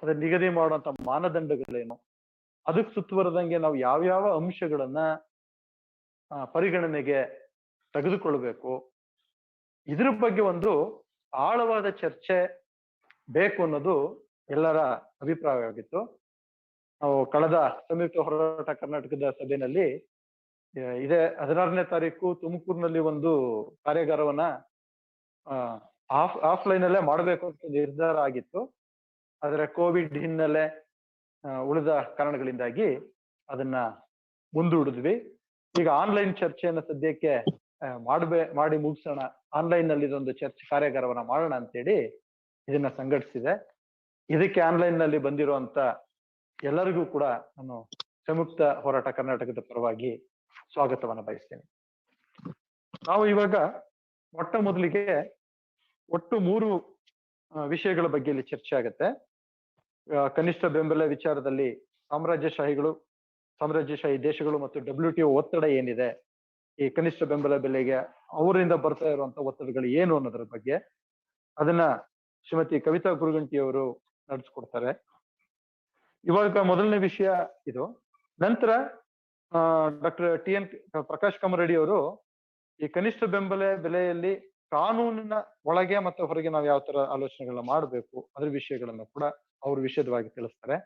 ಅದನ್ನ ನಿಗದಿ ಮಾಡುವಂತ ಮಾನದಂಡಗಳೇನು, ಅದಕ್ಕೆ ಸುತ್ತುವರೆದಂಗೆ ನಾವು ಯಾವ್ಯಾವ ಅಂಶಗಳನ್ನ ಪರಿಗಣನೆಗೆ ತೆಗೆದುಕೊಳ್ಬೇಕು, ಇದ್ರ ಬಗ್ಗೆ ಒಂದು ಆಳವಾದ ಚರ್ಚೆ ಬೇಕು ಅನ್ನೋದು ಎಲ್ಲರ ಅಭಿಪ್ರಾಯವಾಗಿತ್ತು. ನಾವು ಕಳೆದ ಸಂಯುಕ್ತ ಹೋರಾಟ ಕರ್ನಾಟಕದ ಸಭೆಯಲ್ಲಿ ಇದೇ 16ನೇ ತಾರೀಕು ತುಮಕೂರಿನಲ್ಲಿ ಒಂದು ಕಾರ್ಯಾಗಾರವನ್ನ ಆಫ್ಲೈನ್ ಅಲ್ಲೇ ಮಾಡಬೇಕು ಅಂತ ನಿರ್ಧಾರ ಆಗಿತ್ತು. ಆದ್ರೆ ಕೋವಿಡ್ ಹಿನ್ನೆಲೆ ಉಳಿದ ಕಾರಣಗಳಿಂದಾಗಿ ಅದನ್ನ ಮುಂದೂಡಿದ್ವಿ. ಈಗ ಆನ್ಲೈನ್ ಚರ್ಚೆಯನ್ನ ಸದ್ಯಕ್ಕೆ ಮಾಡಿ ಮುಗಿಸೋಣ, ಆನ್ಲೈನ್ ನಲ್ಲಿ ಇದೊಂದು ಚರ್ಚೆ ಕಾರ್ಯಾಗಾರವನ್ನ ಮಾಡೋಣ ಅಂತೇಳಿ ಇದನ್ನ ಸಂಘಟಿಸಿದೆ. ಇದಕ್ಕೆ ಆನ್ಲೈನ್ ನಲ್ಲಿ ಬಂದಿರುವಂತ ಎಲ್ಲರಿಗೂ ಕೂಡ ನಾನು ಸಂಯುಕ್ತ ಹೋರಾಟ ಕರ್ನಾಟಕದ ಪರವಾಗಿ ಸ್ವಾಗತವನ್ನ ಬಯಸ್ತೇನೆ. ನಾವು ಇವಾಗ ಮೊಟ್ಟ ಮೊದಲಿಗೆ ಒಟ್ಟು 3 ವಿಷಯಗಳ ಬಗ್ಗೆ ಇಲ್ಲಿ ಚರ್ಚೆ ಆಗುತ್ತೆ. ಕನಿಷ್ಠ ಬೆಂಬಲ ವಿಚಾರದಲ್ಲಿ ಸಾಮ್ರಾಜ್ಯಶಾಹಿ ದೇಶಗಳು ಮತ್ತು WTO ಒತ್ತಡ ಏನಿದೆ, ಈ ಕನಿಷ್ಠ ಬೆಂಬಲ ಬೆಲೆಗೆ ಅವರಿಂದ ಬರ್ತಾ ಇರುವಂತ ಒತ್ತಡಗಳು ಏನು ಅನ್ನೋದ್ರ ಬಗ್ಗೆ ಅದನ್ನ ಶ್ರೀಮತಿ ಕವಿತಾ ಗುರುಗಂಟಿ ಅವರು ನಡೆಸ್ಕೊಡ್ತಾರೆ. ಇವಾಗ ಮೊದಲನೇ ವಿಷಯ ಇದು. ನಂತರ ಡಾಕ್ಟರ್ TN ಪ್ರಕಾಶ್ ಕಮರಡಿ ಅವರು ಈ ಕನಿಷ್ಠ ಬೆಂಬಲ ಬೆಲೆಯಲ್ಲಿ ಕಾನೂನಿನ ಒಳಗೆ ಮತ್ತು ಹೊರಗೆ ನಾವು ಯಾವ ತರ ಆಲೋಚನೆಗಳನ್ನ ಮಾಡಬೇಕು ಅದ್ರ ವಿಷಯಗಳನ್ನ ಕೂಡ ಅವರು ವಿಷದವಾಗಿ ತಿಳಿಸ್ತಾರೆ.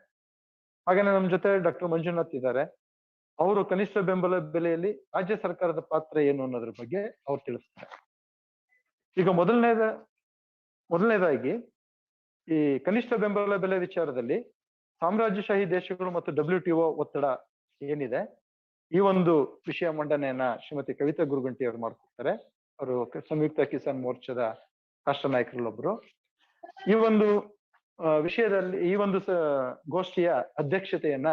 ಹಾಗೇನೆ ನಮ್ಮ ಜೊತೆ ಡಾಕ್ಟರ್ ಮಂಜುನಾಥ್ ಇದ್ದಾರೆ. ಅವರು ಕನಿಷ್ಠ ಬೆಂಬಲ ಬೆಲೆಯಲ್ಲಿ ರಾಜ್ಯ ಸರ್ಕಾರದ ಪಾತ್ರ ಏನು ಅನ್ನೋದ್ರ ಬಗ್ಗೆ ಅವ್ರು ತಿಳಿಸ್ತಾರೆ. ಈಗ ಮೊದಲನೇದಾಗಿ ಈ ಕನಿಷ್ಠ ಬೆಂಬಲ ಬೆಲೆ ವಿಚಾರದಲ್ಲಿ ಸಾಮ್ರಾಜ್ಯಶಾಹಿ ದೇಶಗಳು ಮತ್ತು WTO ಒತ್ತಡ ಏನಿದೆ, ಈ ಒಂದು ವಿಷಯ ಮಂಡನೆಯನ್ನ ಶ್ರೀಮತಿ ಕವಿತಾ ಗುರುಗಂಟಿ ಅವರು ಮಾಡ್ಕೊಡ್ತಾರೆ. ಅವರು ಸಂಯುಕ್ತ ಕಿಸಾನ್ ಮೋರ್ಚಾದ ರಾಷ್ಟ್ರ ನಾಯಕರಲ್ಲೊಬ್ರು. ಈ ಒಂದು ವಿಷಯದಲ್ಲಿ ಈ ಒಂದು ಗೋಷ್ಠಿಯ ಅಧ್ಯಕ್ಷತೆಯನ್ನ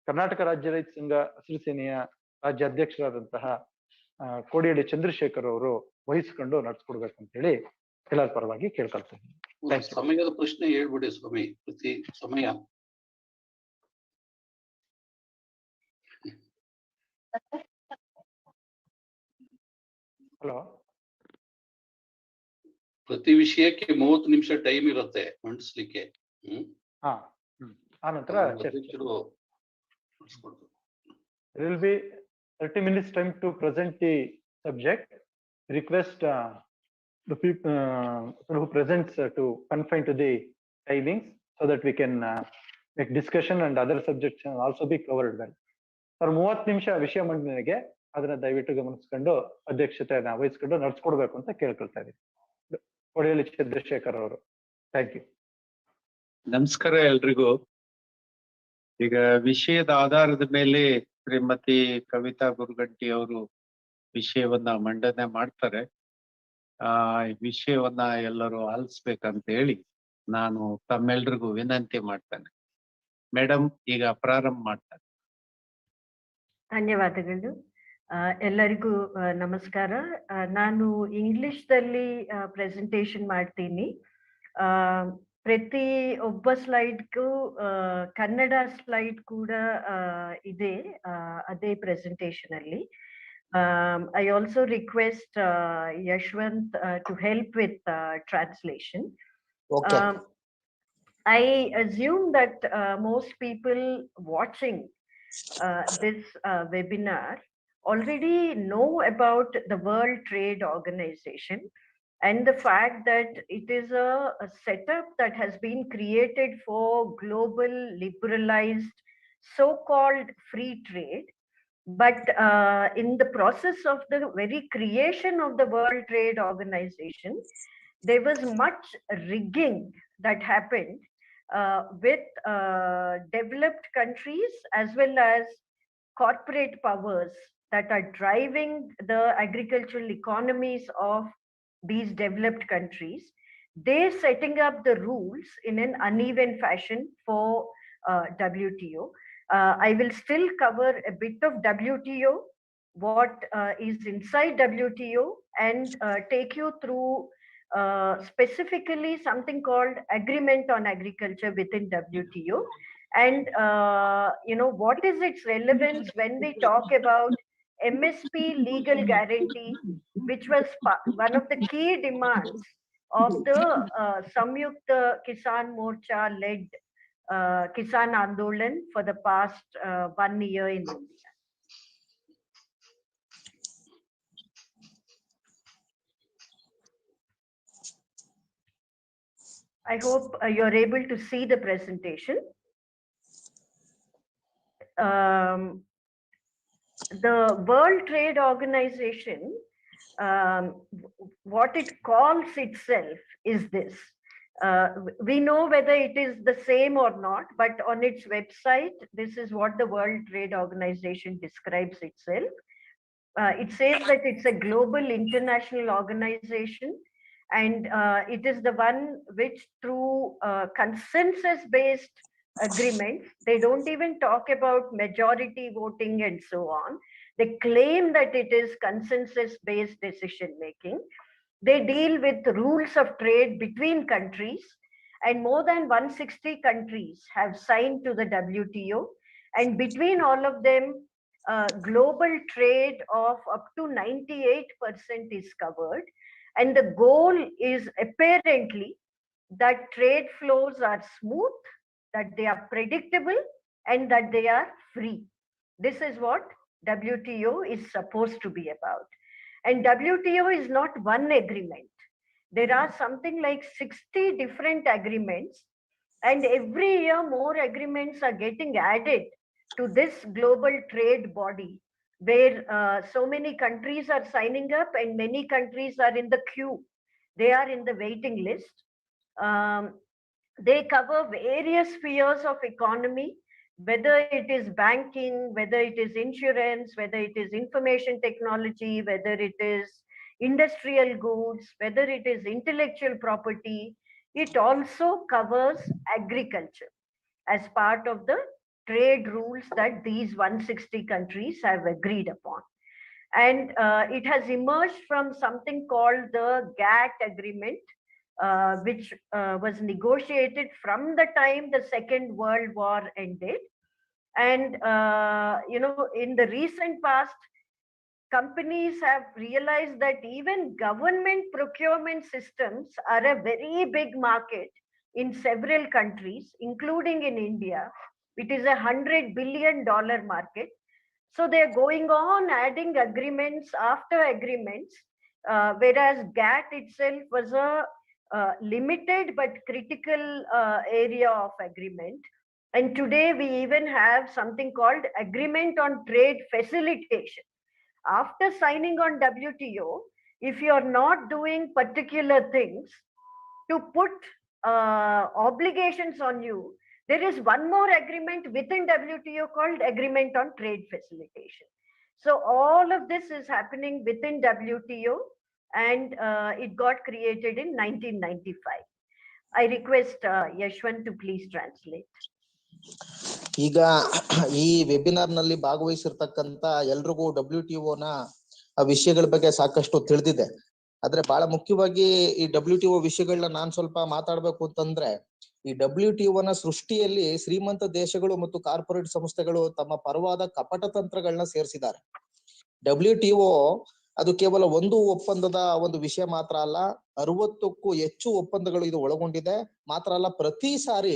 ಕರ್ನಾಟಕ ರಾಜ್ಯ ರೈತ ಸಂಘ ಹಸಿರು ಸೇನೆಯ ರಾಜ್ಯ ಅಧ್ಯಕ್ಷರಾದಂತಹ ಕೋಡಿಹಳ್ಳಿ ಚಂದ್ರಶೇಖರ್ ಅವರು ವಹಿಸಿಕೊಂಡು ನಡೆಸ್ಕೊಡ್ಬೇಕು ಅಂತ ಹೇಳಿ ಎಲ್ಲರ ಪರವಾಗಿ ಕೇಳ್ಕೊಳ್ತೀನಿ. ಸಮಯದ ಪ್ರಶ್ನೆ ಹೇಳ್ಬಿಡಿ ಸ್ವಾಮಿ. ಪ್ರತಿ ಸಮಯ ಹಲೋ, ಪ್ರತಿ ವಿಷಯಕ್ಕೆ 30 ನಿಮಿಷ ಟೈಮ್ ಇರುತ್ತೆ ಮಂಡಿಸ್ಲಿಕ್ಕೆ. ಆನಂತರ there will be 30 minutes time to present the subject. Request the people who presents to confine to the timings so that we can make discussion and other subjects can also be covered well. For 30 ನಿಮಿಷ ವಿಷಯ ಮಂಡನೆಗೆ ಅದನ್ನ ದಯವಿಟ್ಟು ಗಮನಿಸ್ಕೊಂಡು ಅಧ್ಯಕ್ಷತೆಯನ್ನ ವಹಿಸ್ಕೊಂಡು ನಡ್ಸ್ಕೊಡ್ಬೇಕು ಅಂತ ಕೇಳ್ಕೊಳ್ತಾ ಇದ್ದೀನಿ. ಕೋಡಿಹಳ್ಳಿ ಚಂದ್ರಶೇಖರ್ ಅವರು. Thank you. ನಮಸ್ಕಾರ ಎಲ್ರಿಗೂ. ಈಗ ವಿಷಯದ ಆಧಾರದ ಮೇಲೆ ಶ್ರೀಮತಿ ಕವಿತಾ ಗುರುಗಂಟಿ ಅವರು ವಿಷಯವನ್ನ ಮಂಡನೆ ಮಾಡ್ತಾರೆ. ವಿಷಯವನ್ನ ಎಲ್ಲರೂ ಆಲಿಸ್ಬೇಕಂತ ಹೇಳಿ ನಾನು ತಮ್ಮೆಲ್ರಿಗೂ ವಿನಂತಿ ಮಾಡ್ತೇನೆ. ಮೇಡಮ್ ಈಗ ಪ್ರಾರಂಭ ಮಾಡ್ತಾರೆ. ಧನ್ಯವಾದಗಳು. ಎಲ್ಲರಿಗೂ ನಮಸ್ಕಾರ. ನಾನು ಇಂಗ್ಲಿಷ್ದಲ್ಲಿ ಪ್ರೆಸೆಂಟೇಶನ್ ಮಾಡ್ತೀನಿ. ಪ್ರತಿ ಒಬ್ಬ ಸ್ಲೈಡ್ಗೂ ಕನ್ನಡ ಸ್ಲೈಡ್ ಕೂಡ ಇದೆ ಅದೇ ಪ್ರೆಸೆಂಟೇಶನ್ ಅಲ್ಲಿ. I also request Yashwant to help with translation. Okay. I assume that most people watching this webinar already know about the World Trade Organization and the fact that it is a setup that has been created for global liberalized so-called free trade. But in the process of the very creation of the World Trade Organization, there was much rigging that happened with developed countries as well as corporate powers that are driving the agricultural economies of these developed countries. They're setting up the rules in an uneven fashion for WTO. I will still cover a bit of WTO, what is inside WTO, and take you through specifically something called Agreement on Agriculture within WTO. And, what is its relevance when we talk about MSP legal guarantee, which was one of the key demands of the Samyukta Kisan Morcha led Kisan Andolan for the past 1 year in India. I hope you're able to see the presentation. The World Trade Organization, what it calls itself is this. We know whether it is the same or not, but on its website, this is what the World Trade Organization describes itself. It says that it's a global international organization, and it is the one which through consensus-based agreements, they don't even talk about majority voting and so on. They claim that it is consensus-based decision-making. They deal with rules of trade between countries, and more than 160 countries have signed to the WTO. And between all of them, global trade of up to 98% is covered. And the goal is apparently that trade flows are smooth, that they are predictable, and that they are free. This is what WTO is supposed to be about. And WTO is not one agreement. There are something like 60 different agreements, and every year more agreements are getting added to this global trade body, where so many countries are signing up and many countries are in the queue. They are in the waiting list. They cover various spheres of economy, whether it is banking, whether it is insurance, whether it is information technology, whether it is industrial goods, whether it is intellectual property. It also covers agriculture as part of the trade rules that these 160 countries have agreed upon. And it has emerged from something called the GATT agreement, which was negotiated from the time the Second World War ended. And, in the recent past, companies have realized that even government procurement systems are a very big market in several countries, including in India. It is $100 billion market. So they're going on adding agreements after agreements, whereas GATT itself was a limited but critical area of agreement. And today we even have something called Agreement on Trade Facilitation. After signing on WTO, if you're not doing particular things to put obligations on you, there is one more agreement within WTO called Agreement on Trade Facilitation. So all of this is happening within WTO, and it got created in 1995. I request Yashwant to please translate. ಈಗ ಈ webinar ನಲ್ಲಿ ಭಾಗವಹಿಸಿರ್ತಕ್ಕಂತ ಎಲ್ರಿಗೂ WTO ನ ವಿಷಯಗಳ ಬಗ್ಗೆ ಸಾಕಷ್ಟು ತಿಳಿದಿದೆ. ಆದ್ರೆ ಬಹಳ ಮುಖ್ಯವಾಗಿ ಈ WTO ವಿಷಯಗಳನ್ನ ನಾನ್ ಸ್ವಲ್ಪ ಮಾತಾಡ್ಬೇಕು ಅಂತಂದ್ರೆ, ಈ WTO ನ ಸೃಷ್ಟಿಯಲ್ಲಿ ಶ್ರೀಮಂತ ದೇಶಗಳು ಮತ್ತು ಕಾರ್ಪೊರೇಟ್ ಸಂಸ್ಥೆಗಳು ತಮ್ಮ ಪರವಾದ ಕಪಟ ತಂತ್ರಗಳನ್ನ ಸೇರಿಸಿದ್ದಾರೆ. WTO ಅದು ಕೇವಲ ಒಂದು ಒಪ್ಪಂದದ ಒಂದು ವಿಷಯ ಮಾತ್ರ ಅಲ್ಲ, 60ಕ್ಕೂ ಹೆಚ್ಚು ಒಪ್ಪಂದಗಳು ಇದು ಒಳಗೊಂಡಿದೆ. ಮಾತ್ರ ಅಲ್ಲ, ಪ್ರತಿ ಸಾರಿ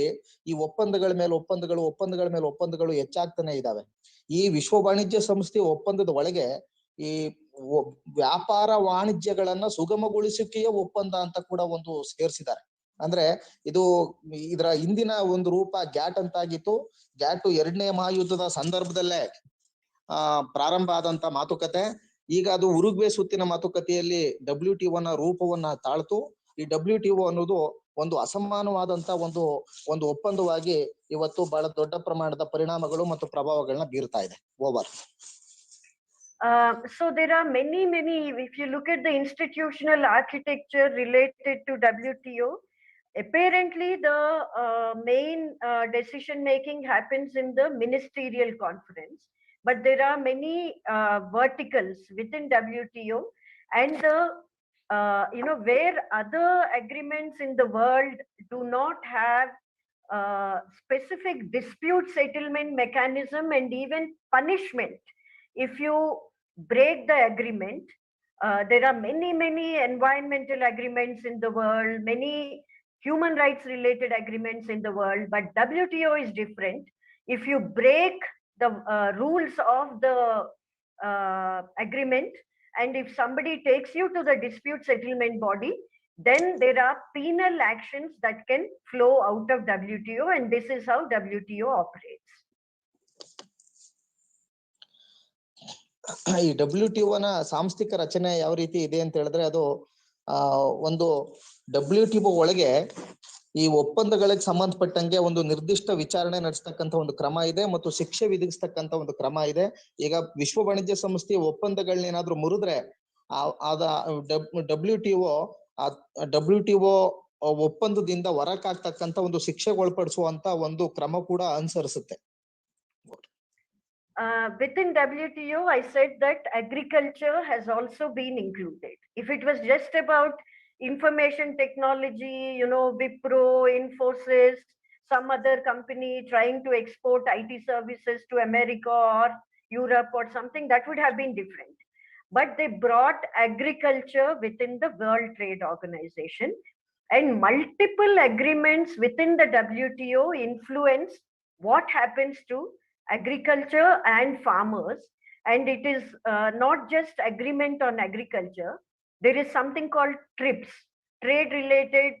ಈ ಒಪ್ಪಂದಗಳ ಮೇಲೆ ಒಪ್ಪಂದಗಳು ಹೆಚ್ಚಾಗ್ತಾನೆ ಇದಾವೆ. ಈ ವಿಶ್ವ ವಾಣಿಜ್ಯ ಸಂಸ್ಥೆ ಒಪ್ಪಂದದ ಒಳಗೆ ಈ ವ್ಯಾಪಾರ ವಾಣಿಜ್ಯಗಳನ್ನ ಸುಗಮಗೊಳಿಸುವಿಕೆಯ ಒಪ್ಪಂದ ಅಂತ ಕೂಡ ಒಂದು ಸೇರಿಸಿದ್ದಾರೆ. ಅಂದ್ರೆ ಇದರ ಹಿಂದಿನ ಒಂದು ರೂಪ ಗ್ಯಾಟ್ ಅಂತಾಗಿತ್ತು. ಗ್ಯಾಟ್ 2ನೇ ಮಹಾಯುದ್ಧದ ಸಂದರ್ಭದಲ್ಲೇ ಪ್ರಾರಂಭ ಆದಂತ ಮಾತುಕತೆ. ಈಗ ಅದು ಉರುಗ್ವೆ ಸುತ್ತಿನ ಮಾತುಕತೆಯಲ್ಲಿ WTO ನ ರೂಪವನ್ನ ತಾಳ್ತು. ಈ WTO ಅನ್ನೋದು ಒಂದು ಅಸಮಾನವಾದಂತ ಒಂದು ಒಪ್ಪಂದವಾಗಿ ಇವತ್ತು ಬಹಳ ದೊಡ್ಡ ಪ್ರಮಾಣದ ಪರಿಣಾಮಗಳು ಮತ್ತು ಪ್ರಭಾವಗಳನ್ನ ಬೀರ್ತಾ ಇದೆ. Over. So there are many, if you look at the institutional architecture related to WTO, apparently the main decision making happens in the ministerial conference. But there are many verticals within WTO, and where other agreements in the world do not have specific dispute settlement mechanism and even punishment if you break the agreement. There are many environmental agreements in the world, many human rights related agreements in the world, but WTO is different. If you break the rules of the agreement, and if somebody takes you to the dispute settlement body, then there are penal actions that can flow out of WTO, and this is how WTO operates. ಈ WTO ಸಾಂಸ್ಥಿಕ ರಚನೆ ಯಾವ ರೀತಿ ಇದೆ ಅಂತ ಹೇಳಿದ್ರೆ, ಅದು ಒಂದು WTO ಒಳಗೆ ಈ ಒಪ್ಪಂದಗಳಿಗೆ ಸಂಬಂಧಪಟ್ಟಂಗೆ ಒಂದು ನಿರ್ದಿಷ್ಟ ವಿಚಾರಣೆ ನಡೆಸ್ತಕ್ಕಂಥ ಒಂದು ಕ್ರಮ ಇದೆ ಮತ್ತು ಶಿಕ್ಷೆ ವಿಧಿಸ್ತಕ್ಕಂಥ ಒಂದು ಕ್ರಮ ಇದೆ. ಈಗ ವಿಶ್ವ ವಾಣಿಜ್ಯ ಸಂಸ್ಥೆಯ ಒಪ್ಪಂದಗಳನ್ನೇನಾದ್ರೂ ಮುರಿದ್ರೆ WTO ಒಪ್ಪಂದದಿಂದ ಹೊರಕಾಗ್ತಕ್ಕಂಥ ಒಂದು ಶಿಕ್ಷೆಗೆ ಒಳಪಡಿಸುವಂತ ಒಂದು ಕ್ರಮ ಕೂಡ ಅನುಸರಿಸುತ್ತೆ. Within WTO, I said that agriculture has also been included. If it was just about information technology, Wipro, Infosys, some other company trying to export IT services to America or Europe or something, that would have been different. But they brought agriculture within the World Trade Organization, and multiple agreements within the WTO influence what happens to agriculture and farmers. And it is not just agreement on agriculture. There is something called TRIPS, trade related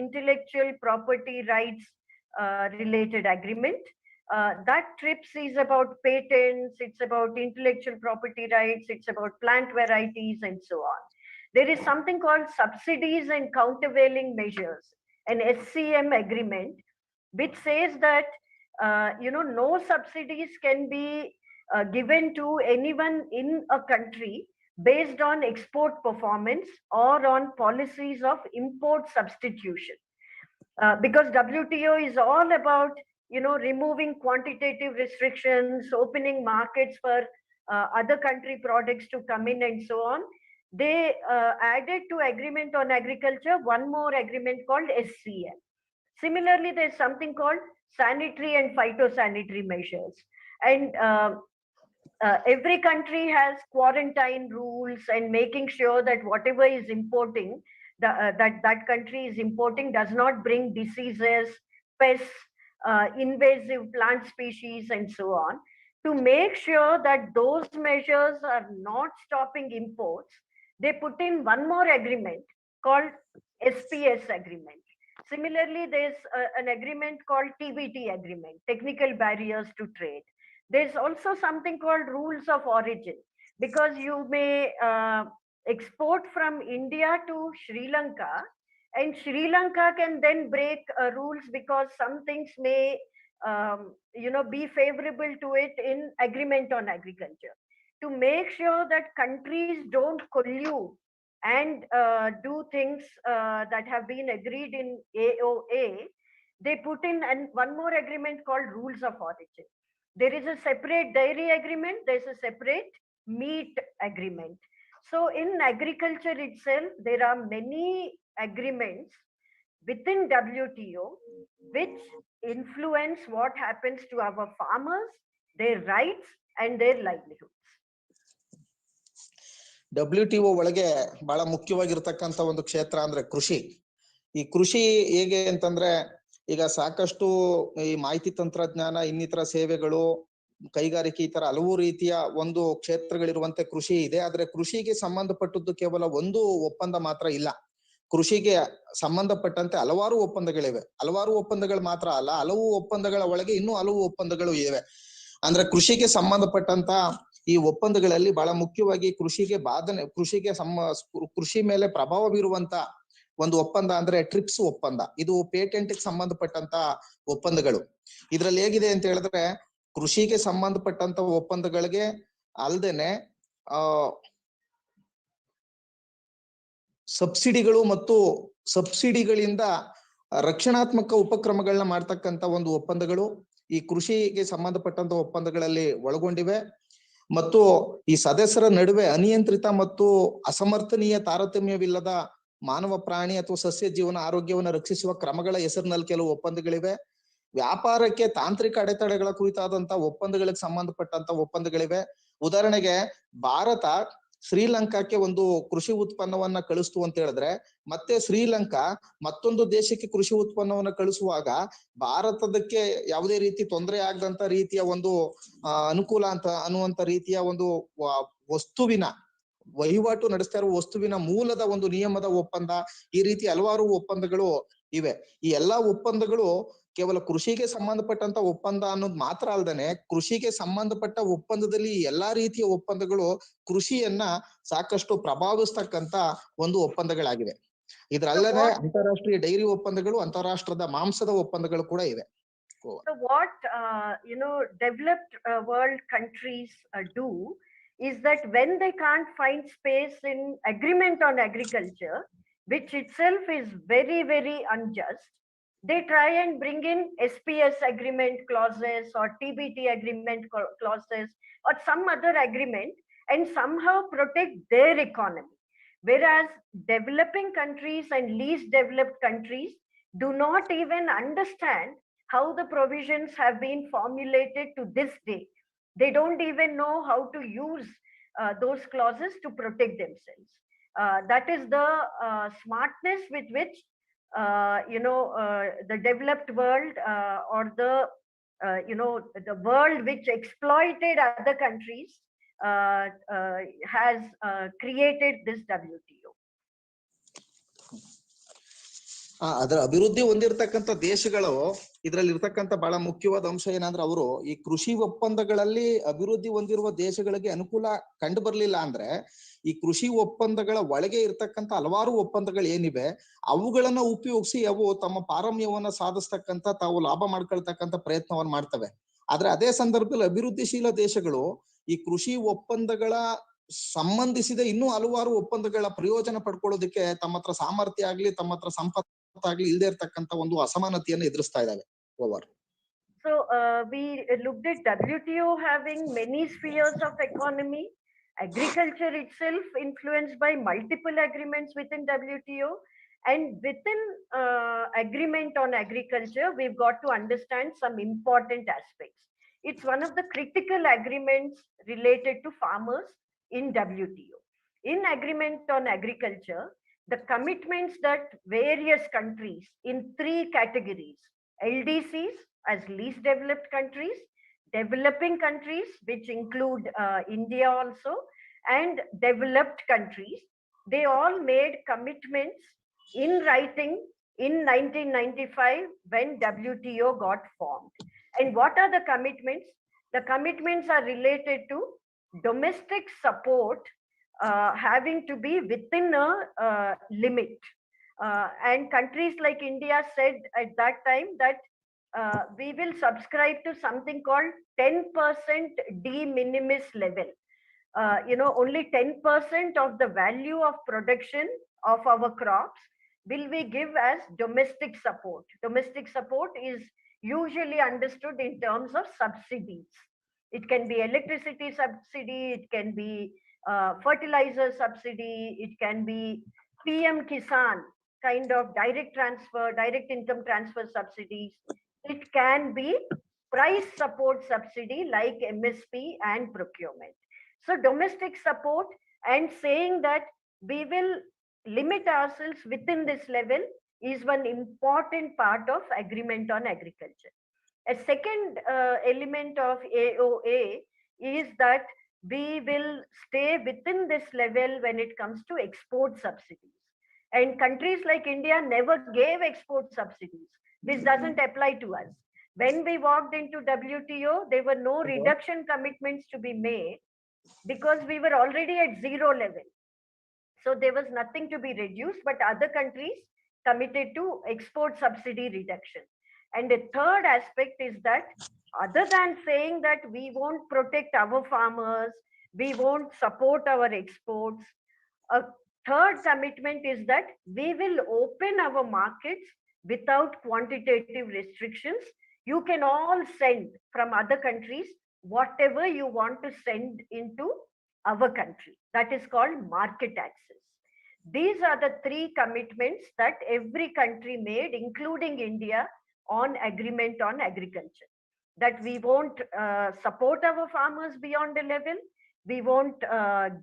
intellectual property rights related agreement. That TRIPS is about patents, it's about intellectual property rights, it's about plant varieties and so on. There is something called subsidies and countervailing measures, an SCM agreement, which says that no subsidies can be given to anyone in a country based on export performance or on policies of import substitution. Because WTO is all about, removing quantitative restrictions, opening markets for other country products to come in and so on. They added to agreement on agriculture one more agreement called SCM. Similarly, there's something called sanitary and phytosanitary measures. And every country has quarantine rules and making sure that whatever is importing, that country is importing does not bring diseases, pests, invasive plant species and so on. To make sure that those measures are not stopping imports, they put in one more agreement called SPS agreement. Similarly, there's an agreement called TBT agreement, technical barriers to trade. There's also something called rules of origin, because you may export from India to Sri Lanka, and Sri Lanka can then break rules because some things may be favorable to it in agreement on agriculture. To make sure that countries don't collude and do things that have been agreed in AOA, they put in one more agreement called rules of origin. There is a separate dairy agreement, there's a separate meat agreement. So in agriculture itself, there are many agreements within WTO which influence what happens to our farmers, their rights and their livelihoods. WTO ಒಳಗೆ ಬಹಳ ಮುಖ್ಯವಾಗಿರ್ತಕ್ಕಂಥ ಒಂದು ಕ್ಷೇತ್ರ ಅಂದ್ರೆ ಕೃಷಿ. ಈ ಕೃಷಿ ಹೇಗೆ ಅಂತಂದ್ರೆ, ಈಗ ಸಾಕಷ್ಟು ಈ ಮಾಹಿತಿ ತಂತ್ರಜ್ಞಾನ, ಇನ್ನಿತರ ಸೇವೆಗಳು, ಕೈಗಾರಿಕೆ, ಈ ತರ ಹಲವು ರೀತಿಯ ಒಂದು ಕ್ಷೇತ್ರಗಳಿರುವಂತೆ ಕೃಷಿ ಇದೆ. ಆದ್ರೆ ಕೃಷಿಗೆ ಸಂಬಂಧಪಟ್ಟದ್ದು ಕೇವಲ ಒಂದು ಒಪ್ಪಂದ ಮಾತ್ರ ಇಲ್ಲ. ಕೃಷಿಗೆ ಸಂಬಂಧಪಟ್ಟಂತೆ ಹಲವಾರು ಒಪ್ಪಂದಗಳಿವೆ. ಹಲವಾರು ಒಪ್ಪಂದಗಳು ಮಾತ್ರ ಅಲ್ಲ, ಹಲವು ಒಪ್ಪಂದಗಳ ಒಳಗೆ ಇನ್ನೂ ಹಲವು ಒಪ್ಪಂದಗಳು ಇವೆ. ಅಂದ್ರೆ ಕೃಷಿಗೆ ಸಂಬಂಧಪಟ್ಟಂತ ಈ ಒಪ್ಪಂದಗಳಲ್ಲಿ ಬಹಳ ಮುಖ್ಯವಾಗಿ ಕೃಷಿ ಮೇಲೆ ಪ್ರಭಾವ ಬೀರುವಂತ ಒಂದು ಒಪ್ಪಂದ ಅಂದ್ರೆ ಟ್ರಿಪ್ಸ್ ಒಪ್ಪಂದ. ಇದು ಪೇಟೆಂಟ್ ಗೆ ಸಂಬಂಧಪಟ್ಟಂತ ಒಪ್ಪಂದಗಳು. ಇದ್ರಲ್ಲಿ ಹೇಗಿದೆ ಅಂತ ಹೇಳಿದ್ರೆ, ಕೃಷಿಗೆ ಸಂಬಂಧಪಟ್ಟಂತ ಒಪ್ಪಂದಗಳಿಗೆ ಅಲ್ದೇನೆ ಸಬ್ಸಿಡಿಗಳು ಮತ್ತು ಸಬ್ಸಿಡಿಗಳಿಂದ ರಕ್ಷಣಾತ್ಮಕ ಉಪಕ್ರಮಗಳನ್ನ ಮಾಡ್ತಕ್ಕಂತ ಒಂದು ಒಪ್ಪಂದಗಳು ಈ ಕೃಷಿಗೆ ಸಂಬಂಧಪಟ್ಟಂತ ಒಪ್ಪಂದಗಳಲ್ಲಿ ಒಳಗೊಂಡಿವೆ. ಮತ್ತು ಈ ಸದಸ್ಯರ ನಡುವೆ ಅನಿಯಂತ್ರಿತ ಮತ್ತು ಅಸಮರ್ಥನೀಯ ತಾರತಮ್ಯವಿಲ್ಲದ ಮಾನವ, ಪ್ರಾಣಿ ಅಥವಾ ಸಸ್ಯ ಜೀವನ ಆರೋಗ್ಯವನ್ನು ರಕ್ಷಿಸುವ ಕ್ರಮಗಳ ಹೆಸರಿನಲ್ಲಿ ಕೆಲವು ಒಪ್ಪಂದಗಳಿವೆ. ವ್ಯಾಪಾರಕ್ಕೆ ತಾಂತ್ರಿಕ ಅಡೆತಡೆಗಳ ಕುರಿತಾದಂತ ಒಪ್ಪಂದಗಳಿಗೆ ಸಂಬಂಧಪಟ್ಟಂತ ಒಪ್ಪಂದಗಳಿವೆ. ಉದಾಹರಣೆಗೆ, ಭಾರತ ಶ್ರೀಲಂಕಾಕ್ಕೆ ಒಂದು ಕೃಷಿ ಉತ್ಪನ್ನವನ್ನ ಕಳಿಸ್ತು ಅಂತ ಹೇಳಿದ್ರೆ, ಮತ್ತೆ ಶ್ರೀಲಂಕಾ ಮತ್ತೊಂದು ದೇಶಕ್ಕೆ ಕೃಷಿ ಉತ್ಪನ್ನವನ್ನ ಕಳಿಸುವಾಗ ಭಾರತದಕ್ಕೆ ಯಾವುದೇ ರೀತಿ ತೊಂದರೆ ಆಗದಂತ ರೀತಿಯ ಒಂದು ಅನುಕೂಲ ಅಂತ ಅನ್ನುವಂತ ರೀತಿಯ ಒಂದು ವಸ್ತುವಿನ ವಹಿವಾಟು ನಡೆಸ್ತಾ ಇರುವ ವಸ್ತುವಿನ ಮೂಲದ ಒಂದು ನಿಯಮದ ಒಪ್ಪಂದ, ಈ ರೀತಿ ಹಲವಾರು ಒಪ್ಪಂದಗಳು ಇವೆ. ಈ ಎಲ್ಲಾ ಒಪ್ಪಂದಗಳು ಕೇವಲ ಕೃಷಿಗೆ ಸಂಬಂಧಪಟ್ಟಂತ ಒಪ್ಪಂದ ಅನ್ನೋದು ಮಾತ್ರ ಅಲ್ದೇನೆ, ಕೃಷಿಗೆ ಸಂಬಂಧಪಟ್ಟ ಒಪ್ಪಂದದಲ್ಲಿ ಎಲ್ಲಾ ರೀತಿಯ ಒಪ್ಪಂದಗಳು ಕೃಷಿಯನ್ನ ಸಾಕಷ್ಟು ಪ್ರಭಾವಿಸ್ತಕ್ಕಂತ ಒಂದು ಒಪ್ಪಂದಗಳಾಗಿವೆ. ಇದರಲ್ಲದೆ ಅಂತಾರಾಷ್ಟ್ರೀಯ ಡೈರಿ ಒಪ್ಪಂದಗಳು, ಅಂತಾರಾಷ್ಟ್ರದ ಮಾಂಸದ ಒಪ್ಪಂದಗಳು ಕೂಡ ಇವೆ. So what developed world countries do is that when they can't find space in agreement on agriculture, which itself is very, very unjust, they try and bring in SPS agreement clauses or TBT agreement clauses or some other agreement and somehow protect their economy. Whereas developing countries and least developed countries do not even understand how the provisions have been formulated to this day. They don't even know how to use those clauses to protect themselves. That is the smartness with which the developed world or the world which exploited other countries has created this WTO. ಅದರ ಅಭಿವೃದ್ಧಿ ಹೊಂದಿರತಕ್ಕಂತ ದೇಶಗಳು ಇದರಲ್ಲಿ ಇರ್ತಕ್ಕಂಥ ಬಹಳ ಮುಖ್ಯವಾದ ಅಂಶ ಏನಂದ್ರೆ, ಅವರು ಈ ಕೃಷಿ ಒಪ್ಪಂದಗಳಲ್ಲಿ ಅಭಿವೃದ್ಧಿ ಹೊಂದಿರುವ ದೇಶಗಳಿಗೆ ಅನುಕೂಲ ಕಂಡು ಬರ್ಲಿಲ್ಲ ಅಂದ್ರೆ, ಈ ಕೃಷಿ ಒಪ್ಪಂದಗಳ ಒಳಗೆ ಇರ್ತಕ್ಕಂಥ ಹಲವಾರು ಒಪ್ಪಂದಗಳು ಏನಿವೆ ಅವುಗಳನ್ನ ಉಪಯೋಗಿಸಿ ಅವು ತಮ್ಮ ಪಾರಮ್ಯವನ್ನ ಸಾಧಿಸ್ತಕ್ಕಂಥ, ತಾವು ಲಾಭ ಮಾಡ್ಕೊಳ್ತಕ್ಕಂಥ ಪ್ರಯತ್ನವನ್ನ ಮಾಡ್ತವೆ. ಆದ್ರೆ ಅದೇ ಸಂದರ್ಭದಲ್ಲಿ ಅಭಿವೃದ್ಧಿಶೀಲ ದೇಶಗಳು ಈ ಕೃಷಿ ಒಪ್ಪಂದಗಳ ಸಂಬಂಧಿಸಿದ ಇನ್ನೂ ಹಲವಾರು ಒಪ್ಪಂದಗಳ ಪ್ರಯೋಜನ ಪಡ್ಕೊಳ್ಳೋದಕ್ಕೆ ತಮ್ಮ ಹತ್ರ ಸಾಮರ್ಥ್ಯ ಆಗ್ಲಿ, ತಮ್ಮ ಹತ್ರ ಸಂಪತ್ತಾಗ್ಲಿ ಇಲ್ಲದೆ ಇರ್ತಕ್ಕಂಥ ಒಂದು ಅಸಮಾನತೆಯನ್ನು ಎದುರಿಸ್ತಾ ಇದ್ದಾವೆ. Over. So we looked at WTO having many spheres of economy. Agriculture itself influenced by multiple agreements within WTO, and within agreement on agriculture, we've got to understand some important aspects. It's one of the critical agreements related to farmers in WTO. In agreement on agriculture, the commitments that various countries in 3 categories, LDCs as least developed countries, developing countries, which include India also, and developed countries, they all made commitments in writing in 1995 when WTO got formed. And what are the commitments? The commitments are related to domestic support having to be within a limit. And countries like India said at that time that we will subscribe to something called 10% de minimis level. Only 10% of the value of production of our crops will we give as domestic support. Domestic support is usually understood in terms of subsidies. It can be electricity subsidy, it can be fertilizer subsidy, it can be PM Kisan kind of direct transfer, direct income transfer subsidies. It can be price support subsidy like MSP and procurement. So domestic support and saying that we will limit ourselves within this level is one important part of agreement on agriculture. A second element of AOA is that we will stay within this level when it comes to export subsidies. And countries like India never gave export subsidies. This doesn't apply to us. When we walked into WTO, there were no reduction commitments to be made because we were already at 0 level. So there was nothing to be reduced, but other countries committed to export subsidy reduction. And the third aspect is that other than saying that we won't protect our farmers, we won't support our exports, a third commitment is that we will open our markets without quantitative restrictions. You can all send from other countries whatever you want to send into our country. That is called market access. These are the 3 commitments that every country made, including India, on agreement on agriculture. That we won't support our farmers beyond a level, We won't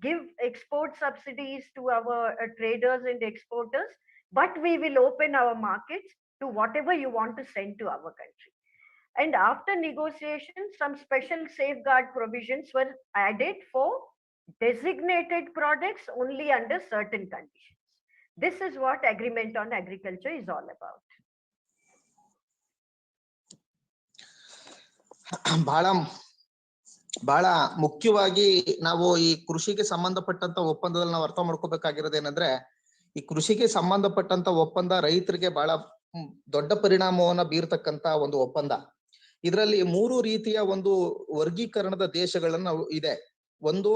give export subsidies to our traders and exporters, but we will open our markets to whatever you want to send to our country. And after negotiation, some special safeguard provisions were added for designated products only under certain conditions. This is what agreement on agriculture is all about. ಬಹಳ ಮುಖ್ಯವಾಗಿ ನಾವು ಈ ಕೃಷಿಗೆ ಸಂಬಂಧಪಟ್ಟಂತ ಒಪ್ಪಂದದಲ್ಲಿ ನಾವು ಅರ್ಥ ಮಾಡ್ಕೋಬೇಕಾಗಿರೋದೇನಂದ್ರೆ, ಈ ಕೃಷಿಗೆ ಸಂಬಂಧಪಟ್ಟಂತ ಒಪ್ಪಂದ ರೈತರಿಗೆ ಬಹಳ ದೊಡ್ಡ ಪರಿಣಾಮವನ್ನ ಬೀರ್ತಕ್ಕಂತ ಒಂದು ಒಪ್ಪಂದ. ಇದರಲ್ಲಿ 3 ರೀತಿಯ ಒಂದು ವರ್ಗೀಕರಣದ ದೇಶಗಳನ್ನ ಇದೆ. ಒಂದು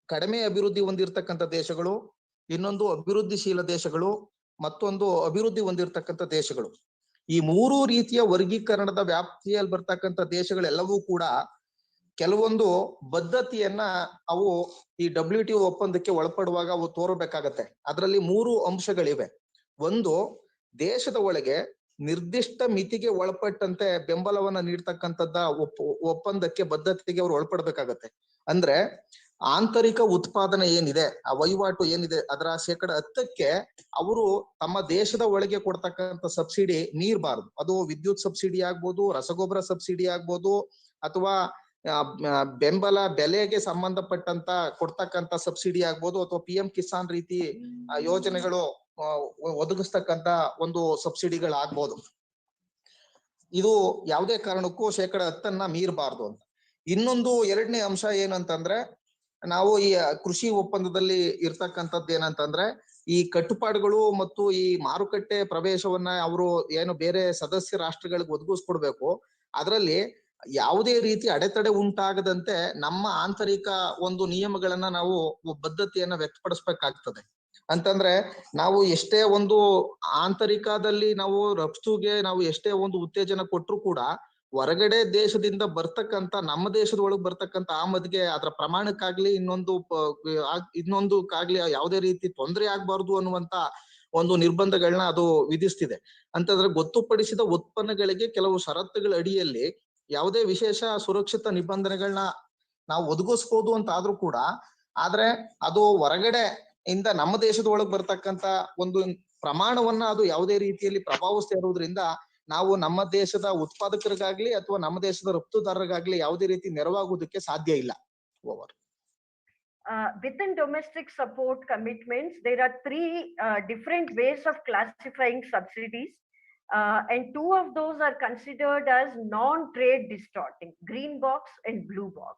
ಕಡಿಮೆ ಅಭಿವೃದ್ಧಿ ಹೊಂದಿರತಕ್ಕಂಥ ದೇಶಗಳು, ಇನ್ನೊಂದು ಅಭಿವೃದ್ಧಿಶೀಲ ದೇಶಗಳು, ಮತ್ತೊಂದು ಅಭಿವೃದ್ಧಿ ಹೊಂದಿರತಕ್ಕಂಥ ದೇಶಗಳು. ಈ 3 ರೀತಿಯ ವರ್ಗೀಕರಣದ ವ್ಯಾಪ್ತಿಯಲ್ಲಿ ಬರ್ತಕ್ಕಂಥ ದೇಶಗಳೆಲ್ಲವೂ ಕೂಡ ಕೆಲವೊಂದು ಬದ್ಧತೆಯನ್ನ ಅವು ಈ WTO ಒಪ್ಪಂದಕ್ಕೆ ಒಳಪಡುವಾಗ ಅವು ತೋರಬೇಕಾಗತ್ತೆ. ಅದರಲ್ಲಿ 3 ಅಂಶಗಳಿವೆ. ಒಂದು, ದೇಶದ ಒಳಗೆ ನಿರ್ದಿಷ್ಟ ಮಿತಿಗೆ ಒಳಪಟ್ಟಂತೆ ಬೆಂಬಲವನ್ನ ನೀಡ್ತಕ್ಕಂಥದ್ದ ಒಪ್ಪಂದಕ್ಕೆ ಬದ್ಧತೆಗೆ ಅವ್ರು ಒಳಪಡ್ಬೇಕಾಗತ್ತೆ. ಅಂದ್ರೆ ಆಂತರಿಕ ಉತ್ಪಾದನೆ ಏನಿದೆ, ಆ ವಹಿವಾಟು ಏನಿದೆ, ಅದರ 10% ಅವರು ತಮ್ಮ ದೇಶದ ಒಳಗೆ ಕೊಡ್ತಕ್ಕಂಥ ಸಬ್ಸಿಡಿ ಮೀರಬಾರದು. ಅದು ವಿದ್ಯುತ್ ಸಬ್ಸಿಡಿ ಆಗ್ಬೋದು, ರಸಗೊಬ್ಬರ ಸಬ್ಸಿಡಿ ಆಗ್ಬೋದು, ಅಥವಾ ಬೆಂಬಲ ಬೆಲೆಗೆ ಸಂಬಂಧಪಟ್ಟಂತ ಕೊಡ್ತಕ್ಕಂಥ ಸಬ್ಸಿಡಿ ಆಗ್ಬೋದು, ಅಥವಾ PM ಕಿಸಾನ್ ರೀತಿ ಯೋಜನೆಗಳು ಒದಗಿಸ್ತಕ್ಕಂತ ಒಂದು ಸಬ್ಸಿಡಿಗಳಾಗ್ಬೋದು. ಇದು ಯಾವುದೇ ಕಾರಣಕ್ಕೂ 10% ಮೀರಬಾರ್ದು ಅಂತ. ಇನ್ನೊಂದು 2ನೇ ಅಂಶ ಏನಂತಂದ್ರೆ, ನಾವು ಈ ಕೃಷಿ ಒಪ್ಪಂದದಲ್ಲಿ ಇರ್ತಕ್ಕಂಥದ್ದು ಏನಂತಂದ್ರೆ, ಈ ಕಟ್ಟುಪಾಡುಗಳು ಮತ್ತು ಈ ಮಾರುಕಟ್ಟೆ ಪ್ರವೇಶವನ್ನ ಅವರು ಏನು ಬೇರೆ ಸದಸ್ಯ ರಾಷ್ಟ್ರಗಳಿಗೆ ಒದಗಿಸ್ಕೊಡ್ಬೇಕು, ಅದರಲ್ಲಿ ಯಾವುದೇ ರೀತಿ ಅಡೆತಡೆ ಉಂಟಾಗದಂತೆ ನಮ್ಮ ಆಂತರಿಕ ಒಂದು ನಿಯಮಗಳನ್ನ ನಾವು ಬದ್ಧತೆಯನ್ನ ವ್ಯಕ್ತಪಡಿಸ್ಬೇಕಾಗ್ತದೆ. ಅಂತಂದ್ರೆ ನಾವು ಎಷ್ಟೇ ಒಂದು ಆಂತರಿಕದಲ್ಲಿ ನಾವು ರಫ್ತುಗೆ ನಾವು ಎಷ್ಟೇ ಒಂದು ಉತ್ತೇಜನ ಕೊಟ್ಟರು ಕೂಡ ಹೊರಗಡೆ ದೇಶದಿಂದ ಬರ್ತಕ್ಕಂತ ನಮ್ಮ ದೇಶದ ಒಳಗೆ ಬರ್ತಕ್ಕಂತ ಆಮದಿಗೆ ಅದರ ಪ್ರಮಾಣಕ್ಕಾಗ್ಲಿ ಇನ್ನೊಂದಕ್ಕಾಗ್ಲಿ ಯಾವುದೇ ರೀತಿ ತೊಂದರೆ ಆಗ್ಬಾರ್ದು ಅನ್ನುವಂತ ಒಂದು ನಿರ್ಬಂಧಗಳನ್ನ ಅದು ವಿಧಿಸ್ತಿದೆ. ಅಂತಂದ್ರೆ ಗೊತ್ತುಪಡಿಸಿದ ಉತ್ಪನ್ನಗಳಿಗೆ ಕೆಲವು ಷರತ್ತುಗಳ ಅಡಿಯಲ್ಲಿ ಯಾವುದೇ ವಿಶೇಷ ಸುರಕ್ಷಿತ ನಿಬಂಧನೆಗಳನ್ನ ನಾವು ಒದಗಿಸ್ಬೋದು ಅಂತ ಆದ್ರೂ ಕೂಡ, ಆದ್ರೆ ಅದು ಹೊರಗಡೆ ಇಂದ ನಮ್ಮ ದೇಶದ ಒಳಗೆ ಬರ್ತಕ್ಕಂತ ಒಂದು ಪ್ರಮಾಣವನ್ನ ಅದು ಯಾವುದೇ ರೀತಿಯಲ್ಲಿ ಪ್ರಭಾವಿಸ್ತಾ ಇರೋದ್ರಿಂದ ನಾವು ನಮ್ಮ ದೇಶದ ಉತ್ಪಾದಕರಿಗಾಗ್ಲಿ ಅಥವಾ ನಮ್ಮ ದೇಶದ ರಫ್ತುದಾರರಿಗಾಗ್ಲಿ ಯಾವುದೇ ರೀತಿ ನೆರವಾಗುವುದಕ್ಕೆ ಸಾಧ್ಯ ಇಲ್ಲ. Over. Within domestic support commitments, there are 3 different ways of classifying subsidies, and 2 of those are considered as non-trade distorting: green box and blue box.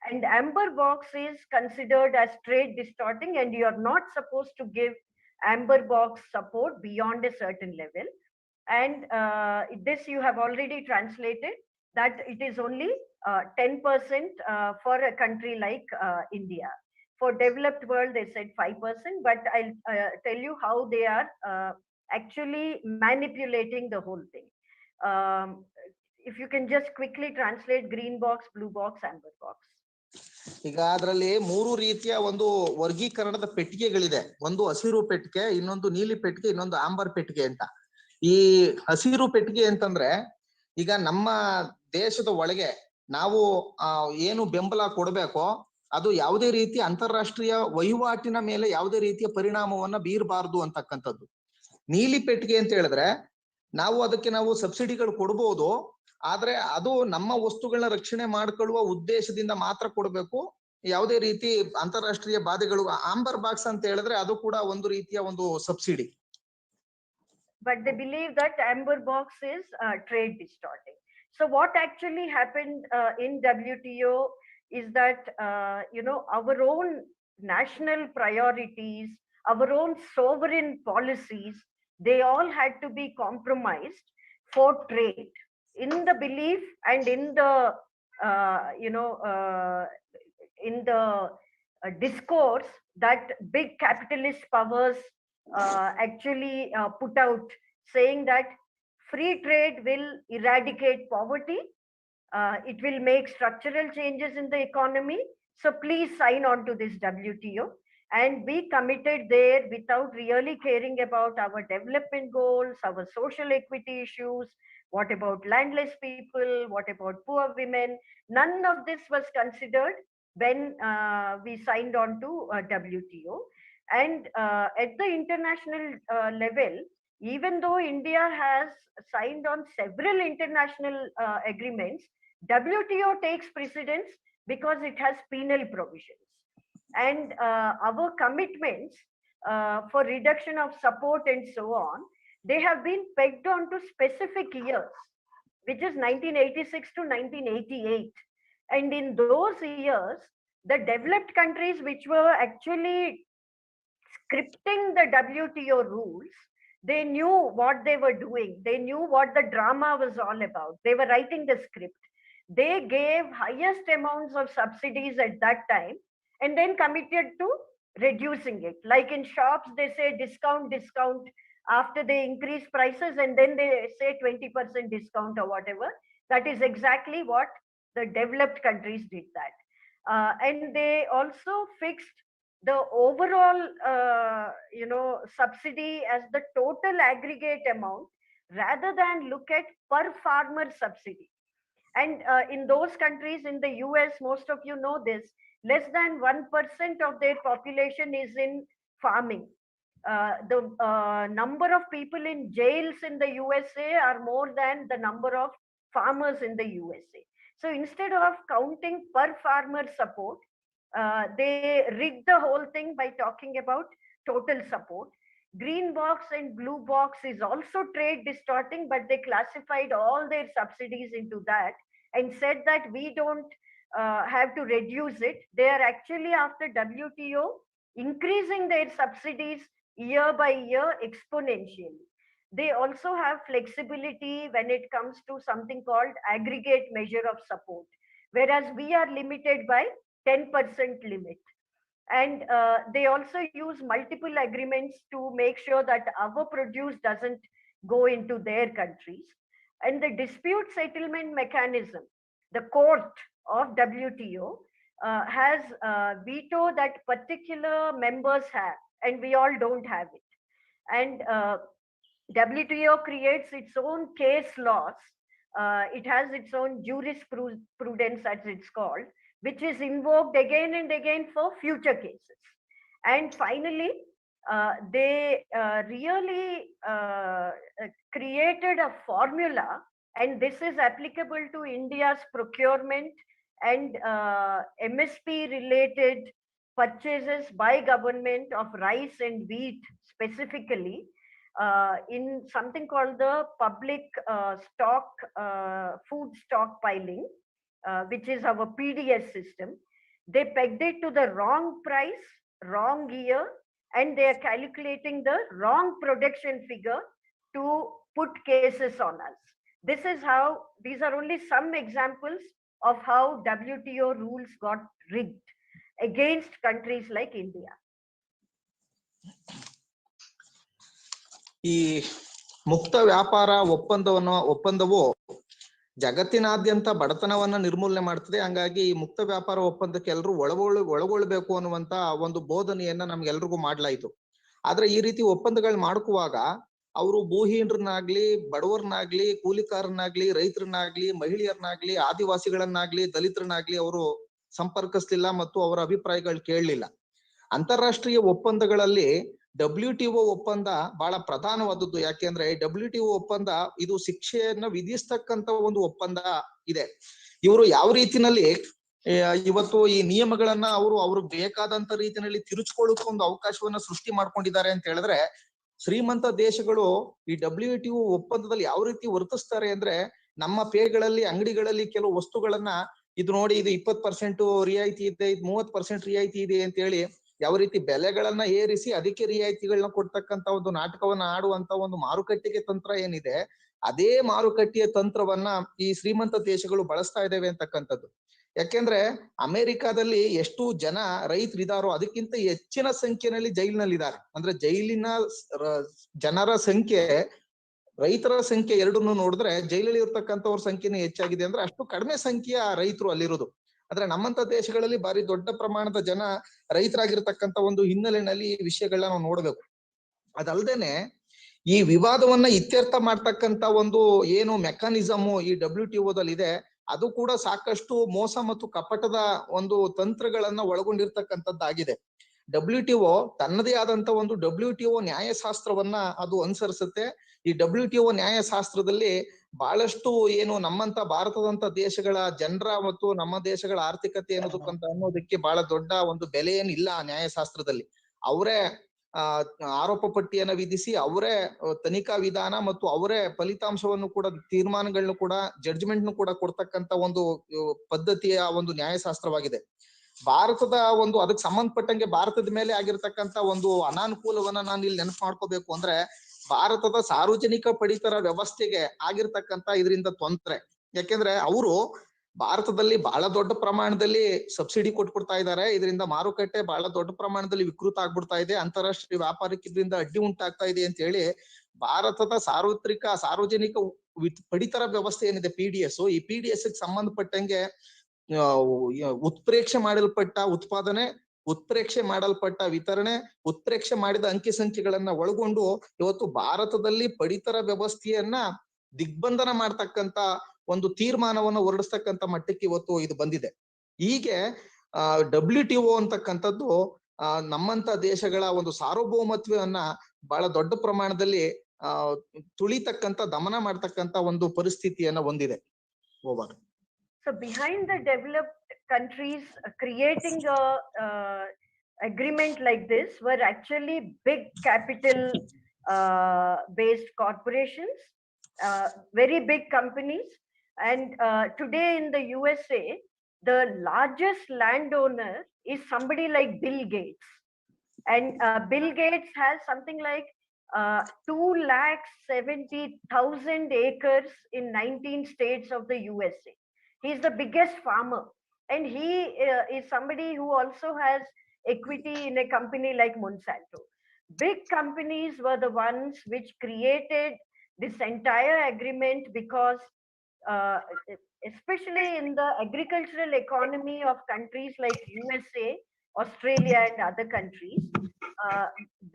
And amber box is considered as trade distorting, and you are not supposed to give amber box support beyond a certain level. And this you have already translated, that it is only 10% for a country like India. For developed world, they said 5%, but I'll tell you how they are actually manipulating the whole thing. If you can just quickly translate green box, blue box, amber box. ಈಗ ಅದರಲ್ಲಿ 3 ರೀತಿಯ ಒಂದು ವರ್ಗೀಕರಣದ ಪೆಟ್ಟಿಗೆಗಳಿದೆ. ಒಂದು ಹಸಿರು ಪೆಟ್ಟಿಗೆ, ಇನ್ನೊಂದು ನೀಲಿ ಪೆಟ್ಟಿಗೆ, ಇನ್ನೊಂದು ಆಂಬರ್ ಪೆಟ್ಟಿಗೆ ಅಂತ. ಈ ಹಸಿರು ಪೆಟ್ಟಿಗೆ ಅಂತಂದ್ರೆ, ಈಗ ನಮ್ಮ ದೇಶದ ಒಳಗೆ ನಾವು ಏನು ಬೆಂಬಲ ಕೊಡ್ಬೇಕೋ ಅದು ಯಾವುದೇ ರೀತಿ ಅಂತಾರಾಷ್ಟ್ರೀಯ ವಹಿವಾಟಿನ ಮೇಲೆ ಯಾವುದೇ ರೀತಿಯ ಪರಿಣಾಮವನ್ನ ಬೀರಬಾರ್ದು ಅಂತಕ್ಕಂಥದ್ದು. ನೀಲಿ ಪೆಟ್ಟಿಗೆ ಅಂತ ಹೇಳಿದ್ರೆ ಅದಕ್ಕೆ ನಾವು ಸಬ್ಸಿಡಿಗಳು ಕೊಡ್ಬೋದು, ಆದ್ರೆ ಅದು ನಮ್ಮ ವಸ್ತುಗಳನ್ನ ರಕ್ಷಣೆ ಮಾಡ್ಕೊಳ್ಳುವ ಉದ್ದೇಶದಿಂದ ಮಾತ್ರ ಕೊಡ್ಬೇಕು, ಯಾವುದೇ ರೀತಿ ಅಂತಾರಾಷ್ಟ್ರೀಯ ಬಾಧೆಗಳು. ಆಂಬರ್ ಬಾಕ್ಸ್ ಅಂತ ಹೇಳಿದ್ರೆ ಅದು ಕೂಡ ಒಂದು ರೀತಿಯ ಒಂದು subsidy. But they believe that amber box is trade distorting. So what actually happened in WTO is that our own national priorities, our own sovereign policies, they all had to be compromised for trade, in the belief and in the in the discourse that big capitalist powers actually put out, saying that free trade will eradicate poverty, it will make structural changes in the economy, so please sign on to this WTO. And we committed there without really caring about our development goals, our social equity issues. What about landless people? What about poor women? None of this was considered. when we signed on to WTO. And at the international level, even though India has signed on several international agreements, WTO takes precedence because it has penal provisions. And our commitments for reduction of support and so on, they have been pegged onto specific years, which is 1986 to 1988. And in those years, the developed countries which were actually scripting the WTO rules, they knew what they were doing. They knew what the drama was all about. They were writing the script. They gave highest amounts of subsidies at that time and then committed to reducing it. Like in shops, they say discount after they increase prices, and then they say 20% discount or whatever. That is exactly what the developed countries did that. And they also fixed the overall subsidy as the total aggregate amount rather than look at per farmer subsidy. And in those countries, in the US, most of you know this, less than 1% of their population is in farming. The number of people in jails in the USA are more than the number of farmers in the USA. So instead of counting per farmer support, they rigged the whole thing by talking about total support. Green box and blue box is also trade distorting, but they classified all their subsidies into that and said that we don't have to reduce it. They are actually, after WTO, increasing their subsidies year by year exponentially. They also have flexibility when it comes to something called aggregate measure of support, whereas we are limited by 10% limit. And they also use multiple agreements to make sure that our produce doesn't go into their countries. And the dispute settlement mechanism, the court of WTO has veto that particular members have, and we all don't have it. And WTO creates its own case laws. It has its own jurisprudence, as it's called, which is invoked again and again for future cases. And finally, they really created a formula, and this is applicable to India's procurement and MSP related purchases by government of rice and wheat specifically, in something called the public food stockpiling, which is our PDS system. They pegged it to the wrong price, wrong year, and they are calculating the wrong production figure to put cases on us. This is how, these are only some examples of how WTO rules got rigged against countries like India. ಈ ಮುಕ್ತ ವ್ಯಾಪಾರ ಒಪ್ಪಂದವು ಜಗತ್ತಿನಾದ್ಯಂತ ಬಡತನವನ್ನ ನಿರ್ಮೂಲನೆ ಮಾಡ್ತದೆ. ಹಂಗಾಗಿ ಈ ಮುಕ್ತ ವ್ಯಾಪಾರ ಒಪ್ಪಂದಕ್ಕೆ ಎಲ್ಲರೂ ಒಳಗೊಳ್ಬೇಕು ಅನ್ನುವಂತ ಒಂದು ಬೋಧನೆಯನ್ನ ನಮ್ಗೆಲ್ರಿಗೂ ಮಾಡ್ಲಾಯ್ತು. ಆದ್ರೆ ಈ ರೀತಿ ಒಪ್ಪಂದಗಳು ಮಾಡ್ಕುವಾಗ ಅವರು ಭೂಹೀನರನ್ನಾಗ್ಲಿ, ಬಡವರನ್ನಾಗ್ಲಿ, ಕೂಲಿಕಾರನಾಗ್ಲಿ, ರೈತರನ್ನಾಗ್ಲಿ, ಮಹಿಳೆಯರನ್ನಾಗ್ಲಿ, ಆದಿವಾಸಿಗಳನ್ನಾಗ್ಲಿ, ದಲಿತರನ್ನಾಗ್ಲಿ ಅವರು ಸಂಪರ್ಕಿಸ್ಲಿಲ್ಲ ಮತ್ತು ಅವರ ಅಭಿಪ್ರಾಯಗಳು ಕೇಳಲಿಲ್ಲ. ಅಂತಾರಾಷ್ಟ್ರೀಯ ಒಪ್ಪಂದಗಳಲ್ಲಿ WTO ಒಪ್ಪಂದ ಬಹಳ ಪ್ರಧಾನವಾದದ್ದು. ಯಾಕೆಂದ್ರೆ WTO ಒಪ್ಪಂದ ಇದು ಶಿಕ್ಷೆಯನ್ನ ವಿಧಿಸ್ತಕ್ಕಂತ ಒಂದು ಒಪ್ಪಂದ ಇದೆ. ಇವರು ಯಾವ ರೀತಿನಲ್ಲಿ ಇವತ್ತು ಈ ನಿಯಮಗಳನ್ನ ಅವರು ಬೇಕಾದಂತ ರೀತಿಯಲ್ಲಿ ತಿರುಚ್ಕೊಳ್ಳೋಕೆ ಒಂದು ಅವಕಾಶವನ್ನ ಸೃಷ್ಟಿ ಮಾಡ್ಕೊಂಡಿದ್ದಾರೆ ಅಂತ ಹೇಳಿದ್ರೆ, ಶ್ರೀಮಂತ ದೇಶಗಳು ಈ WTO ಒಪ್ಪಂದದಲ್ಲಿ ಯಾವ ರೀತಿ ವರ್ತಿಸ್ತಾರೆ ಅಂದ್ರೆ, ನಮ್ಮ ಪೇಗಳಲ್ಲಿ, ಅಂಗಡಿಗಳಲ್ಲಿ ಕೆಲವು ವಸ್ತುಗಳನ್ನ ಇದು ನೋಡಿ, ಇದು 20% ರಿಯಾಯಿತಿ ಇದೆ, ಇದು 30% ರಿಯಾಯಿತಿ ಇದೆ ಅಂತ ಹೇಳಿ ಯಾವ ರೀತಿ ಬೆಲೆಗಳನ್ನ ಏರಿಸಿ ಅದಕ್ಕೆ ರಿಯಾಯಿತಿಗಳನ್ನ ಕೊಡ್ತಕ್ಕಂತ ಒಂದು ನಾಟಕವನ್ನ ಆಡುವಂತ ಒಂದು ಮಾರುಕಟ್ಟೆಗೆ ತಂತ್ರ ಏನಿದೆ, ಅದೇ ಮಾರುಕಟ್ಟೆಯ ತಂತ್ರವನ್ನ ಈ ಶ್ರೀಮಂತ ದೇಶಗಳು ಬಳಸ್ತಾ ಇದ್ದೇವೆ ಅಂತಕ್ಕಂಥದ್ದು. ಯಾಕೆಂದ್ರೆ ಅಮೆರಿಕಾದಲ್ಲಿ ಎಷ್ಟು ಜನ ರೈತರಿದಾರೋ ಅದಕ್ಕಿಂತ ಹೆಚ್ಚಿನ ಸಂಖ್ಯೆಯಲ್ಲಿ ಜೈಲಿನಲ್ಲಿದ್ದಾರೆ. ಅಂದ್ರೆ ಜೈಲಿನ ಜನರ ಸಂಖ್ಯೆ, ರೈತರ ಸಂಖ್ಯೆ ಎರಡನ್ನು ನೋಡಿದ್ರೆ ಜೈಲಲ್ಲಿ ಇರ್ತಕ್ಕಂಥವ್ರ ಸಂಖ್ಯೆನೇ ಹೆಚ್ಚಾಗಿದೆ. ಅಂದ್ರೆ ಅಷ್ಟು ಕಡಿಮೆ ಸಂಖ್ಯೆಯ ರೈತರು ಅಲ್ಲಿರೋದು. ಆದ್ರೆ ನಮ್ಮಂತ ದೇಶಗಳಲ್ಲಿ ಬಾರಿ ದೊಡ್ಡ ಪ್ರಮಾಣದ ಜನ ರೈತರಾಗಿರ್ತಕ್ಕಂಥ ಒಂದು ಹಿನ್ನೆಲೆಯಲ್ಲಿ ಈ ವಿಷಯಗಳನ್ನ ನಾವು ನೋಡ್ಬೇಕು. ಅದಲ್ದೇನೆ ಈ ವಿವಾದವನ್ನ ಇತ್ಯರ್ಥ ಮಾಡ್ತಕ್ಕಂತ ಒಂದು ಏನು ಮೆಕ್ಯಾನಿಸಮ್ ಈ WTO ದಲ್ಲಿ ಇದೆ, ಅದು ಕೂಡ ಸಾಕಷ್ಟು ಮೋಸ ಮತ್ತು ಕಪಟದ ಒಂದು ತಂತ್ರಗಳನ್ನ ಒಳಗೊಂಡಿರ್ತಕ್ಕಂಥದ್ದಾಗಿದೆ. WTO ತನ್ನದೇ ಆದಂತ ಒಂದು WTO ನ್ಯಾಯಶಾಸ್ತ್ರವನ್ನ ಅದು ಅನುಸರಿಸುತ್ತೆ. ಈ WTO ನ್ಯಾಯಶಾಸ್ತ್ರದಲ್ಲಿ ಬಹಳಷ್ಟು ಏನು ನಮ್ಮಂತ ಭಾರತದಂತ ದೇಶಗಳ ಜನರ ಮತ್ತು ನಮ್ಮ ದೇಶಗಳ ಆರ್ಥಿಕತೆ ಅನ್ನೋದಕ್ಕೆ ಬಹಳ ದೊಡ್ಡ ಒಂದು ಬೆಲೆ ಏನಿಲ್ಲ ಆ ನ್ಯಾಯಶಾಸ್ತ್ರದಲ್ಲಿ. ಅವರೇ ಆರೋಪ ಪಟ್ಟಿಯನ್ನ ವಿಧಿಸಿ ಅವರೇ ತನಿಖಾ ವಿಧಾನ ಮತ್ತು ಅವರೇ ಫಲಿತಾಂಶವನ್ನು ಕೂಡ ತೀರ್ಮಾನಗಳನ್ನು ಕೂಡ ಜಡ್ಜ್ಮೆಂಟ್ ಕೂಡ ಕೊಡ್ತಕ್ಕಂತ ಒಂದು ಪದ್ಧತಿಯ ಒಂದು ನ್ಯಾಯಶಾಸ್ತ್ರವಾಗಿದೆ. ಭಾರತದ ಒಂದು ಅದಕ್ಕೆ ಸಂಬಂಧಪಟ್ಟಂಗೆ ಭಾರತದ ಮೇಲೆ ಆಗಿರ್ತಕ್ಕಂತ ಒಂದು ಅನಾನುಕೂಲವನ್ನ ನಾನು ಇಲ್ಲಿ ನೆನಪು ಮಾಡ್ಕೋಬೇಕು ಅಂದ್ರೆ, ಭಾರತದ ಸಾರ್ವಜನಿಕ ಪಡಿತರ ವ್ಯವಸ್ಥೆಗೆ ಆಗಿರ್ತಕ್ಕಂತ ಇದರಿಂದ ತೊಂದರೆ. ಯಾಕೆಂದ್ರೆ ಅವರು ಭಾರತದಲ್ಲಿ ಬಹಳ ದೊಡ್ಡ ಪ್ರಮಾಣದಲ್ಲಿ ಸಬ್ಸಿಡಿ ಕೊಟ್ಬಿಡ್ತಾ ಇದ್ದಾರೆ. ಇದರಿಂದ ಮಾರುಕಟ್ಟೆ ಬಹಳ ದೊಡ್ಡ ಪ್ರಮಾಣದಲ್ಲಿ ವಿಕೃತ ಆಗ್ಬಿಡ್ತಾ ಇದೆ, ಅಂತಾರಾಷ್ಟ್ರೀಯ ವ್ಯಾಪಾರಕ್ಕೆ ಇದರಿಂದ ಅಡ್ಡಿ ಉಂಟಾಗ್ತಾ ಇದೆ ಅಂತ ಹೇಳಿ ಭಾರತದ ಸಾರ್ವಜನಿಕ ಪಡಿತರ ವ್ಯವಸ್ಥೆ ಏನಿದೆ PDS, ಈ PDS ಗೆ ಸಂಬಂಧಪಟ್ಟಂಗೆ ಉತ್ಪ್ರೇಕ್ಷೆ ಮಾಡಲ್ಪಟ್ಟ ಉತ್ಪಾದನೆ, ಉತ್ಪ್ರೇಕ್ಷೆ ಮಾಡಲ್ಪಟ್ಟ ವಿತರಣೆ, ಉತ್ಪ್ರೇಕ್ಷೆ ಮಾಡಿದ ಅಂಕಿ ಸಂಖ್ಯೆಗಳನ್ನ ಒಳಗೊಂಡು ಇವತ್ತು ಭಾರತದಲ್ಲಿ ಪಡಿತರ ವ್ಯವಸ್ಥೆಯನ್ನ ದಿಗ್ಬಂಧನ ಮಾಡ್ತಕ್ಕಂತ ಒಂದು ತೀರ್ಮಾನವನ್ನು ಹೊರಡಿಸ್ತಕ್ಕಂತ ಮಟ್ಟಕ್ಕೆ ಇವತ್ತು ಇದು ಬಂದಿದೆ. ಹೀಗೆ WTO ಅಂತಕ್ಕಂಥದ್ದು ನಮ್ಮಂತ ದೇಶಗಳ ಒಂದು ಸಾರ್ವಭೌಮತ್ವವನ್ನ ಬಹಳ ದೊಡ್ಡ ಪ್ರಮಾಣದಲ್ಲಿ ತುಳಿತಕ್ಕಂತ ದಮನ ಮಾಡ್ತಕ್ಕಂತ ಒಂದು ಪರಿಸ್ಥಿತಿಯನ್ನ ಹೊಂದಿದೆ. Over. So behind the developed countries creating a agreement like this were actually big capital based corporations, very big companies. And today in the USA, the largest landowner is somebody like Bill Gates. And Bill Gates has something like 270,000 acres in 19 states of the USA. He's the biggest farmer, and he is somebody who also has equity in a company like Monsanto. Big companies were the ones which created this entire agreement because especially in the agricultural economy of countries like USA, Australia and other countries,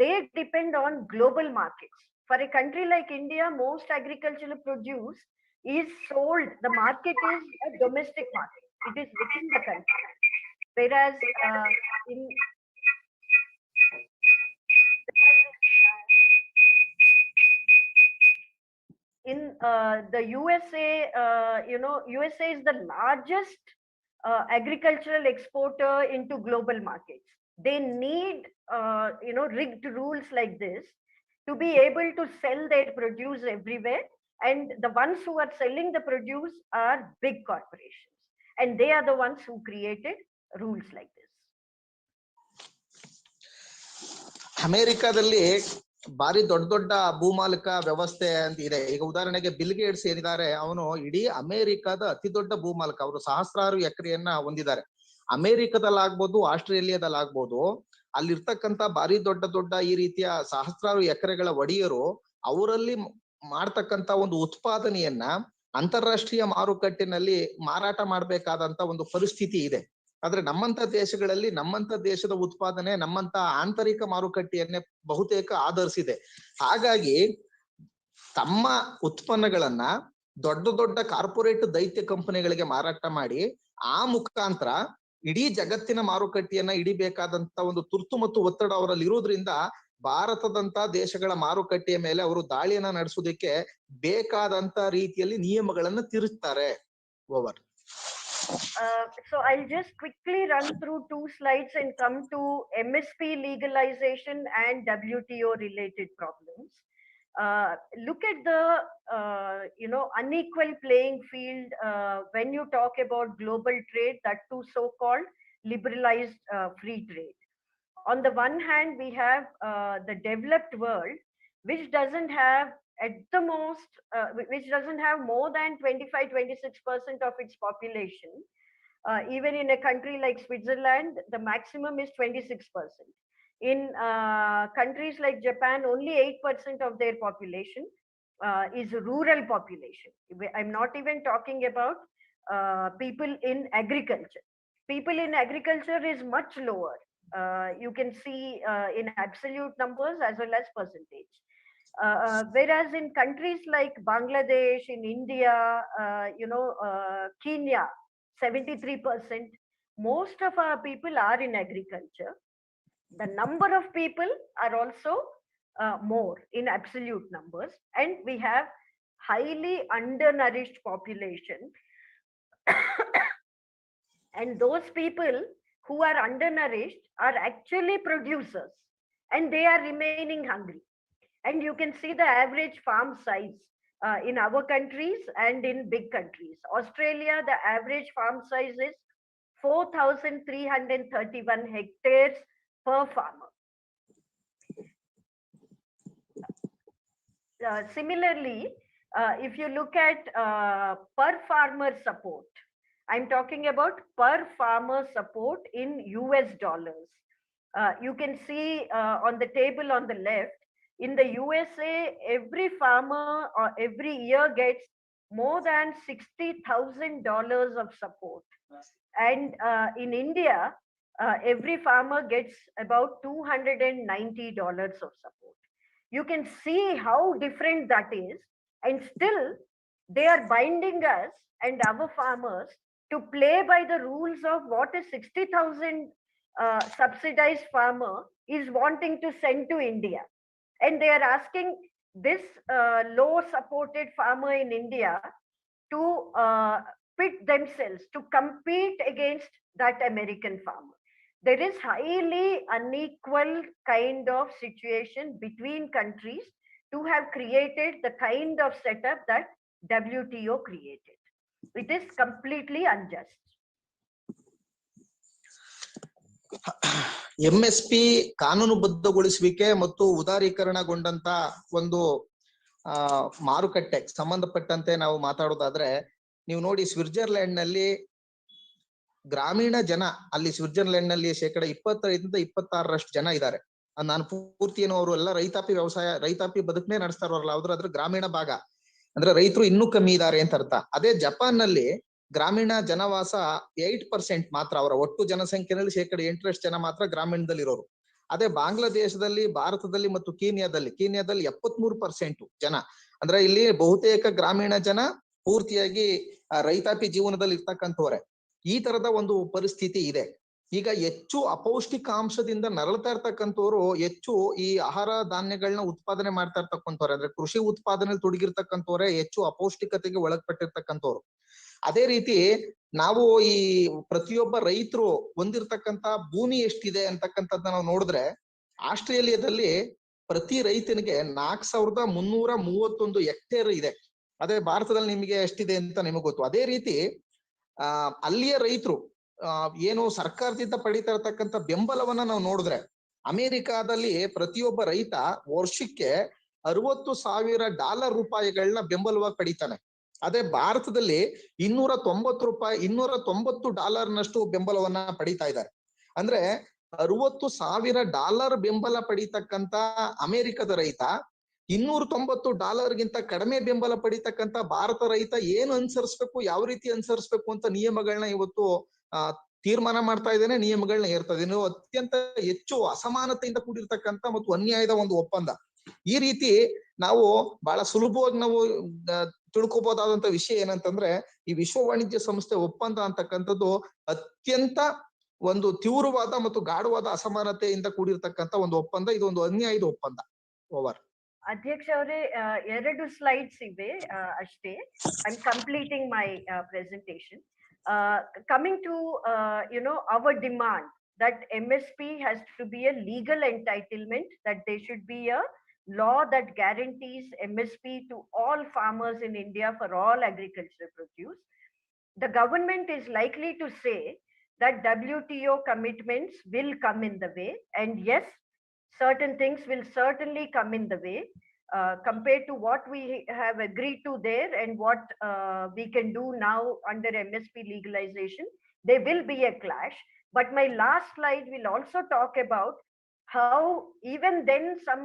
they depend on global markets. For a country like India, most agricultural produce is sold, the market is a domestic market, it is within the country. Whereas in the USA, USA is the largest agricultural exporter into global markets. They need rigged rules like this to be able to sell their produce everywhere, and the ones who are selling the produce are big corporations, and they are the ones who created rules like this. ಅಮೆರಿಕಾದಲ್ಲಿ ಬಾರಿ ದೊಡ್ಡ ದೊಡ್ಡ ಭೂಮಾಲಕ ವ್ಯವಸ್ಥೆ ಅಂತ ಇದೆ. ಈಗ ಉದಾಹರಣೆಗೆ bill Gates ಏನಿದ್ದಾರೆ, ಅವನು ಇಡೀ ಅಮೆರಿಕದ ಅತಿ ದೊಡ್ಡ ಭೂಮಾಲಕ. ಅವರು ಸಹಸ್ರಾರು ಎಕರೆಯನ್ನ ಹೊಂದಿದ್ದಾರೆ. ಅಮೆರಿಕದಲ್ಲಾಗ್ಬೋದು, ಆಸ್ಟ್ರೇಲಿಯಾದಲ್ಲಾಗ್ಬೋದು, ಅಲ್ಲಿರ್ತಕ್ಕಂತ ಬಾರಿ ದೊಡ್ಡ ದೊಡ್ಡ ಈ ರೀತಿಯ ಸಹಸ್ರಾರು ಎಕರೆಗಳ ಒಡೆಯರು ಅವರಲ್ಲಿ ಮಾಡ್ತಕ್ಕಂತ ಒಂದು ಉತ್ಪಾದನೆಯನ್ನ ಅಂತಾರಾಷ್ಟ್ರೀಯ ಮಾರುಕಟ್ಟೆನಲ್ಲಿ ಮಾರಾಟ ಮಾಡ್ಬೇಕಾದಂತ ಒಂದು ಪರಿಸ್ಥಿತಿ ಇದೆ. ಆದ್ರೆ ನಮ್ಮಂತ ದೇಶಗಳಲ್ಲಿ ನಮ್ಮಂತ ದೇಶದ ಉತ್ಪಾದನೆ ನಮ್ಮಂತ ಆಂತರಿಕ ಮಾರುಕಟ್ಟೆಯನ್ನೇ ಬಹುತೇಕ ಆಧರಿಸಿದೆ. ಹಾಗಾಗಿ ತಮ್ಮ ಉತ್ಪನ್ನಗಳನ್ನ ದೊಡ್ಡ ದೊಡ್ಡ ಕಾರ್ಪೊರೇಟ್ ದೈತ್ಯ ಕಂಪನಿಗಳಿಗೆ ಮಾರಾಟ ಮಾಡಿ ಆ ಮುಖಾಂತರ ಇಡೀ ಜಗತ್ತಿನ ಮಾರುಕಟ್ಟೆಯನ್ನ ಹಿಡಿಬೇಕಾದಂತ ಒಂದು ತುರ್ತು ಮತ್ತು ಒತ್ತಡ ಅವರಲ್ಲಿ ಇರೋದ್ರಿಂದ ಭಾರತದಂತ ದೇಶಗಳ ಮಾರುಕಟ್ಟೆಯ ಮೇಲೆ ಅವರು ದಾಳಿಯನ್ನ ನಡೆಸೋದಕ್ಕೆ ಬೇಕಾದಂತ ರೀತಿಯಲ್ಲಿ ನಿಯಮಗಳನ್ನ ತಿರುತ್ತಾರೆ. Over. So I'll just quickly run through 2 slides and come to MSP legalization and WTO related problems. Look at the unequal playing field when you talk about global trade, that too so-called liberalized free trade. On the one hand, we have the developed world, which doesn't have at the most, which doesn't have more than 25-26% of its population. Even in a country like Switzerland, the maximum is 26%. In countries like Japan, only 8% of their population is rural population. I'm not even talking about people in agriculture. People in agriculture is much lower. You can see in absolute numbers as well as percentage. Whereas in countries like Bangladesh, in India, Kenya, 73%, most of our people are in agriculture. The number of people are also more in absolute numbers, and we have highly undernourished population. And those people who are undernourished are actually producers, and they are remaining hungry. And you can see the average farm size in our countries and in big countries. Australia, the average farm size is 4,331 hectares per farmer. Similarly, if you look at per farmer support, I'm talking about per farmer support in US dollars. You can see on the table on the left, in the USA, every farmer every year gets more than $60,000 of support. And in India, every farmer gets about $290 of support. You can see how different that is. And still, they are binding us and our farmers to play by the rules of what a 60,000 subsidized farmer is wanting to send to India. And they are asking this low supported farmer in India to pit themselves, to compete against that American farmer. There is highly unequal kind of situation between countries to have created the kind of setup that WTO created. It is completely unjust. MSP ಕಾನೂನುಬದ್ಧಗೊಳಿಸುವಿಕೆ ಮತ್ತು ಉದಾರೀಕರಣಗೊಂಡಂತ ಒಂದು ಮಾರುಕಟ್ಟೆ ಸಂಬಂಧಪಟ್ಟಂತೆ ನಾವು ಮಾತಾಡೋದಾದ್ರೆ, ನೀವು ನೋಡಿ Switzerland ನಲ್ಲಿ ಗ್ರಾಮೀಣ ಜನ, ಅಲ್ಲಿ ಸ್ವಿಟ್ಜರ್ಲೆಂಡ್ ನಲ್ಲಿ 25% 26% ಜನ ಇದ್ದಾರೆ. ನಾನು ಪೂರ್ತಿ ಏನು ಅವರು ಎಲ್ಲ ರೈತಾಪಿ ಬದುಕನೆ ನಡೆಸ್ತಾರಲ್ಲ, ಅದ್ರ ಗ್ರಾಮೀಣ ಭಾಗ ಅಂದ್ರೆ ರೈತರು ಇನ್ನೂ ಕಮ್ಮಿ ಇದ್ದಾರೆ ಅಂತ ಅರ್ಥ. ಅದೇ ಜಪಾನ್ ನಲ್ಲಿ ಗ್ರಾಮೀಣ ಜನವಾಸ 8% ಮಾತ್ರ, ಅವರ ಒಟ್ಟು ಜನಸಂಖ್ಯೆಯಲ್ಲಿ 8% ಜನ ಮಾತ್ರ ಗ್ರಾಮೀಣದಲ್ಲಿ ಇರೋರು. ಅದೇ ಬಾಂಗ್ಲಾದೇಶದಲ್ಲಿ, ಭಾರತದಲ್ಲಿ ಮತ್ತು ಕೀನ್ಯಾದಲ್ಲಿ 73% ಜನ, ಅಂದ್ರೆ ಇಲ್ಲಿ ಬಹುತೇಕ ಗ್ರಾಮೀಣ ಜನ ಪೂರ್ತಿಯಾಗಿ ರೈತಾಪಿ ಜೀವನದಲ್ಲಿ ಇರ್ತಕ್ಕಂಥವ್ರೆ. ಈ ತರದ ಒಂದು ಪರಿಸ್ಥಿತಿ ಇದೆ. ಈಗ ಹೆಚ್ಚು ಅಪೌಷ್ಟಿಕಾಂಶದಿಂದ ನರಳ್ತಾ ಇರ್ತಕ್ಕಂಥವ್ರು ಹೆಚ್ಚು ಈ ಆಹಾರ ಧಾನ್ಯಗಳನ್ನ ಉತ್ಪಾದನೆ ಮಾಡ್ತಾ ಇರ್ತಕ್ಕಂಥವ್ರೆ, ಅಂದ್ರೆ ಕೃಷಿ ಉತ್ಪಾದನೆ ತೊಡಗಿರ್ತಕ್ಕಂಥವ್ರೆ ಹೆಚ್ಚು ಅಪೌಷ್ಟಿಕತೆಗೆ ಒಳಪಟ್ಟಿರ್ತಕ್ಕಂಥವ್ರು. ಅದೇ ರೀತಿ ನಾವು ಈ ಪ್ರತಿಯೊಬ್ಬ ರೈತರು ಹೊಂದಿರ್ತಕ್ಕಂಥ ಭೂಮಿ ಎಷ್ಟಿದೆ ಅಂತಕ್ಕಂಥದ್ದನ್ನ ನಾವು ನೋಡಿದ್ರೆ, ಆಸ್ಟ್ರೇಲಿಯಾದಲ್ಲಿ ಪ್ರತಿ ರೈತನಿಗೆ 4,331 ಹೆಕ್ಟೇರ್ ಇದೆ. ಅದೇ ಭಾರತದಲ್ಲಿ ನಿಮಗೆ ಎಷ್ಟಿದೆ ಅಂತ ನಿಮಗೆ ಗೊತ್ತು. ಅದೇ ರೀತಿ ಅಲ್ಲಿಯ ರೈತರು ಏನು ಸರ್ಕಾರದಿಂದ ಪಡಿತಾ ಇರ್ತಕ್ಕಂಥ ಬೆಂಬಲವನ್ನ ನಾವು ನೋಡಿದ್ರೆ, ಅಮೆರಿಕಾದಲ್ಲಿ ಪ್ರತಿಯೊಬ್ಬ ರೈತ ವರ್ಷಕ್ಕೆ $60,000 ಬೆಂಬಲವಾಗಿ ಪಡಿತಾನೆ. ಅದೇ ಭಾರತದಲ್ಲಿ $290 ಬೆಂಬಲವನ್ನ ಪಡಿತಾ ಇದ್ದಾರೆ. ಅಂದ್ರೆ $60,000 ಬೆಂಬಲ ಪಡಿತಕ್ಕಂತ ಅಮೆರಿಕದ ರೈತ $290 ಕಡಿಮೆ ಬೆಂಬಲ ಪಡಿತಕ್ಕಂತ ಭಾರತ ರೈತ ಏನು ಅನುಸರಿಸ್ಬೇಕು, ಯಾವ ರೀತಿ ಅನುಸರಿಸ್ಬೇಕು ಅಂತ ನಿಯಮಗಳನ್ನ ಇವತ್ತು ತೀರ್ಮಾನ ಮಾಡ್ತಾ ಇದ್ದೇನೆ, ನಿಯಮಗಳನ್ನ ಏರ್ತಾ ಇದ್ದೇನೆ. ಅತ್ಯಂತ ಹೆಚ್ಚು ಅಸಮಾನತೆಯಿಂದ ಕೂಡಿರ್ತಕ್ಕಂಥ ಮತ್ತು ಅನ್ಯಾಯದ ಒಂದು ಒಪ್ಪಂದ. ಈ ರೀತಿ ನಾವು ಬಹಳ ಸುಲಭವಾಗಿ ನಾವು ತಿಳ್ಕೊಬಹುದಾದಂತ ವಿಷಯ ಏನಂತಂದ್ರೆ, ಈ ವಿಶ್ವ ವಾಣಿಜ್ಯ ಸಂಸ್ಥೆ ಒಪ್ಪಂದ ಅಂತಕ್ಕಂಥದ್ದು ಅತ್ಯಂತ ಒಂದು ತೀವ್ರವಾದ ಮತ್ತು ಗಾಢವಾದ ಅಸಮಾನತೆಯಿಂದ ಕೂಡಿರ್ತಕ್ಕಂಥ ಒಂದು ಒಪ್ಪಂದ. ಇದು ಒಂದು ಅನ್ಯಾಯದ ಒಪ್ಪಂದ. ಓವರ್. ಅಧ್ಯಕ್ಷ ಅವರೇ, 2 ಸ್ಲೈಡ್ಸ್ ಇವೆ ಅಷ್ಟೇ. I am completing my presentation. Coming to our demand that MSP has to be a legal entitlement, that there should be a law that guarantees MSP to all farmers in India for all agricultural produce. The government is likely to say that WTO commitments will come in the way, and yes, certain things will certainly come in the way. Compared to what we have agreed to there and what we can do now under MSP legalization, there will be a clash. But my last slide will also talk about how even then some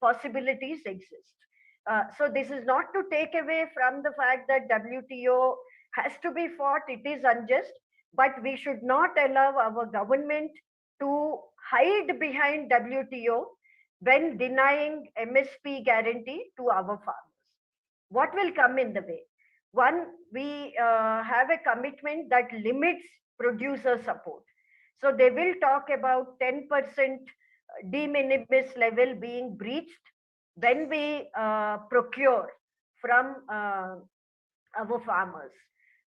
possibilities exist. So this is not to take away from the fact that WTO has to be fought. It is unjust, but we should not allow our government to hide behind WTO when denying MSP guarantee to our farmers? What will come in the way? One, we have a commitment that limits producer support. So they will talk about 10% de minimis level being breached when we procure from our farmers.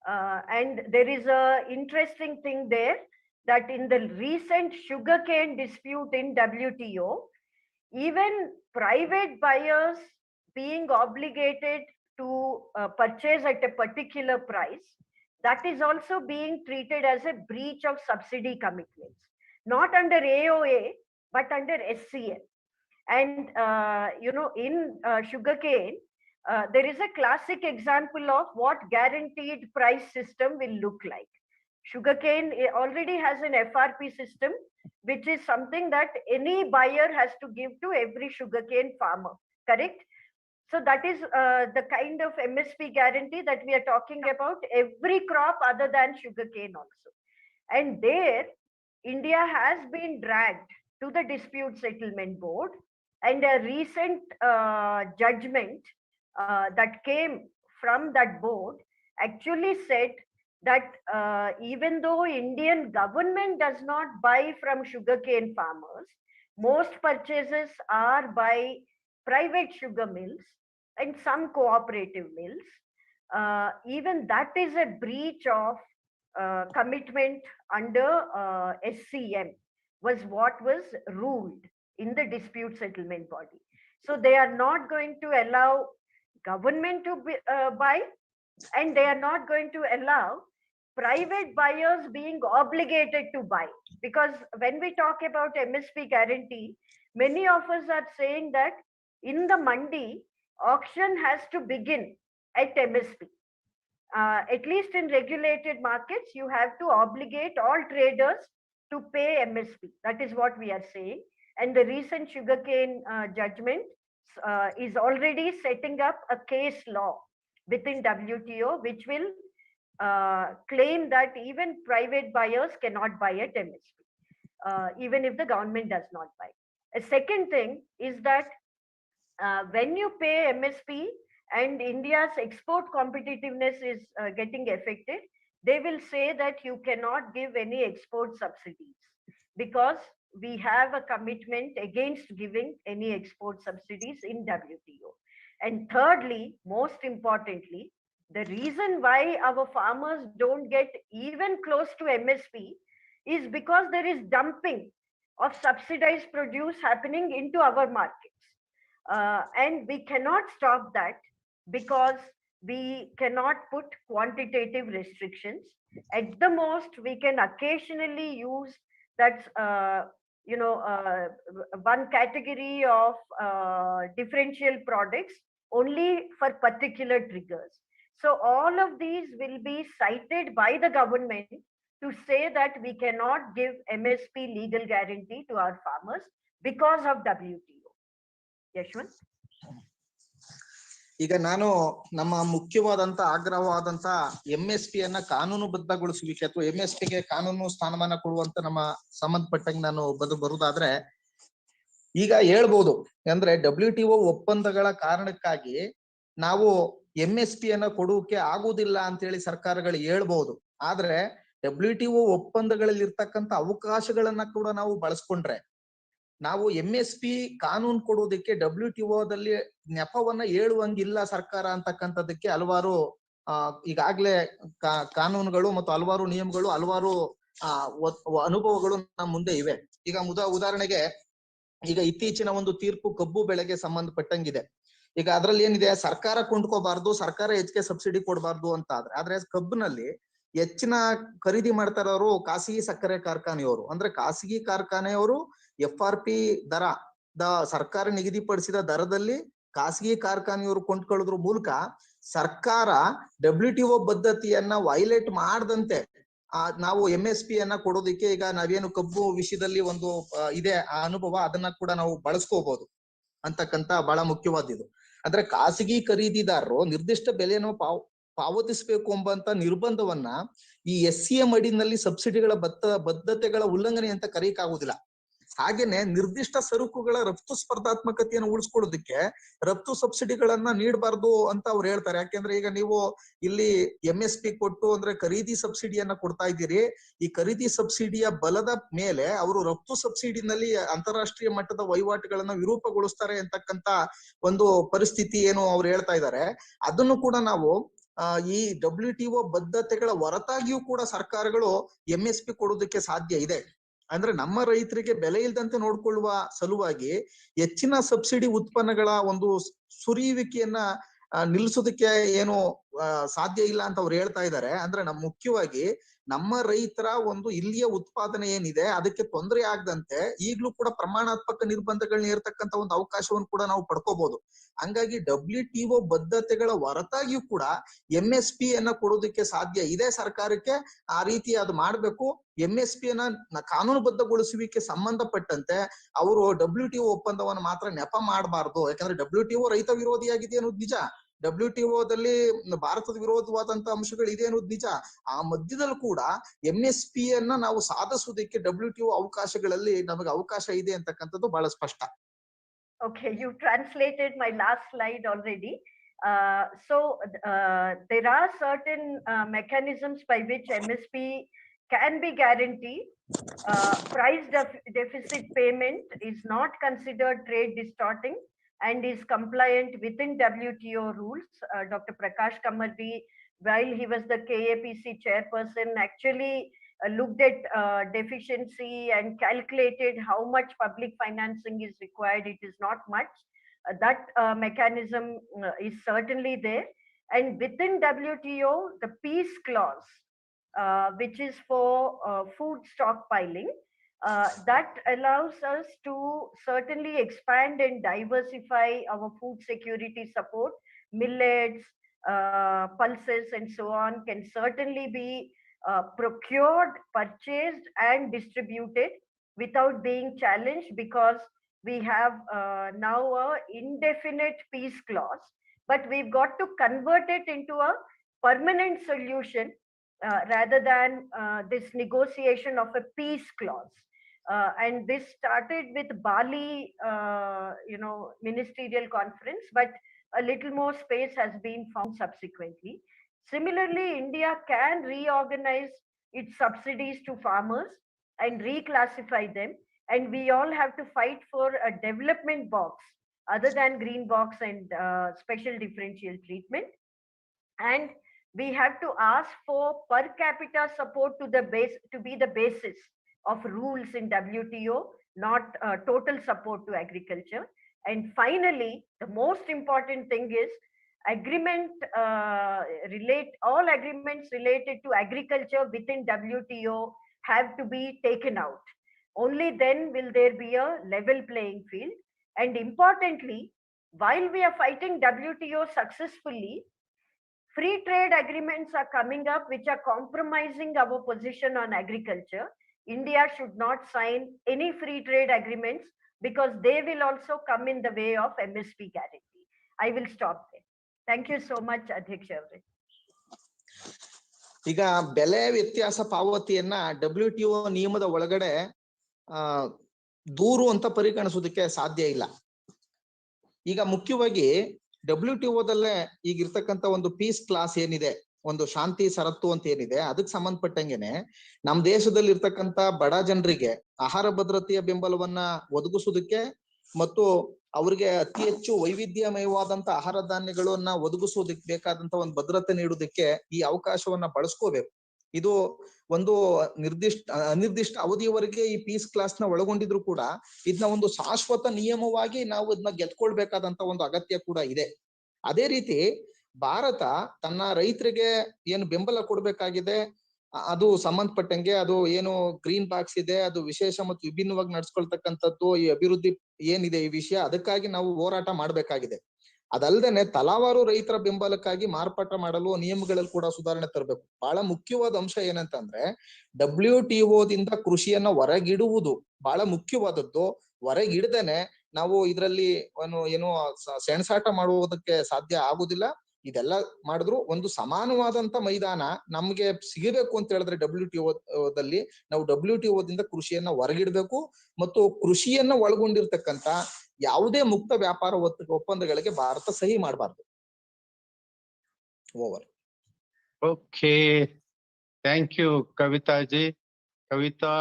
And there is a interesting thing there, that in the recent sugarcane dispute in WTO, even private buyers being obligated to purchase at a particular price, that is also being treated as a breach of subsidy commitments, not under AOA, but under SCM. And, in sugarcane, there is a classic example of what guaranteed price system will look like. Sugarcane already has an FRP system, which is something that any buyer has to give to every sugarcane farmer, correct? So that is the kind of MSP guarantee that we are talking about, every crop other than sugarcane also. And there, India has been dragged to the Dispute Settlement Board, and a recent judgment that came from that board actually said that even though Indian government does not buy from sugarcane farmers, most purchases are by private sugar mills and some cooperative mills. Even that is a breach of commitment under SCM, was what was ruled in the dispute settlement body. So they are not going to allow government to buy, and they are not going to allow private buyers being obligated to buy. Because when we talk about MSP guarantee, many of us are saying that in the mandi, auction has to begin at MSP. At least in regulated markets, you have to obligate all traders to pay MSP. That is what we are saying. And the recent sugarcane judgment is already setting up a case law within WTO, which will claim that even private buyers cannot buy at MSP, even if the government does not buy. A second thing is that when you pay MSP and India's export competitiveness is getting affected, they will say that you cannot give any export subsidies, because we have a commitment against giving any export subsidies in WTO. And thirdly, most importantly, the reason why our farmers don't get even close to MSP is because there is dumping of subsidized produce happening into our markets. And we cannot stop that, because we cannot put quantitative restrictions. At the most, we can occasionally use that one category of differential products only for particular triggers. So all of these will be cited by the government to say that we cannot give MSP legal guarantee to our farmers because of WTO. Yashwant? ಈಗ ನಾನು ನಮ್ಮ ಮುಖ್ಯವಾದಂತ ಆಗ್ರಹವಾದಂತ MSP ಅನ್ನ ಕಾನೂನುಬದ್ಧಗೊಳಿಸುವಿಕೆ ಅಥವಾ MSP ಗೆ ಕಾನೂನು ಸ್ಥಾನಮಾನ ಕೊಡುವಂತ ನಮ್ಮ ಸಂಬಂಧಪಟ್ಟಂಗೆ ನಾನು ಬರುವುದಾದ್ರೆ, ಈಗ ಹೇಳ್ಬೋದು ಅಂದ್ರೆ WTO ಒಪ್ಪಂದಗಳ ಕಾರಣಕ್ಕಾಗಿ ನಾವು MSP ಅನ್ನ ಕೊಡುವುದಕ್ಕೆ ಆಗುವುದಿಲ್ಲ ಅಂತ ಹೇಳಿ ಸರ್ಕಾರಗಳು ಹೇಳ್ಬಹುದು. ಆದ್ರೆ WTO ಒಪ್ಪಂದಗಳಲ್ಲಿ ಇರ್ತಕ್ಕಂಥ ಅವಕಾಶಗಳನ್ನ ಕೂಡ ನಾವು ಬಳಸ್ಕೊಂಡ್ರೆ, ನಾವು MSP ಕಾನೂನು ಕೊಡುವುದಕ್ಕೆ WTOದಲ್ಲಿ ನೆಪವನ್ನ ಹೇಳುವಂಗಿಲ್ಲ ಸರ್ಕಾರ ಅಂತಕ್ಕಂಥದ್ದಕ್ಕೆ ಹಲವಾರು ಈಗಾಗ್ಲೇ ಕಾನೂನುಗಳು ಮತ್ತು ಹಲವಾರು ನಿಯಮಗಳು, ಹಲವಾರು ಅನುಭವಗಳು ನಮ್ಮ ಮುಂದೆ ಇವೆ. ಈಗ ಉದಾಹರಣೆಗೆ, ಈಗ ಇತ್ತೀಚಿನ ಒಂದು ತೀರ್ಪು ಕಬ್ಬು ಬೆಳೆಗೆ ಸಂಬಂಧಪಟ್ಟಂಗಿದೆ. ಈಗ ಅದ್ರಲ್ಲಿ ಏನಿದೆ, ಸರ್ಕಾರ ಕೊಂಡ್ಕೋಬಾರ್ದು, ಸರ್ಕಾರ ಹೆಚ್ಚಿಗೆ ಸಬ್ಸಿಡಿ ಕೊಡಬಾರ್ದು ಅಂತ ಆದ್ರೆ ಕಬ್ಬಿನಲ್ಲಿ ಹೆಚ್ಚಿನ ಖರೀದಿ ಮಾಡ್ತಾ ಇರೋರು ಖಾಸಗಿ ಸಕ್ಕರೆ ಕಾರ್ಖಾನೆಯವರು. ಅಂದ್ರೆ ಖಾಸಗಿ ಕಾರ್ಖಾನೆಯವರು FRP ಸರ್ಕಾರ ನಿಗದಿಪಡಿಸಿದ ದರದಲ್ಲಿ ಖಾಸಗಿ ಕಾರ್ಖಾನೆಯವರು ಕೊಂಡ್ಕೊಳ್ಳೋದ್ರ ಮೂಲಕ ಸರ್ಕಾರ WTO ಬದ್ಧತೆಯನ್ನ ವೈಲೇಟ್ ಮಾಡದಂತೆ ನಾವು MSP ಅನ್ನ ಕೊಡೋದಕ್ಕೆ, ಈಗ ನಾವೇನು ಕಬ್ಬು ವಿಷಯದಲ್ಲಿ ಒಂದು ಇದೆ ಆ ಅನುಭವ, ಅದನ್ನ ಕೂಡ ನಾವು ಬಳಸ್ಕೋಬಹುದು ಅಂತಕ್ಕಂತ ಬಹಳ ಮುಖ್ಯವಾದ್ದು. ಅಂದ್ರೆ ಖಾಸಗಿ ಖರೀದಿದಾರರು ನಿರ್ದಿಷ್ಟ ಬೆಲೆಯನ್ನು ಪಾವತಿಸಬೇಕು ಎಂಬಂತ ನಿರ್ಬಂಧವನ್ನ ಈ SCM ಅಡಿನಲ್ಲಿ ಸಬ್ಸಿಡಿಗಳ ಬದ್ಧತೆಗಳ ಉಲ್ಲಂಘನೆ ಅಂತ ಕರೆಯಕ್ಕಾಗುದಿಲ್ಲ. ಹಾಗೇನೆ ನಿರ್ದಿಷ್ಟ ಸರಕುಗಳ ರಫ್ತು ಸ್ಪರ್ಧಾತ್ಮಕತೆಯನ್ನು ಉಳಿಸ್ಕೊಳ್ಳೋದಕ್ಕೆ ರಫ್ತು ಸಬ್ಸಿಡಿಗಳನ್ನ ನೀಡಬಾರ್ದು ಅಂತ ಅವ್ರು ಹೇಳ್ತಾರೆ. ಯಾಕೆಂದ್ರೆ ಈಗ ನೀವು ಇಲ್ಲಿ MSP ಕೊಟ್ಟು ಅಂದ್ರೆ ಖರೀದಿ ಸಬ್ಸಿಡಿಯನ್ನ ಕೊಡ್ತಾ ಇದ್ದೀರಿ. ಈ ಖರೀದಿ ಸಬ್ಸಿಡಿಯ ಬಲದ ಮೇಲೆ ಅವರು ರಫ್ತು ಸಬ್ಸಿಡಿನಲ್ಲಿ ಅಂತಾರಾಷ್ಟ್ರೀಯ ಮಟ್ಟದ ವಹಿವಾಟುಗಳನ್ನ ವಿರೂಪಗೊಳಿಸ್ತಾರೆ ಅಂತಕ್ಕಂತ ಒಂದು ಪರಿಸ್ಥಿತಿ ಏನು ಅವ್ರು ಹೇಳ್ತಾ ಇದ್ದಾರೆ. ಅದನ್ನು ಕೂಡ ನಾವು ಈ WTO ಬದ್ಧತೆಗಳ ಹೊರತಾಗಿಯೂ ಕೂಡ ಸರ್ಕಾರಗಳು MSP ಕೊಡೋದಕ್ಕೆ ಸಾಧ್ಯ ಇದೆ. ಅಂದ್ರೆ ನಮ್ಮ ರೈತರಿಗೆ ಬೆಲೆ ಇಲ್ದಂತೆ ನೋಡ್ಕೊಳ್ಳುವ ಸಲುವಾಗಿ ಹೆಚ್ಚಿನ ಸಬ್ಸಿಡಿ ಉತ್ಪನ್ನಗಳ ಒಂದು ಸುರಿಯುವಿಕೆಯನ್ನ ನಿಲ್ಲಿಸೋದಕ್ಕೆ ಏನು ಸಾಧ್ಯ ಇಲ್ಲ ಅಂತ ಅವ್ರು ಹೇಳ್ತಾ ಇದ್ದಾರೆ. ಅಂದ್ರೆ ಮುಖ್ಯವಾಗಿ ನಮ್ಮ ರೈತರ ಒಂದು ಇಲ್ಲಿಯ ಉತ್ಪಾದನೆ ಏನಿದೆ ಅದಕ್ಕೆ ತೊಂದರೆ ಆಗದಂತೆ ಈಗ್ಲೂ ಕೂಡ ಪ್ರಮಾಣಾತ್ಮಕ ನಿರ್ಬಂಧಗಳನ್ನ ಇರತಕ್ಕಂತ ಒಂದು ಅವಕಾಶವನ್ನು ಕೂಡ ನಾವು ಪಡ್ಕೋಬಹುದು. ಹಂಗಾಗಿ WTO ಬದ್ಧತೆಗಳ ಹೊರತಾಗಿಯೂ ಕೂಡ MSP ಯನ್ನ ಕೊಡೋದಕ್ಕೆ ಸಾಧ್ಯ ಇದೆ ಸರ್ಕಾರಕ್ಕೆ. ಆ ರೀತಿ ಅದು ಮಾಡ್ಬೇಕು. MSP ಯನ್ನ ಕಾನೂನುಬದ್ಧಗೊಳಿಸುವಿಕೆ ಸಂಬಂಧಪಟ್ಟಂತೆ ಅವರು WTO ಒಪ್ಪಂದವನ್ನು ಮಾತ್ರ ನೆಪ ಮಾಡಬಾರ್ದು. ಯಾಕಂದ್ರೆ WTO ರೈತ ವಿರೋಧಿಯಾಗಿದೆ ಅನ್ನೋದು ನಿಜ, WTOದಲ್ಲಿ ಭಾರತದ ವಿರೋಧವಾದಂತ ಅಂಶಗಳು ಇದೆ ಅನ್ನೋದು ನಿಜ. ಆ ಮಧ್ಯದಲ್ಲೂ ಕೂಡ MSP ಯನ್ನ ನಾವು ಸಾಧಿಸುವುದಕ್ಕೆ WTO ಅವಕಾಶಗಳಲ್ಲಿ ನಮಗೆ ಅವಕಾಶ ಇದೆ ಅಂತಕ್ಕಂಥದ್ದು ಬಹಳ ಸ್ಪಷ್ಟ. Okay, you translated my last slide already. There are certain mechanisms by which MSP can be guaranteed. Price deficit payment is not considered trade distorting and is compliant within WTO rules. Dr. Prakash Kamardi, while he was the KAPC chairperson, actually looked at deficiency and calculated how much public financing is required. It is not much. That mechanism is certainly there. And within WTO, the peace clause, which is for food stockpiling, that allows us to certainly expand and diversify our food security support. Millets, pulses and so on can certainly be procured, purchased and distributed without being challenged, because we have now a indefinite peace clause, but we've got to convert it into a permanent solution rather than this negotiation of a peace clause. And this started with Bali, ministerial conference, but a little more space has been found subsequently. Similarly, India can reorganize its subsidies to farmers and reclassify them, and we all have to fight for a development box other than green box and special differential treatment. And we have to ask for per capita support to be the basis of rules in WTO, not total support to agriculture. And finally, the most important thing is all agreements related to agriculture within WTO have to be taken out. Only then will there be a level playing field. And importantly, while we are fighting WTO successfully, free trade agreements are coming up which are compromising our position on agriculture. India should not sign any free trade agreements because they will also come in the way of MSP guarantee. I will stop there. Thank you so much, Adhyaksha. ಈಗ ಬೆಲೆ ವ್ಯತ್ಯಾಸ ಪಾವತಿಯನ್ನ WTO ನಿಯಮದ ಒಳಗಡೆ ದೂರು ಅಂತ ಪರಿಗಣಿಸೋದಕ್ಕೆ ಸಾಧ್ಯ ಇಲ್ಲ. ಈಗ ಮುಖ್ಯವಾಗಿ WTOದಲ್ಲೇ ಈಗ ಇರ್ತಕ್ಕಂಥ ಒಂದು ಪೀಸ್ ಕ್ಲಾಸ್ ಏನಿದೆ, ಒಂದು ಶಾಂತಿ ಷರತ್ತು ಅಂತ ಏನಿದೆ, ಅದಕ್ಕೆ ಸಂಬಂಧಪಟ್ಟಂಗೆನೆ ನಮ್ಮ ದೇಶದಲ್ಲಿ ಇರ್ತಕ್ಕಂಥ ಬಡ ಜನರಿಗೆ ಆಹಾರ ಭದ್ರತೆಯ ಬೆಂಬಲವನ್ನ ಒದಗಿಸೋದಕ್ಕೆ ಮತ್ತು ಅವ್ರಿಗೆ ಅತಿ ಹೆಚ್ಚು ವೈವಿಧ್ಯಮಯವಾದಂತ ಆಹಾರ ಧಾನ್ಯಗಳನ್ನ ಒದಗಿಸೋದಕ್ಕೆ ಬೇಕಾದಂತ ಒಂದು ಭದ್ರತೆ ನೀಡೋದಕ್ಕೆ ಈ ಅವಕಾಶವನ್ನ ಬಳಸ್ಕೋಬೇಕು. ಇದು ಒಂದು ಅನಿರ್ದಿಷ್ಟ ಅವಧಿಯವರೆಗೆ ಈ ಪೀಸ್ ಕ್ಲಾಸ್ ನ ಒಳಗೊಂಡಿದ್ರು ಕೂಡ ಇದನ್ನ ಒಂದು ಶಾಶ್ವತ ನಿಯಮವಾಗಿ ನಾವು ಇದನ್ನ ಗೆದ್ಕೊಳ್ಬೇಕಾದಂತ ಒಂದು ಅಗತ್ಯ ಕೂಡ ಇದೆ. ಅದೇ ರೀತಿ ಭಾರತ ತನ್ನ ರೈತರಿಗೆ ಏನು ಬೆಂಬಲ ಕೊಡ್ಬೇಕಾಗಿದೆ ಅದು ಸಂಬಂಧಪಟ್ಟಂಗೆ ಅದು ಏನು ಗ್ರೀನ್ ಬಾಕ್ಸ್ ಇದೆ, ಅದು ವಿಶೇಷ ಮತ್ತು ವಿಭಿನ್ನವಾಗಿ ನಡ್ಸ್ಕೊಳ್ತಕ್ಕಂಥದ್ದು ಈ ಅಭಿವೃದ್ಧಿ ಏನಿದೆ ಈ ವಿಷಯ, ಅದಕ್ಕಾಗಿ ನಾವು ಹೋರಾಟ ಮಾಡ್ಬೇಕಾಗಿದೆ. ಅದಲ್ದೇನೆ ತಲಾವಾರು ರೈತರ ಬೆಂಬಲಕ್ಕಾಗಿ ಮಾರ್ಪಾಟ ಮಾಡಲು ನಿಯಮಗಳಲ್ಲಿ ಕೂಡ ಸುಧಾರಣೆ ತರಬೇಕು. ಬಹಳ ಮುಖ್ಯವಾದ ಅಂಶ ಏನಂತಂದ್ರೆ WTOದಿಂದ ಕೃಷಿಯನ್ನ ಹೊರಗಿಡುವುದು ಬಹಳ ಮುಖ್ಯವಾದದ್ದು. ಹೊರಗಿಡದೇನೆ ನಾವು ಇದರಲ್ಲಿ ಏನು ಸೆಣಸಾಟ ಮಾಡುವುದಕ್ಕೆ ಸಾಧ್ಯ ಆಗುದಿಲ್ಲ. ಇದೆಲ್ಲ ಮಾಡಿದ್ರು ಒಂದು ಸಮಾನವಾದಂತ ಮೈದಾನ ನಮ್ಗೆ ಸಿಗಬೇಕು ಅಂತ ಹೇಳಿದ್ರೆ WTO ನಾವು WTO ದಿಂದ ಕೃಷಿಯನ್ನ ಹೊರಗಿಡ್ಬೇಕು ಮತ್ತು ಕೃಷಿಯನ್ನ ಒಳಗೊಂಡಿರ್ತಕ್ಕಂತ ಯಾವುದೇ ಮುಕ್ತ ವ್ಯಾಪಾರ ಒಪ್ಪಂದಗಳಿಗೆ ಭಾರತ ಸಹಿ ಮಾಡಬಾರ್ದು. Over. Okay, thank you Kavitaji. Kavita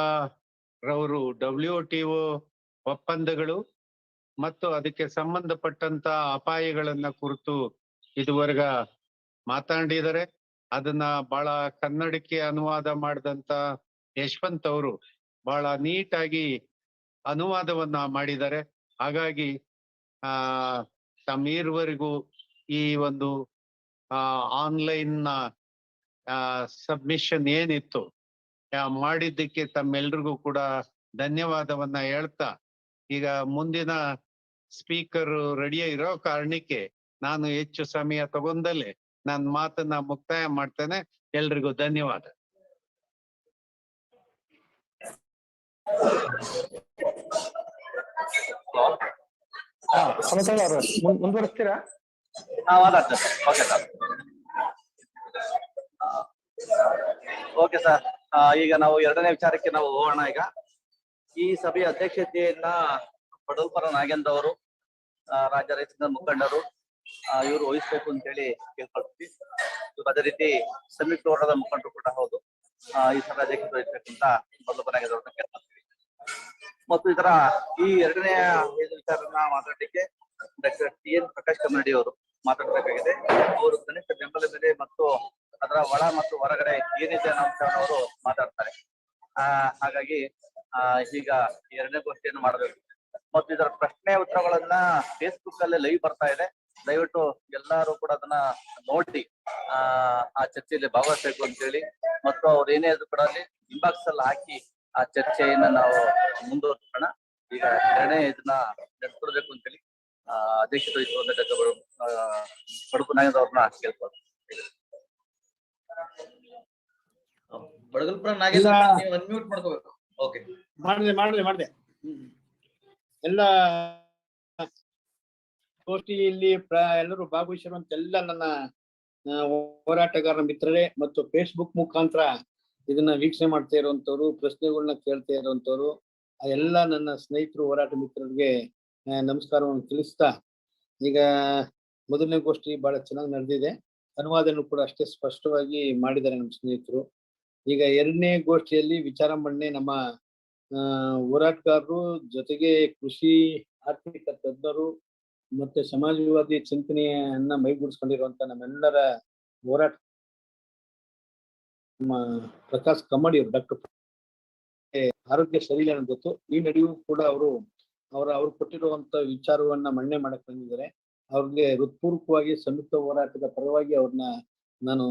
ರವರು WTO ಒಪ್ಪಂದಗಳು ಮತ್ತು ಅದಕ್ಕೆ ಸಂಬಂಧಪಟ್ಟಂತ ಅಪಾಯಗಳನ್ನ ಕುರಿತು ಇದುವರೆಗ ಮಾತಾಡಿದರೆ ಅದನ್ನ ಬಹಳ ಕನ್ನಡಕ್ಕೆ ಅನುವಾದ ಮಾಡಿದಂತ ಯಶವಂತ್ ಅವರು ಬಹಳ ನೀಟಾಗಿ ಅನುವಾದವನ್ನ ಮಾಡಿದ್ದಾರೆ. ಹಾಗಾಗಿ ತಮ್ಮೀರ್ವರೆಗೂ ಈ ಒಂದು ಆನ್ಲೈನ್ ಸಬ್ಮಿಷನ್ ಏನಿತ್ತು ಮಾಡಿದ್ದಕ್ಕೆ ತಮ್ಮೆಲ್ರಿಗೂ ಕೂಡ ಧನ್ಯವಾದವನ್ನ ಹೇಳ್ತಾ, ಈಗ ಮುಂದಿನ ಸ್ಪೀಕರ್ ರೆಡಿ ಇರೋ ಕಾರಣಕ್ಕೆ ನಾನು ಹೆಚ್ಚು ಸಮಯ ತಗೊಂಡಲ್ಲೇ ನನ್ನ ಮಾತನ್ನ ಮುಕ್ತಾಯ ಮಾಡ್ತೇನೆ. ಎಲ್ರಿಗೂ ಧನ್ಯವಾದ. ಮುಂದುವರಿಸ್ತೀರಾ? ಓಕೆ ಸರ್, ಈಗ ನಾವು ಎರಡನೇ ವಿಚಾರಕ್ಕೆ ನಾವು ಹೋಗೋಣ. ಈಗ ಈ ಸಭೆಯ ಅಧ್ಯಕ್ಷತೆಯನ್ನ ಪಡಲ್ಪರ ನಾಗೇಂದ್ರ ಅವರು, ರಾಜ್ಯ ರೈತ ಮುಖಂಡರು ಇವರು ವಹಿಸ್ಬೇಕು ಅಂತ ಹೇಳಿ ಕೇಳ್ಕೊಳ್ತೀವಿ. ಅದೇ ರೀತಿ ಸಂಯುಕ್ತ ಹೋರಾಟದ ಮುಖಂಡರು ಕೂಡ ಹೌದು ಈ ಸಭೆ ಅಧ್ಯಕ್ಷತೆ ವಹಿಸ್ಬೇಕು ಅಂತ ಪಡಲ್ಪರ ನಾಗೇಂದ್ರ ಅವ್ರನ್ನ ಕೇಳ್ಕೊಳ್ತೀವಿ. ಮತ್ತು ಇದರ ಈ ಎರಡನೇ ವಿಚಾರನ ಮಾತಾಡಲಿಕ್ಕೆ ಡಾಕ್ಟರ್ TN ಪ್ರಕಾಶ್ ಕಮ್ಮಡಿ ಅವರು ಮಾತಾಡಬೇಕಾಗಿದೆ. ಅವರು ಕನಿಷ್ಠ ಬೆಂಬಲ ಬೆಲೆ ಮತ್ತು ಅದರ ಒಳ ಮತ್ತು ಹೊರಗಡೆ ಏನಿದೆ ಅನ್ನೋ ಅಂಶವನ್ನು ಅವರು ಮಾತಾಡ್ತಾರೆ. ಹಾಗಾಗಿ ಈಗ ಎರಡನೇ ಗೋಷ್ಠಿಯನ್ನು ಮಾಡಬೇಕು. ಮತ್ತು ಇದರ ಪ್ರಶ್ನೆ ಉತ್ತರಗಳನ್ನ ಫೇಸ್ಬುಕ್ ಅಲ್ಲಿ ಲೈವ್ ಬರ್ತಾ ಇದೆ. ದಯವಿಟ್ಟು ಎಲ್ಲರೂ ಕೂಡ ಅದನ್ನ ನೋಡಿ ಆ ಚರ್ಚೆಯಲ್ಲಿ ಭಾಗವಹಿಸಬೇಕು ಅಂತ ಹೇಳಿ, ಮತ್ತು ಅವ್ರು ಏನೇ ಅದು ಕೂಡ ಅಲ್ಲಿ ಇನ್ಬಾಕ್ಸ್ ಅಲ್ಲಿ ಹಾಕಿ ಆ ಚರ್ಚೆಯನ್ನ ನಾವು ಮುಂದುವರಿಸೋಣ. ಈಗ ಎರಡನೇ ಇದನ್ನ ನಡೆಸ್ಕೊಡ್ಬೇಕು ಅಂತ ಹೇಳಿ ಅಧ್ಯಕ್ಷತೆ ವಹಿಸುವಂತ ಬಡಗು ನಾಗೇಂದ್ರ ಅವ್ರನ್ನ ಕೇಳ್ಬೋದು. ಬಡಗಲ್ಪುರ ನಾಗೇಂದ್ರ ನೀವು ಅನ್ಮ್ಯೂಟ್ ಮಾಡ್ಕೋಬೇಕು. ಓಕೆ, ಮಾಡಿದೆ ಎಲ್ಲ ಗೋಷ್ಠಿಯಲ್ಲಿ ಎಲ್ಲರೂ ಭಾಗವಹಿಸಿರುವಂತ ಎಲ್ಲ ನನ್ನ ಹೋರಾಟಗಾರ ಮಿತ್ರರೇ ಮತ್ತು ಫೇಸ್ಬುಕ್ ಮುಖಾಂತರ ಇದನ್ನ ವೀಕ್ಷಣೆ ಮಾಡ್ತಾ ಇರುವಂತವ್ರು, ಪ್ರಶ್ನೆಗಳನ್ನ ಕೇಳ್ತಾ ಇರುವಂತವ್ರು, ಎಲ್ಲ ನನ್ನ ಸ್ನೇಹಿತರು ಹೋರಾಟ ಮಿತ್ರರಿಗೆ ನಮಸ್ಕಾರವನ್ನು ತಿಳಿಸ್ತಾ, ಈಗ ಮೊದಲನೇ ಗೋಷ್ಠಿ ಬಹಳ ಚೆನ್ನಾಗಿ ನಡೆದಿದೆ. ಅನುವಾದನೂ ಕೂಡ ಅಷ್ಟೇ ಸ್ಪಷ್ಟವಾಗಿ ಮಾಡಿದ್ದಾರೆ ನಮ್ಮ ಸ್ನೇಹಿತರು. ಈಗ ಎರಡನೇ ಗೋಷ್ಠಿಯಲ್ಲಿ ವಿಚಾರ ಮಂಡನೆ ನಮ್ಮ ಹೋರಾಟಗಾರರು ಜೊತೆಗೆ ಕೃಷಿ ಆರ್ಥಿಕ ತಜ್ಞರು ಮತ್ತೆ ಸಮಾಜವಾದಿ ಚಿಂತನೆಯನ್ನ ಮೈಗೂಡಿಸ್ಕೊಂಡಿರುವಂತ ನಮ್ಮೆಲ್ಲರ ಹೋರಾಟ ನಮ್ಮ ಪ್ರಕಾಶ್ ಕಮ್ಮಡಿ ಅವರು, ಡಾಕ್ಟರ್ ಆರೋಗ್ಯ ಸರಿ ಅನ್ನೋದು ಗೊತ್ತು. ಈ ನಡುವೆಯೂ ಕೂಡ ಅವರು ಕೊಟ್ಟಿರುವಂತ ವಿಚಾರವನ್ನ ಮಂಡನೆ ಮಾಡಕ್ ಬಂದಿದ್ದಾರೆ. ಅವ್ರಿಗೆ ಹೃತ್ಪೂರ್ವಕವಾಗಿ ಸಂಯುಕ್ತ ಹೋರಾಟದ ಪರವಾಗಿ ಅವ್ರನ್ನ ನಾನು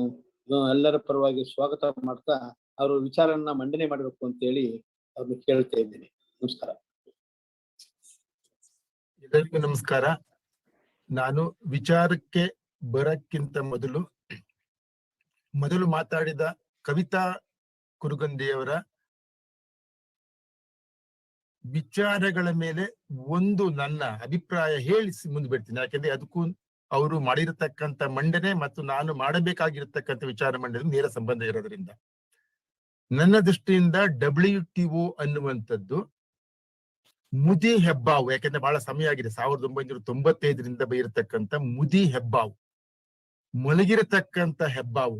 ಎಲ್ಲರ ಪರವಾಗಿ ಸ್ವಾಗತ ಮಾಡ್ತಾ ಅವರು ವಿಚಾರನ್ನ ಮಂಡನೆ ಮಾಡಬೇಕು ಅಂತ ಹೇಳಿ ಅವ್ರನ್ನ ಕೇಳ್ತಾ ಇದ್ದೀನಿ. ನಮಸ್ಕಾರ. ಎಲ್ಲರಿಗೂ ನಮಸ್ಕಾರ. ನಾನು ವಿಚಾರಕ್ಕೆ ಬರಕ್ಕಿಂತ ಮೊದಲು ಮಾತಾಡಿದ ಕವಿತಾ ಕುರುಗಂದಿಯವರ ವಿಚಾರಗಳ ಮೇಲೆ ಒಂದು ನನ್ನ ಅಭಿಪ್ರಾಯ ಹೇಳಿ ಮುಂದೆ ಬಿಡ್ತೀನಿ. ಯಾಕೆಂದ್ರೆ ಅದಕ್ಕೂ ಅವರು ಮಾಡಿರತಕ್ಕಂತ ಮಂಡನೆ ಮತ್ತು ನಾನು ಮಾಡಬೇಕಾಗಿರತಕ್ಕಂಥ ವಿಚಾರ ಮಂಡನೆ ನೇರ ಸಂಬಂಧ ಇರೋದ್ರಿಂದ ನನ್ನ ದೃಷ್ಟಿಯಿಂದ WTO ಅನ್ನುವಂಥದ್ದು ಮುದಿ ಹೆಬ್ಬಾವು. ಯಾಕೆಂದ್ರೆ ಬಹಳ ಸಮಯ ಆಗಿದೆ, 1995ರಿಂದ ಬೈರತಕ್ಕಂಥ ಮುದಿ ಹೆಬ್ಬಾವು, ಮಲಗಿರತಕ್ಕಂತ ಹೆಬ್ಬಾವು.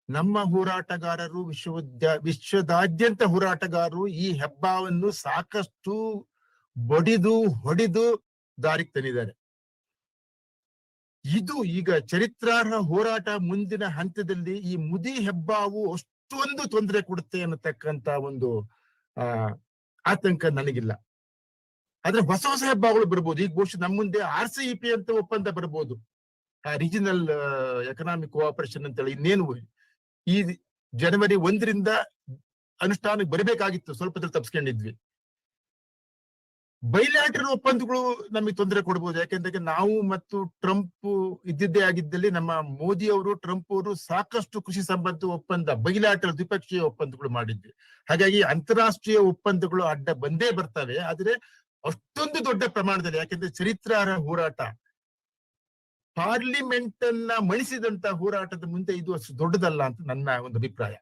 ನಮ್ಮ ಹೋರಾಟಗಾರರು ವಿಶ್ವದಾದ್ಯಂತ ಹೋರಾಟಗಾರರು ಈ ಹೆಬ್ಬಾವನ್ನು ಸಾಕಷ್ಟು ಹೊಡೆದು ದಾರಿಗೆ ತಂದಿದ್ದಾರೆ. ಇದು ಈಗ ಚರಿತ್ರಾರ್ಹ ಹೋರಾಟ ಮುಂದಿನ ಹಂತದಲ್ಲಿ ಈ ಮುದಿ ಹೆಬ್ಬಾವು ಅಷ್ಟೊಂದು ತೊಂದರೆ ಕೊಡುತ್ತೆ ಅನ್ನತಕ್ಕಂತ ಒಂದು ಆತಂಕ ನನಗಿಲ್ಲ. ಆದ್ರೆ ಹೊಸ ಹೆಬ್ಬಾವುಗಳು ಬರ್ಬೋದು. ಈಗ ಬಹುಶಃ ನಮ್ಮ ಮುಂದೆ RCEP ಅಂತ ಒಪ್ಪಂದ ಬರ್ಬೋದು, ರೀಜನಲ್ ಎಕನಾಮಿಕ್ ಕೋಆಪರೇಷನ್ ಅಂತೇಳಿ. ಇನ್ನೇನು ಈ ಜನವರಿ 1ರಿಂದ ಅನುಷ್ಠಾನಕ್ಕೆ ಬರಬೇಕಾಗಿತ್ತು, ಸ್ವಲ್ಪ ತಪ್ಪಿಸ್ಕೊಂಡಿದ್ವಿ. ಬೈಲಾಟರಲ್ ಒಪ್ಪಂದಗಳು ನಮಗೆ ತೊಂದರೆ ಕೊಡ್ಬೋದು. ಯಾಕೆಂದ್ರೆ ನಾವು ಮತ್ತು ಟ್ರಂಪ್ ಇದ್ದಿದ್ದೇ ಆಗಿದ್ದಲ್ಲಿ ನಮ್ಮ ಮೋದಿ ಅವರು ಟ್ರಂಪ್ ಅವರು ಸಾಕಷ್ಟು ಕೃಷಿ ಸಂಬಂಧ ಒಪ್ಪಂದ, ಬೈಲಾಟರಲ್ ದ್ವಿಪಕ್ಷೀಯ ಒಪ್ಪಂದಗಳು ಮಾಡಿದ್ವಿ. ಹಾಗಾಗಿ ಅಂತಾರಾಷ್ಟ್ರೀಯ ಒಪ್ಪಂದಗಳು ಅಡ್ಡ ಬಂದೇ ಬರ್ತವೆ, ಆದ್ರೆ ಅಷ್ಟೊಂದು ದೊಡ್ಡ ಪ್ರಮಾಣದಲ್ಲಿ. ಯಾಕೆಂದ್ರೆ ಚರಿತ್ರಾರ್ಹ ಹೋರಾಟ ಪಾರ್ಲಿಮೆಂಟ್ ಅನ್ನ ಮಣಿಸಿದಂತ ಹೋರಾಟದ ಮುಂದೆ ಇದು ಅಷ್ಟು ದೊಡ್ಡದಲ್ಲ ಅಂತ ನನ್ನ ಒಂದು ಅಭಿಪ್ರಾಯ.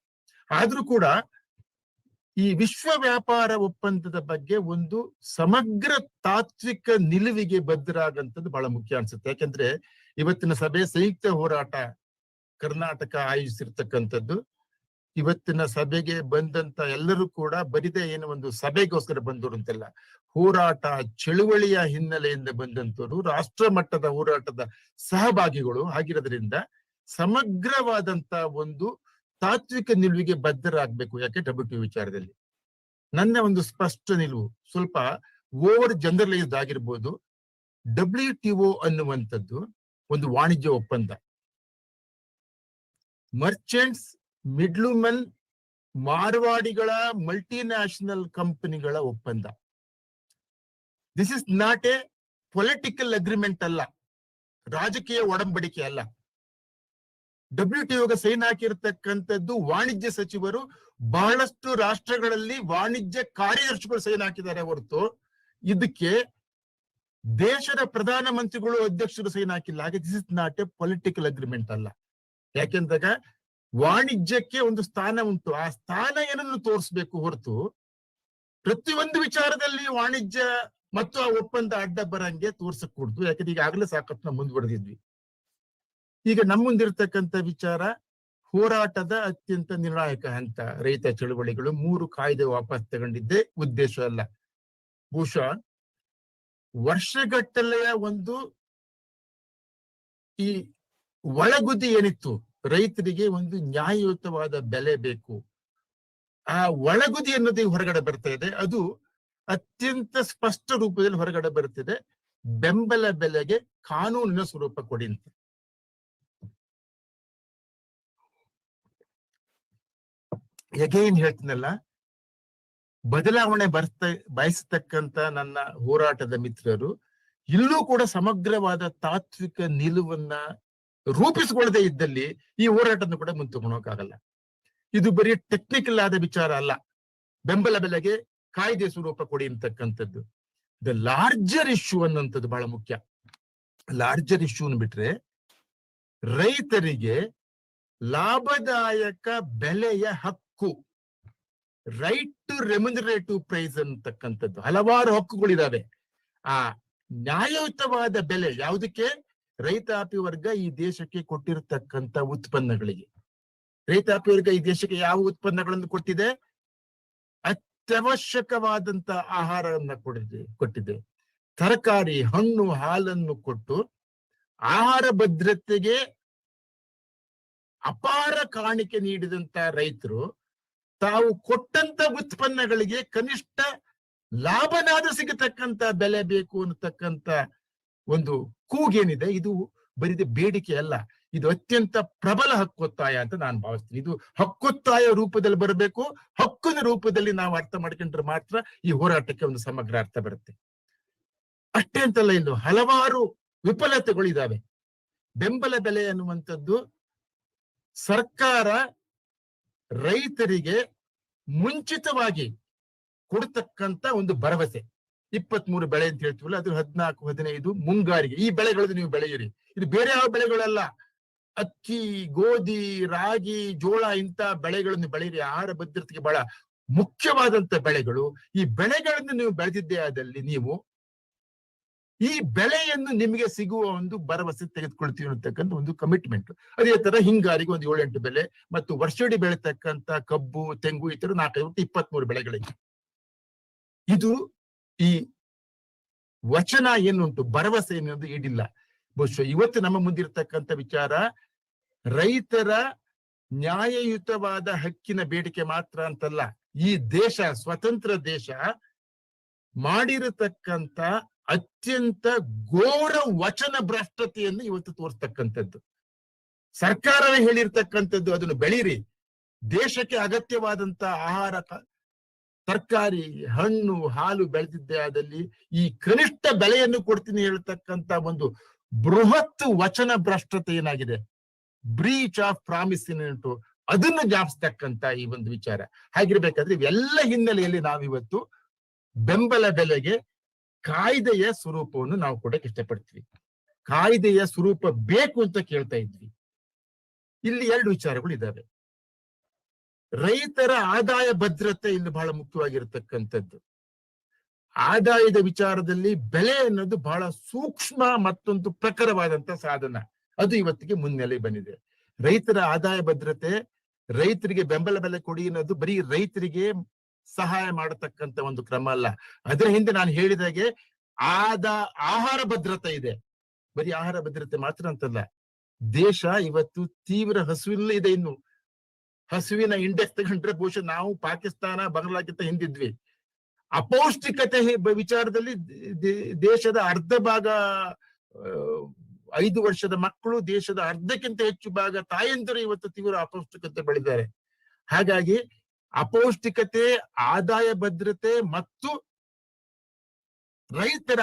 ಆದ್ರೂ ಕೂಡ ಈ ವಿಶ್ವ ವ್ಯಾಪಾರ ಒಪ್ಪಂದದ ಬಗ್ಗೆ ಒಂದು ಸಮಗ್ರ ತಾತ್ವಿಕ ನಿಲುವಿಗೆ ಬದ್ಧರಾಗಂತದ್ದು ಬಹಳ ಮುಖ್ಯ ಅನ್ಸುತ್ತೆ. ಯಾಕೆಂದ್ರೆ ಇವತ್ತಿನ ಸಭೆ ಸಂಯುಕ್ತ ಹೋರಾಟ ಕರ್ನಾಟಕ ಆಯೋಜಿಸಿರ್ತಕ್ಕಂಥದ್ದು. ಇವತ್ತಿನ ಸಭೆಗೆ ಬಂದಂತ ಎಲ್ಲರೂ ಕೂಡ ಬರಿದೇ ಏನು ಒಂದು ಸಭೆಗೋಸ್ಕರ ಬಂದವರು ಅಂತೆಲ್ಲ, ಹೋರಾಟ ಚಳುವಳಿಯ ಹಿನ್ನೆಲೆಯಿಂದ ಬಂದಂತವರು, ರಾಷ್ಟ್ರ ಮಟ್ಟದ ಹೋರಾಟದ ಸಹಭಾಗಿಗಳು ಆಗಿರೋದ್ರಿಂದ ಸಮಗ್ರವಾದಂತ ಒಂದು ತಾತ್ವಿಕ ನಿಲುವಿಗೆ ಬದ್ಧರಾಗಬೇಕು. ಯಾಕೆ WTO ವಿಚಾರದಲ್ಲಿ ನನ್ನ ಒಂದು ಸ್ಪಷ್ಟ ನಿಲುವು ಸ್ವಲ್ಪ ಓವರ್ ಜನರಲೈಸ್ಡ್ ಆಗಿರ್ಬೋದು. WTO ಅನ್ನುವಂಥದ್ದು ಒಂದು ವಾಣಿಜ್ಯ ಒಪ್ಪಂದ, ಮರ್ಚೆಂಟ್ಸ್, ಮಿಡ್ಲ್ಮನ್, ಮಾರ್ವಾಡಿಗಳ ಮಲ್ಟಿನ್ಯಾಷನಲ್ ಕಂಪನಿಗಳ ಒಪ್ಪಂದ. This is not A political agreement ಅಲ್ಲ, ರಾಜಕೀಯ ಒಡಂಬಡಿಕೆ ಅಲ್ಲ. WTOಗೆ ಸೈನ್ ಹಾಕಿರ್ತಕ್ಕಂಥದ್ದು ವಾಣಿಜ್ಯ ಸಚಿವರು, ಬಹಳಷ್ಟು ರಾಷ್ಟ್ರಗಳಲ್ಲಿ ವಾಣಿಜ್ಯ ಕಾರ್ಯದರ್ಶಿಗಳು ಸೈನ್ ಹಾಕಿದ್ದಾರೆ ಹೊರತು ಇದಕ್ಕೆ ದೇಶದ ಪ್ರಧಾನ ಮಂತ್ರಿಗಳು ಅಧ್ಯಕ್ಷರು ಸೈನ್ ಹಾಕಿಲ್ಲ. ಹಾಗೆ this is not A political agreement ಅಲ್ಲ. ಯಾಕೆಂದಾಗ ವಾಣಿಜ್ಯಕ್ಕೆ ಒಂದು ಸ್ಥಾನ ಉಂಟು, ಆ ಸ್ಥಾನ ಏನನ್ನು ತೋರಿಸ್ಬೇಕು ಹೊರತು ಪ್ರತಿಯೊಂದು ವಿಚಾರದಲ್ಲಿ ವಾಣಿಜ್ಯ ಮತ್ತು ಆ ಒಪ್ಪಂದ ಅಡ್ಡ ಬರಂಗೆ ತೋರ್ಸಕ್ ಕೊಡ್ತು. ಯಾಕಂದ್ರೆ ಈಗಾಗಲೇ ಸಾಕಷ್ಟು ನಾವು ಮುಂದುವರೆದಿದ್ವಿ. ಈಗ ನಮ್ಮ ಮುಂದಿರ್ತಕ್ಕಂಥ ವಿಚಾರ ಹೋರಾಟದ ಅತ್ಯಂತ ನಿರ್ಣಾಯಕ ಹಂತ, ರೈತ ಚಳುವಳಿಗಳು. 3 ಕಾಯ್ದೆ ವಾಪಸ್ ತಗೊಂಡಿದ್ದೇ ಉದ್ದೇಶ ಅಲ್ಲ, ಬಹುಶಃ ವರ್ಷಗಟ್ಟಲೆಯ ಒಂದು ಈ ಒಳಗುದಿ ಏನಿತ್ತು, ರೈತರಿಗೆ ಒಂದು ನ್ಯಾಯಯುತವಾದ ಬೆಲೆ ಬೇಕು, ಆ ಒಳಗುದಿ ಅನ್ನೋದು ಹೊರಗಡೆ ಬರ್ತಾ ಇದೆ. ಅದು ಅತ್ಯಂತ ಸ್ಪಷ್ಟ ರೂಪದಲ್ಲಿ ಹೊರಗಡೆ ಬರ್ತಿದೆ. ಬೆಂಬಲ ಬೆಲೆಗೆ ಕಾನೂನಿನ ಸ್ವರೂಪ ಕೊಡಿ ಅಂತ. ಎಗೈನ್ ಹೇಳ್ತೀನಲ್ಲ, ಬದಲಾವಣೆ ಬಯಸತಕ್ಕಂತ ನನ್ನ ಹೋರಾಟದ ಮಿತ್ರರು ಇಲ್ಲೂ ಕೂಡ ಸಮಗ್ರವಾದ ತಾತ್ವಿಕ ನಿಲುವನ್ನ ರೂಪಿಸಿಕೊಳ್ಳದೆ ಇದ್ದಲ್ಲಿ ಈ ಹೋರಾಟವನ್ನು ಕೂಡ ಮುಂದೆ ತಗೊಂಡೋಗಕ್ಕಾಗಲ್ಲ. ಇದು ಬರೀ ಟೆಕ್ನಿಕಲ್ ಆದ ವಿಚಾರ ಅಲ್ಲ, ಬೆಂಬಲ ಬೆಲೆಗೆ ಕಾಯ್ದೆ ಸ್ವರೂಪ ಕೊಡಿ ಅಂತಕ್ಕಂಥದ್ದು. ದ ಲಾರ್ಜರ್ ಇಶ್ಯೂ ಅನ್ನೋಂಥದ್ದು ಬಹಳ ಮುಖ್ಯ. ಲಾರ್ಜರ್ ಇಶ್ಯೂನ್ ಬಿಟ್ರೆ ರೈತರಿಗೆ ಲಾಭದಾಯಕ ಬೆಲೆಯ ಹಕ್ಕು, ರೈಟ್ ಟು ರೆಮ್ಯುನರೇಟಿವ್ ಪ್ರೈಸ್ ಅಂತಕ್ಕಂಥದ್ದು ಹಲವಾರು ಹಕ್ಕುಗಳಿದಾವೆ. ಆ ನ್ಯಾಯಯುತವಾದ ಬೆಲೆ ಯಾವುದಕ್ಕೆ? ರೈತಾಪಿ ವರ್ಗ ಈ ದೇಶಕ್ಕೆ ಕೊಟ್ಟಿರತಕ್ಕಂತ ಉತ್ಪನ್ನಗಳಿಗೆ. ರೈತಾಪಿ ವರ್ಗ ಈ ದೇಶಕ್ಕೆ ಯಾವ ಉತ್ಪನ್ನಗಳನ್ನು ಕೊಟ್ಟಿದೆ? ಅತ್ಯವಶ್ಯಕವಾದಂತ ಆಹಾರವನ್ನ ಕೊಟ್ಟಿದೆ. ತರಕಾರಿ, ಹಣ್ಣು, ಹಾಲನ್ನು ಕೊಟ್ಟು ಆಹಾರ ಭದ್ರತೆಗೆ ಅಪಾರ ಕಾಣಿಕೆ ನೀಡಿದಂತ ರೈತರು ತಾವು ಕೊಟ್ಟಂತ ಉತ್ಪನ್ನಗಳಿಗೆ ಕನಿಷ್ಠ ಲಾಭನಾದ್ರೂ ಸಿಗತಕ್ಕಂತ ಬೆಲೆ ಬೇಕು ಅನ್ನತಕ್ಕಂತ ಒಂದು ಕೂಗೇನಿದೆ, ಇದು ಬರಿದ ಬೇಡಿಕೆ ಅಲ್ಲ, ಇದು ಅತ್ಯಂತ ಪ್ರಬಲ ಹಕ್ಕೊತ್ತಾಯ ಅಂತ ನಾನು ಭಾವಿಸ್ತೀನಿ. ಇದು ಹಕ್ಕೊತ್ತಾಯ ರೂಪದಲ್ಲಿ ಬರಬೇಕು. ಹಕ್ಕಿನ ರೂಪದಲ್ಲಿ ನಾವು ಅರ್ಥ ಮಾಡ್ಕೊಂಡ್ರೆ ಮಾತ್ರ ಈ ಹೋರಾಟಕ್ಕೆ ಒಂದು ಸಮಗ್ರ ಅರ್ಥ ಬರುತ್ತೆ. ಅಷ್ಟೇ ಅಂತಲ್ಲ, ಇನ್ನು ಹಲವಾರು ವಿಫಲತೆಗಳು ಇದಾವೆ. ಬೆಂಬಲ ಬೆಲೆ ಅನ್ನುವಂಥದ್ದು ಸರ್ಕಾರ ರೈತರಿಗೆ ಮುಂಚಿತವಾಗಿ ಕೊಡ್ತಕ್ಕಂತ ಒಂದು ಭರವಸೆ. 23 ಬೆಳೆ ಅಂತ ಹೇಳ್ತೀವಲ್ಲ, ಅದು 14, 15 ಮುಂಗಾರಿಗೆ ಈ ಬೆಳೆಗಳನ್ನು ನೀವು ಬೆಳೆಯಿರಿ. ಇದು ಬೇರೆ ಯಾವ ಬೆಳೆಗಳಲ್ಲ, ಅಕ್ಕಿ, ಗೋಧಿ, ರಾಗಿ, ಜೋಳ ಇಂಥ ಬೆಳೆಗಳನ್ನು ಬೆಳೆಯಿರಿ. ಆಹಾರ ಭದ್ರತೆಗೆ ಬಹಳ ಮುಖ್ಯವಾದಂತ ಬೆಳೆಗಳು. ಈ ಬೆಳೆಗಳನ್ನು ನೀವು ಬೆಳೆದಿದ್ದೇ ಆದಲ್ಲಿ ನೀವು ಈ ಬೆಳೆಯನ್ನು ನಿಮಗೆ ಸಿಗುವ ಒಂದು ಭರವಸೆ ತೆಗೆದುಕೊಳ್ತೀವಿ ಅಂತಕ್ಕಂಥ ಒಂದು ಕಮಿಟ್ಮೆಂಟ್. ಅದೇ ತರ ಹಿಂಗಾರಿಗೆ ಒಂದು 7-8 ಬೆಲೆ, ಮತ್ತು ವರ್ಷಡಿ ಬೆಳೆತಕ್ಕಂತ ಕಬ್ಬು, ತೆಂಗು ಈ ತರ 4-23 ಬೆಳೆಗಳಿಗೆ. ಇದು ಈ ವಚನ ಏನುಂಟು, ಭರವಸೆ ಏನುಂಟು ಈಡಿಲ್ಲ. ಬಹುಶಃ ಇವತ್ತು ನಮ್ಮ ಮುಂದಿರ್ತಕ್ಕಂಥ ವಿಚಾರ ರೈತರ ನ್ಯಾಯಯುತವಾದ ಹಕ್ಕಿನ ಬೇಡಿಕೆ ಮಾತ್ರ ಅಂತಲ್ಲ, ಈ ದೇಶ ಸ್ವತಂತ್ರ ದೇಶ ಮಾಡಿರತಕ್ಕಂತ ಅತ್ಯಂತ ಘೋರ ವಚನ ಭ್ರಷ್ಟತೆಯನ್ನು ಇವತ್ತು ತೋರಿಸ್ತಕ್ಕಂಥದ್ದು. ಸರ್ಕಾರವೇ ಹೇಳಿರ್ತಕ್ಕಂಥದ್ದು ಅದನ್ನು ಬೆಳೀರಿ, ದೇಶಕ್ಕೆ ಅಗತ್ಯವಾದಂತ ಆಹಾರ, ತರಕಾರಿ, ಹಣ್ಣು, ಹಾಲು ಬೆಳೆದಿದ್ದೇ ಆದಲ್ಲಿ ಈ ಕನಿಷ್ಠ ಬೆಲೆಯನ್ನು ಕೊಡ್ತೀನಿ ಹೇಳ್ತಕ್ಕಂತ ಒಂದು ಬೃಹತ್ ವಚನ ಭ್ರಷ್ಟತೆ ಏನಾಗಿದೆ, ಬ್ರೀಚ್ ಆಫ್ ಪ್ರಾಮಿಸ್ ಏನುಂಟು, ಅದನ್ನು ಜ್ಞಾಪಿಸ್ತಕ್ಕಂತ ಈ ಒಂದು ವಿಚಾರ. ಹಾಗಿರ್ಬೇಕಾದ್ರೆ ಇವೆಲ್ಲ ಹಿನ್ನೆಲೆಯಲ್ಲಿ ನಾವಿವತ್ತು ಬೆಂಬಲ ಬೆಲೆಗೆ ಕಾಯ್ದೆಯ ಸ್ವರೂಪವನ್ನು ನಾವು ಕೊಡಕ್ಕೆ ಇಷ್ಟಪಡ್ತೀವಿ. ಕಾಯ್ದೆಯ ಸ್ವರೂಪ ಬೇಕು ಅಂತ ಕೇಳ್ತಾ ಇದ್ವಿ. ಇಲ್ಲಿ 2 ವಿಚಾರಗಳು ಇದ್ದಾವೆ. ರೈತರ ಆದಾಯ ಭದ್ರತೆ ಇಲ್ಲಿ ಬಹಳ ಮುಖ್ಯವಾಗಿರತಕ್ಕಂಥದ್ದು. ಆದಾಯದ ವಿಚಾರದಲ್ಲಿ ಬೆಲೆ ಅನ್ನೋದು ಬಹಳ ಸೂಕ್ಷ್ಮ ಮತ್ತೊಂದು ಪ್ರಖರವಾದಂತ ಸಾಧನ. ಅದು ಇವತ್ತಿಗೆ ಮುನ್ನೆಲೆ ಬಂದಿದೆ. ರೈತರ ಆದಾಯ ಭದ್ರತೆ, ರೈತರಿಗೆ ಬೆಂಬಲ ಬೆಲೆ ಕೊಡಿ ಅನ್ನೋದು ಬರೀ ರೈತರಿಗೆ ಸಹಾಯ ಮಾಡತಕ್ಕಂತ ಒಂದು ಕ್ರಮ ಅಲ್ಲ. ಅದರ ಹಿಂದೆ ನಾನು ಹೇಳಿದಾಗೆ ಆಹಾರ ಭದ್ರತೆ ಇದೆ. ಬರೀ ಆಹಾರ ಭದ್ರತೆ ಮಾತ್ರ ಅಂತಲ್ಲ, ದೇಶ ಇವತ್ತು ತೀವ್ರ ಹಸುವಿನಲ್ಲೇ ಇದೆ. ಇನ್ನು ಹಸುವಿನ ಇಂಡೆಕ್ಸ್ ತಗೊಂಡ್ರೆ ಬಹುಶಃ ನಾವು ಪಾಕಿಸ್ತಾನ, ಬಾಂಗ್ಲಾಕ್ಕಿಂತ ಹಿಂದಿದ್ವಿ. ಅಪೌಷ್ಟಿಕತೆ ವಿಚಾರದಲ್ಲಿ ದೇಶದ ಅರ್ಧ ಭಾಗ 5 ವರ್ಷದ ಮಕ್ಕಳು, ದೇಶದ ಅರ್ಧಕ್ಕಿಂತ ಹೆಚ್ಚು ಭಾಗ ತಾಯಂದಿರು ಇವತ್ತು ತೀವ್ರ ಅಪೌಷ್ಟಿಕತೆ ಬೆಳೆದಿದ್ದಾರೆ. ಹಾಗಾಗಿ ಅಪೌಷ್ಟಿಕತೆ, ಆದಾಯ ಭದ್ರತೆ ಮತ್ತು ರೈತರ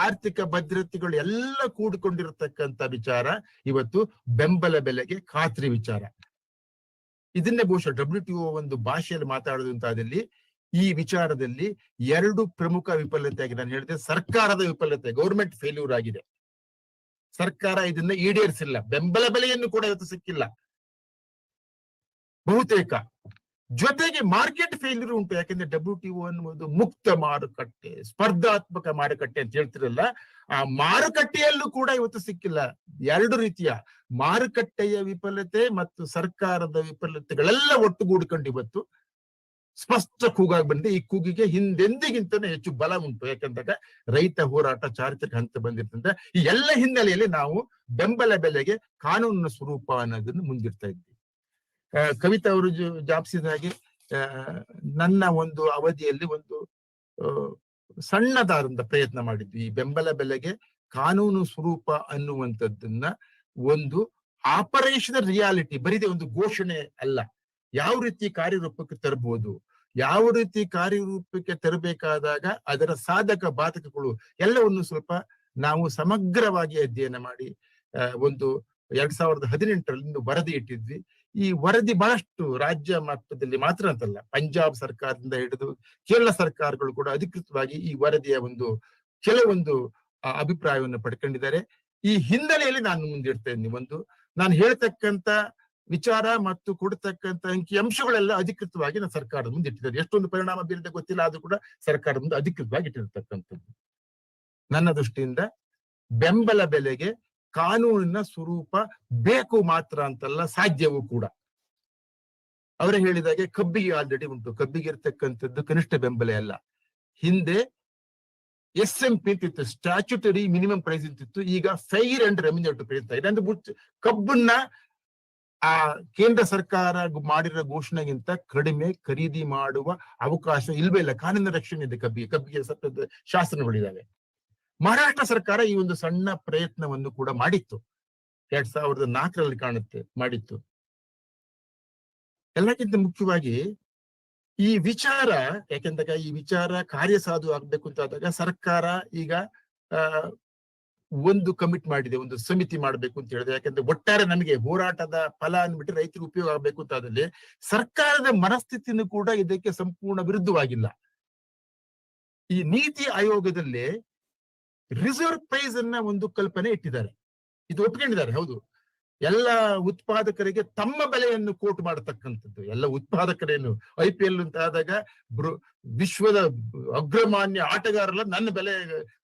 ಆರ್ಥಿಕ ಭದ್ರತೆಗಳು ಎಲ್ಲ ಕೂಡಿಕೊಂಡಿರತಕ್ಕಂತ ವಿಚಾರ ಇವತ್ತು ಬೆಂಬಲ ಬೆಲೆಗೆ ಖಾತ್ರಿ ವಿಚಾರ. ಇದನ್ನೇ ಬಹುಶಃ WTO ಒಂದು ಭಾಷೆಯಲ್ಲಿ ಮಾತಾಡೋದು ಅಂತಾದಲ್ಲಿ ಈ ವಿಚಾರದಲ್ಲಿ 2 ಪ್ರಮುಖ ವಿಫಲತೆ ಆಗಿದೆ. ನಾನು ಹೇಳಿದೆ ಸರ್ಕಾರದ ವಿಫಲತೆ, ಗೌರ್ಮೆಂಟ್ ಫೇಲ್ಯೂರ್ ಆಗಿದೆ. ಸರ್ಕಾರ ಇದನ್ನ ಈಡೇರಿಸಿಲ್ಲ. ಬೆಂಬಲ ಬೆಲೆಯನ್ನು ಕೂಡ ಇವತ್ತು ಸಿಕ್ಕಿಲ್ಲ ಬಹುತೇಕ. ಜೊತೆಗೆ ಮಾರ್ಕೆಟ್ ಫೇಲ್ಯೂರ್ ಉಂಟು. ಯಾಕೆಂದ್ರೆ WTO ಅನ್ನುವುದು ಮುಕ್ತ ಮಾರುಕಟ್ಟೆ, ಸ್ಪರ್ಧಾತ್ಮಕ ಮಾರುಕಟ್ಟೆ ಅಂತ ಹೇಳ್ತಿರಲ್ಲ, ಆ ಮಾರುಕಟ್ಟೆಯಲ್ಲೂ ಕೂಡ ಇವತ್ತು ಸಿಕ್ಕಿಲ್ಲ. 2 ರೀತಿಯ ಮಾರುಕಟ್ಟೆಯ ವಿಫಲತೆ ಮತ್ತು ಸರ್ಕಾರದ ವಿಫಲತೆಗಳೆಲ್ಲ ಒಟ್ಟುಗೂಡ್ಕೊಂಡು ಇವತ್ತು ಸ್ಪಷ್ಟ ಕೂಗಾಗಿ ಬಂದಿದೆ. ಈ ಕೂಗಿಗೆ ಹಿಂದೆಂದಿಗಿಂತಲೂ ಹೆಚ್ಚು ಬಲ ಉಂಟು. ಯಾಕಂದಾಗ ರೈತ ಹೋರಾಟ ಚಾರಿತ್ರಿಕ ಹಂತ ಬಂದಿರ್ತಂತ ಈ ಎಲ್ಲ ಹಿನ್ನೆಲೆಯಲ್ಲಿ ನಾವು ಬೆಂಬಲ ಬೆಲೆಗೆ ಕಾನೂನಿನ ಸ್ವರೂಪ ಅನ್ನೋದನ್ನು ಮುಂದಿಡ್ತಾ ಇದ್ವಿ. ಕವಿತಾ ಅವರು ಜಾಪಿಸಿದ ಹಾಗೆ ನನ್ನ ಒಂದು ಅವಧಿಯಲ್ಲಿ ಒಂದು ಸಣ್ಣದಾದಂತ ಪ್ರಯತ್ನ ಮಾಡಿದ್ವಿ. ಈ ಬೆಂಬಲ ಬೆಲೆಗೆ ಕಾನೂನು ಸ್ವರೂಪ ಅನ್ನುವಂಥದ್ದನ್ನ ಒಂದು ಆಪರೇಷನಲ್ ರಿಯಾಲಿಟಿ, ಬರೀದೆ ಒಂದು ಘೋಷಣೆ ಅಲ್ಲ, ಯಾವ ರೀತಿ ಕಾರ್ಯರೂಪಕ್ಕೆ ತರಬಹುದು, ಯಾವ ರೀತಿ ಕಾರ್ಯರೂಪಕ್ಕೆ ತರಬೇಕಾದಾಗ ಅದರ ಸಾಧಕ ಬಾಧಕಗಳು ಎಲ್ಲವನ್ನು ಸ್ವಲ್ಪ ನಾವು ಸಮಗ್ರವಾಗಿ ಅಧ್ಯಯನ ಮಾಡಿ ಒಂದು 2018ರಲ್ಲಿ ವರದಿ ಇಟ್ಟಿದ್ವಿ. ಈ ವರದಿ ಬಹಳಷ್ಟು ರಾಜ್ಯ ಮಟ್ಟದಲ್ಲಿ ಮಾತ್ರ ಅಂತಲ್ಲ, ಪಂಜಾಬ್ ಸರ್ಕಾರದಿಂದ ಹಿಡಿದು ಕೇರಳ ಸರ್ಕಾರಗಳು ಕೂಡ ಅಧಿಕೃತವಾಗಿ ಈ ವರದಿಯ ಒಂದು ಕೆಲವೊಂದು ಅಭಿಪ್ರಾಯವನ್ನು ಪಡ್ಕೊಂಡಿದ್ದಾರೆ. ಈ ಹಿನ್ನೆಲೆಯಲ್ಲಿ ನಾನು ಮುಂದಿಡ್ತಾ ಇದ್ದೀನಿ. ಒಂದು ನಾನು ಹೇಳ್ತಕ್ಕಂತ ವಿಚಾರ ಮತ್ತು ಕೊಡ್ತಕ್ಕಂತ ಅಂಕಿ ಅಂಶಗಳೆಲ್ಲ ಅಧಿಕೃತವಾಗಿ ನಾನು ಸರ್ಕಾರದ ಮುಂದೆ ಇಟ್ಟಿದ್ದಾರೆ. ಎಷ್ಟೊಂದು ಪರಿಣಾಮ ಬೀರಿದೆ ಗೊತ್ತಿಲ್ಲ, ಆದ್ರೂ ಕೂಡ ಸರ್ಕಾರದ ಮುಂದೆ ಅಧಿಕೃತವಾಗಿ ಇಟ್ಟಿರತಕ್ಕಂಥದ್ದು. ನನ್ನ ದೃಷ್ಟಿಯಿಂದ ಬೆಂಬಲ ಬೆಲೆಗೆ ಕಾನೂನಿನ ಸ್ವರೂಪ ಬೇಕು ಮಾತ್ರ ಅಂತಲ್ಲ, ಸಾಧ್ಯವೂ ಕೂಡ. ಅವರೇ ಹೇಳಿದಾಗೆ ಕಬ್ಬಿಗೆ ಆಲ್ರೆಡಿ ಉಂಟು. ಕಬ್ಬಿಗೆ ಇರ್ತಕ್ಕಂಥದ್ದು ಕನಿಷ್ಠ ಬೆಂಬಲ ಅಲ್ಲ. ಹಿಂದೆ SMP ಅಂತಿತ್ತು, ಸ್ಟ್ಯಾಚ್ಯುಟರಿ ಮಿನಿಮಮ್ ಪ್ರೈಸ್ ಅಂತಿತ್ತು. ಈಗ ಫೈರ್ ಅಂಡ್ ರೆಮ್ಯುನರೇಟಿವ್ ಪ್ರೈಸ್ ಇದೆ. ಅಂದ್ರೆ ಕಬ್ಬನ್ನ ಆ ಕೇಂದ್ರ ಸರ್ಕಾರ ಮಾಡಿರೋ ಘೋಷಣೆಗಿಂತ ಕಡಿಮೆ ಖರೀದಿ ಮಾಡುವ ಅವಕಾಶ ಇಲ್ವೇ ಇಲ್ಲ. ಕಾನೂನಿನ ರಕ್ಷಣೆ ಇದೆ ಕಬ್ಬಿಗೆ ಶಾಸನಗಳಿದ್ದಾವೆ. ಮಹಾರಾಷ್ಟ್ರ ಸರ್ಕಾರ ಈ ಒಂದು ಸಣ್ಣ ಪ್ರಯತ್ನವನ್ನು ಕೂಡ ಮಾಡಿತ್ತು, 2004ರಲ್ಲಿ ಕಾಣುತ್ತೆ ಮಾಡಿತ್ತು. ಎಲ್ಲಕ್ಕಿಂತ ಮುಖ್ಯವಾಗಿ ಈ ವಿಚಾರ, ಯಾಕೆಂದಾಗ ಈ ವಿಚಾರ ಕಾರ್ಯಸಾಧು ಆಗ್ಬೇಕು ಅಂತ ಆದಾಗ ಸರ್ಕಾರ ಈಗ ಒಂದು ಕಮಿಟ್ ಮಾಡಿದೆ, ಒಂದು ಸಮಿತಿ ಮಾಡ್ಬೇಕು ಅಂತ ಹೇಳಿದೆ. ಯಾಕಂದ್ರೆ ಒಟ್ಟಾರೆ ನಮಗೆ ಹೋರಾಟದ ಫಲ ಅಂದ್ಬಿಟ್ಟು ರೈತರಿಗೆ ಉಪಯೋಗ ಆಗ್ಬೇಕು ಅಂತ ಆದಲ್ಲಿ ಸರ್ಕಾರದ ಮನಸ್ಥಿತಿನೂ ಕೂಡ ಇದಕ್ಕೆ ಸಂಪೂರ್ಣ ವಿರುದ್ಧವಾಗಿಲ್ಲ. ಈ ನೀತಿ ಆಯೋಗದಲ್ಲಿ ರಿಸರ್ವ್ ಪ್ರೈಸ್ ಅನ್ನ ಒಂದು ಕಲ್ಪನೆ ಇಟ್ಟಿದ್ದಾರೆ. ಇದು ಒಪ್ಕೊಂಡಿದ್ದಾರೆ. ಹೌದು, ಎಲ್ಲ ಉತ್ಪಾದಕರಿಗೆ ತಮ್ಮ ಬೆಲೆಯನ್ನು ಕೋಟ್ ಮಾಡತಕ್ಕಂಥದ್ದು. ಎಲ್ಲ ಉತ್ಪಾದಕರೇನು IPL ಅಂತ ಆದಾಗ ವಿಶ್ವದ ಅಗ್ರಮಾನ್ಯ ಆಟಗಾರಲ್ಲ ನನ್ನ ಬೆಲೆ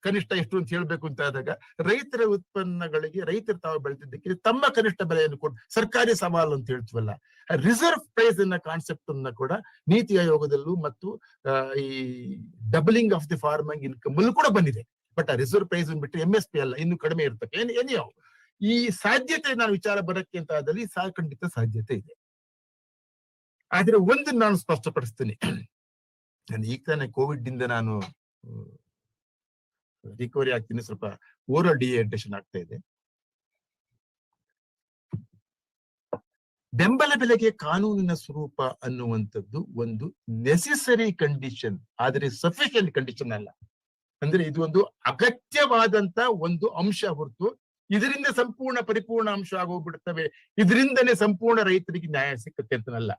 ಕನಿಷ್ಠ ಎಷ್ಟು ಅಂತ ಹೇಳ್ಬೇಕು ಅಂತ ಆದಾಗ ರೈತರ ಉತ್ಪನ್ನಗಳಿಗೆ ರೈತರು ತಾವು ಬೆಳೆದಿದ್ದಕ್ಕೆ ತಮ್ಮ ಕನಿಷ್ಠ ಬೆಲೆಯನ್ನು ಕೊಟ್ಟು ಸರ್ಕಾರಿ ಸವಾಲು ಅಂತ ಹೇಳ್ತೀವಲ್ಲ, ರಿಸರ್ವ್ ಪ್ರೈಸ್ ಅನ್ನ ಕಾನ್ಸೆಪ್ಟ್ ಅನ್ನ ಕೂಡ ನೀತಿ ಆಯೋಗದಲ್ಲೂ ಮತ್ತು ಈ doubling of the farming income ಅಲ್ಲೂ ಕೂಡ ಬಂದಿದೆ. ಬಟ್ ಆ ರಿಸರ್ವ್ ಪ್ರೈಸ್ ಬಿಟ್ಟು MSP ಅಲ್ಲ, ಇನ್ನು ಕಡಿಮೆ ಇರ್ತಕ್ಕೆ ಏನಿಯೋ ಈ ಸಾಧ್ಯತೆ ನಾನು ವಿಚಾರ ಬರಕ್ಕೆ ಅಂತ ಆದಲ್ಲಿ ಖಂಡಿತ ಸಾಧ್ಯತೆ ಇದೆ. ಆದ್ರೆ ಒಂದು ನಾನು ಸ್ಪಷ್ಟಪಡಿಸ್ತೀನಿ. ನಾನು ಈಗ ತಾನೇ ಕೋವಿಡ್ ಇಂದ ನಾನು ರಿಕವರಿ ಆಗ್ತೀನಿ, ಸ್ವಲ್ಪ ಓರಲ್ ಡಿಹೈಡ್ರೇಷನ್ ಆಗ್ತಾ ಇದೆ. ಬೆಂಬಲ ಬೆಲೆಗೆ ಕಾನೂನಿನ ಸ್ವರೂಪ ಅನ್ನುವಂಥದ್ದು ಒಂದು ನೆಸೆಸರಿ ಕಂಡೀಷನ್, ಆದರೆ ಸಫಿಷಿಯಂಟ್ ಕಂಡೀಷನ್ ಅಲ್ಲ. ಅಂದ್ರೆ ಇದು ಒಂದು ಅಗತ್ಯವಾದಂತ ಒಂದು ಅಂಶ ಹೊರತು ಇದರಿಂದ ಸಂಪೂರ್ಣ ಪರಿಪೂರ್ಣ ಅಂಶ ಆಗೋಗ್ಬಿಡ್ತವೆ, ಇದರಿಂದನೇ ಸಂಪೂರ್ಣ ರೈತರಿಗೆ ನ್ಯಾಯ ಸಿಕ್ಕತ್ತೆ ಅಂತನಲ್ಲ.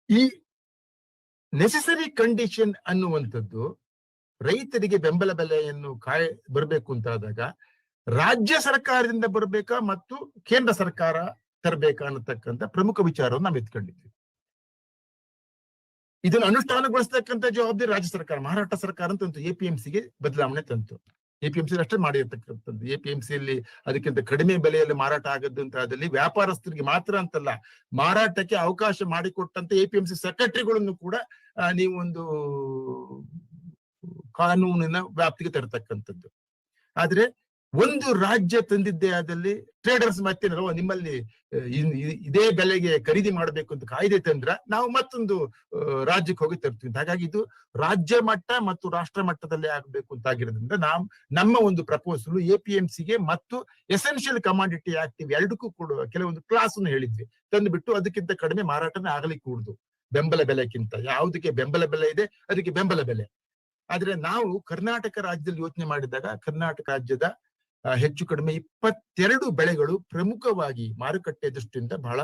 ಈ ನೆಸೆಸರಿ ಕಂಡೀಷನ್ ಅನ್ನುವಂಥದ್ದು ರೈತರಿಗೆ ಬೆಂಬಲ ಬೆಲೆಯನ್ನು ಬರಬೇಕು ಅಂತಾದಾಗ ರಾಜ್ಯ ಸರ್ಕಾರದಿಂದ ಬರ್ಬೇಕಾ ಮತ್ತು ಕೇಂದ್ರ ಸರ್ಕಾರ ತರಬೇಕಾ ಅನ್ನತಕ್ಕಂಥ ಪ್ರಮುಖ ವಿಚಾರವನ್ನು ನಾವು ಎತ್ಕೊಂಡಿದ್ವಿ. ಇದನ್ನು ಅನುಷ್ಠಾನಗೊಳಿಸ್ತಕ್ಕಂಥ ಜವಾಬ್ದಾರಿ ರಾಜ್ಯ ಸರ್ಕಾರ, ಮಹಾರಾಷ್ಟ್ರ ಸರ್ಕಾರ ಅಂತಂತು APMCಗೆ ಬದಲಾವಣೆ ತಂತು. APMC ಅಷ್ಟೇ ಮಾಡಿರ್ತಕ್ಕಂಥದ್ದು. APMCಯಲ್ಲಿ ಅದಕ್ಕಿಂತ ಕಡಿಮೆ ಬೆಲೆಯಲ್ಲಿ ಮಾರಾಟ ಆಗದ್ದು ಅಂತ ಅದಲ್ಲಿ ವ್ಯಾಪಾರಸ್ಥರಿಗೆ ಮಾತ್ರ ಅಂತಲ್ಲ, ಮಾರಾಟಕ್ಕೆ ಅವಕಾಶ ಮಾಡಿಕೊಟ್ಟಂತ APMC ಸೆಕ್ರೆಟರಿಗಳನ್ನು ಕೂಡ ನೀವು ಒಂದು ಕಾನೂನಿನ ವ್ಯಾಪ್ತಿಗೆ ತರತಕ್ಕಂಥದ್ದು. ಆದ್ರೆ ಒಂದು ರಾಜ್ಯ ತಂದಿದ್ದೇ ಆದಲ್ಲಿ ಟ್ರೇಡರ್ಸ್ ಮತ್ತೆ ನಿಮ್ಮಲ್ಲಿ ಇದೇ ಬೆಲೆಗೆ ಖರೀದಿ ಮಾಡಬೇಕು ಅಂತ ಕಾಯ್ದೆ ತಂದ್ರ ನಾವು ಮತ್ತೊಂದು ರಾಜ್ಯಕ್ಕೆ ಹೋಗಿ ತರ್ತೀವಿ. ಹಾಗಾಗಿ ಇದು ರಾಜ್ಯ ಮಟ್ಟ ಮತ್ತು ರಾಷ್ಟ್ರ ಮಟ್ಟದಲ್ಲಿ ಆಗ್ಬೇಕು ಅಂತ ಆಗಿರೋದ್ರಿಂದ ನಮ್ಮ ಒಂದು ಪ್ರಪೋಸಲ್ APMCಗೆ ಮತ್ತು ಎಸೆನ್ಷಿಯಲ್ ಕಮಾಡಿಟಿ ಆಕ್ಟಿವ್ ಎರಡಕ್ಕೂ ಕೂಡ ಕೆಲವೊಂದು ಕ್ಲಾಸ್ ಅನ್ನು ಹೇಳಿದ್ವಿ. ತಂದುಬಿಟ್ಟು ಅದಕ್ಕಿಂತ ಕಡಿಮೆ ಮಾರಾಟನೇ ಆಗಲಿಕ್ಕೆ ಕೂಡುದು. ಬೆಂಬಲ ಬೆಲೆಕ್ಕಿಂತ ಯಾವುದಕ್ಕೆ ಬೆಂಬಲ ಬೆಲೆ ಇದೆ ಅದಕ್ಕೆ ಬೆಂಬಲ ಬೆಲೆ. ಆದ್ರೆ ನಾವು ಕರ್ನಾಟಕ ರಾಜ್ಯದಲ್ಲಿ ಯೋಚನೆ ಮಾಡಿದಾಗ ಕರ್ನಾಟಕ ರಾಜ್ಯದ ಹೆಚ್ಚು ಕಡಿಮೆ 22 ಬೆಳೆಗಳು ಪ್ರಮುಖವಾಗಿ ಮಾರುಕಟ್ಟೆ ದೃಷ್ಟಿಯಿಂದ ಬಹಳ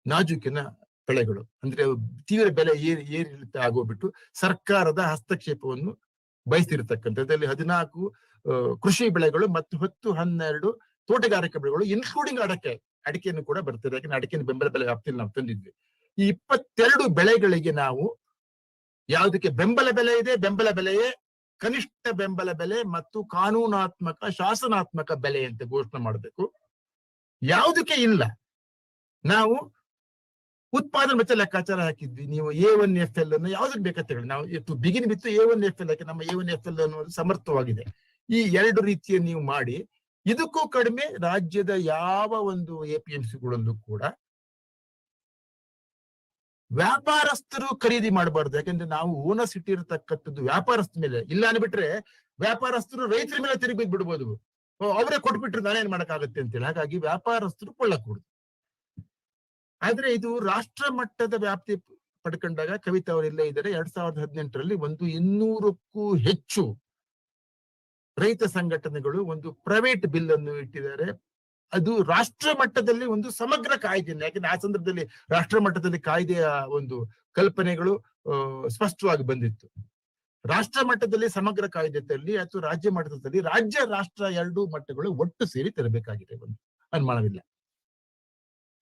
ನಾಜೂಕಿನ ಬೆಳೆಗಳು. ಅಂದ್ರೆ ತೀವ್ರ ಬೆಲೆ ಏರಿಳಿತ ಆಗೋಗ್ಬಿಟ್ಟು ಸರ್ಕಾರದ ಹಸ್ತಕ್ಷೇಪವನ್ನು ಬಯಸಿರ್ತಕ್ಕಂಥದ್ದಲ್ಲಿ 14 ಕೃಷಿ ಬೆಳೆಗಳು ಮತ್ತು 10-12 ತೋಟಗಾರಿಕೆ ಬೆಳೆಗಳು ಇನ್ಕ್ಲೂಡಿಂಗ್ ಅಡಿಕೆಯನ್ನು ಕೂಡ ಬರ್ತದೆ. ಯಾಕಂದ್ರೆ ಅಡಿಕೆಯನ್ನು ಬೆಂಬಲ ಬೆಲೆ ವ್ಯಾಪ್ತಿಯಲ್ಲಿ ನಾವು ತಂದಿದ್ವಿ. ಈ 22 ಬೆಳೆಗಳಿಗೆ ನಾವು ಯಾವುದಕ್ಕೆ ಬೆಂಬಲ ಬೆಲೆ ಇದೆ, ಬೆಂಬಲ ಬೆಲೆಯೇ ಕನಿಷ್ಠ ಬೆಂಬಲ ಬೆಲೆ ಮತ್ತು ಕಾನೂನಾತ್ಮಕ ಶಾಸನಾತ್ಮಕ ಬೆಲೆ ಅಂತ ಘೋಷಣೆ ಮಾಡಬೇಕು. ಯಾವುದಕ್ಕೆ ಇಲ್ಲ ನಾವು ಉತ್ಪಾದನೆ ವೆಚ್ಚ ಲೆಕ್ಕಾಚಾರ ಹಾಕಿದ್ವಿ. ನೀವು A1FL ಅನ್ನು ಯಾವ್ದಕ್ಕೆ ಬೇಕಂತ ಹೇಳಿ ನಾವು ಬಿಗಿನ್ ಬಿತ್ತು A1FL ಹಾಕಿ ನಮ್ಮ A1FL ಅನ್ನೋದು ಸಮರ್ಥವಾಗಿದೆ. ಈ 2 ರೀತಿಯ ನೀವು ಮಾಡಿ ಇದಕ್ಕೂ ಕಡಿಮೆ ರಾಜ್ಯದ ಯಾವ ಒಂದು APMCಗಳಲ್ಲೂ ಕೂಡ ವ್ಯಾಪಾರಸ್ಥರು ಖರೀದಿ ಮಾಡಬಾರ್ದು. ಯಾಕಂದ್ರೆ ನಾವು ಓನರ್ಸ್ ಇಟ್ಟಿರತಕ್ಕಂಥದ್ದು ವ್ಯಾಪಾರಸ್ಥ ಮೇಲೆ. ಇಲ್ಲ ಅನ್ಬಿಟ್ರೆ ವ್ಯಾಪಾರಸ್ಥರು ರೈತರ ಮೇಲೆ ತಿರುಗಿ ಬಿಡ್ಬೋದು, ಅವರೇ ಕೊಟ್ಬಿಟ್ರೆ ನಾನೇನ್ ಮಾಡಕ್ಕಾಗತ್ತೆ ಅಂತೇಳಿ. ಹಾಗಾಗಿ ವ್ಯಾಪಾರಸ್ಥರು ಕೊಳ್ಳಕೂಡದು. ಆದ್ರೆ ಇದು ರಾಷ್ಟ್ರ ಮಟ್ಟದ ವ್ಯಾಪ್ತಿ ಪಡ್ಕೊಂಡಾಗ ಕವಿತಾ ಅವರೆಲ್ಲ ಇದ್ದಾರೆ. 2018ರಲ್ಲಿ 200ಕ್ಕೂ ಹೆಚ್ಚು ರೈತ ಸಂಘಟನೆಗಳು ಒಂದು ಪ್ರೈವೇಟ್ ಬಿಲ್ ಅನ್ನು ಇಟ್ಟಿದ್ದಾರೆ. ಅದು ರಾಷ್ಟ್ರ ಮಟ್ಟದಲ್ಲಿ ಒಂದು ಸಮಗ್ರ ಕಾಯ್ದೆ. ಯಾಕಂದ್ರೆ ಆ ಸಂದರ್ಭದಲ್ಲಿ ರಾಷ್ಟ್ರ ಮಟ್ಟದಲ್ಲಿ ಕಾಯ್ದೆಯ ಒಂದು ಕಲ್ಪನೆಗಳು ಸ್ಪಷ್ಟವಾಗಿ ಬಂದಿತ್ತು. ರಾಷ್ಟ್ರ ಮಟ್ಟದಲ್ಲಿ ಸಮಗ್ರ ಕಾಯ್ದೆ ತರಲಿ ಅಥವಾ ರಾಜ್ಯ ಮಟ್ಟದಲ್ಲಿ ರಾಜ್ಯ ರಾಷ್ಟ್ರ 2 ಮಟ್ಟಗಳು ಒಟ್ಟು ಸೇರಿ ತರಬೇಕಾಗಿದೆ, ಒಂದು ಅನುಮಾನವಿಲ್ಲ.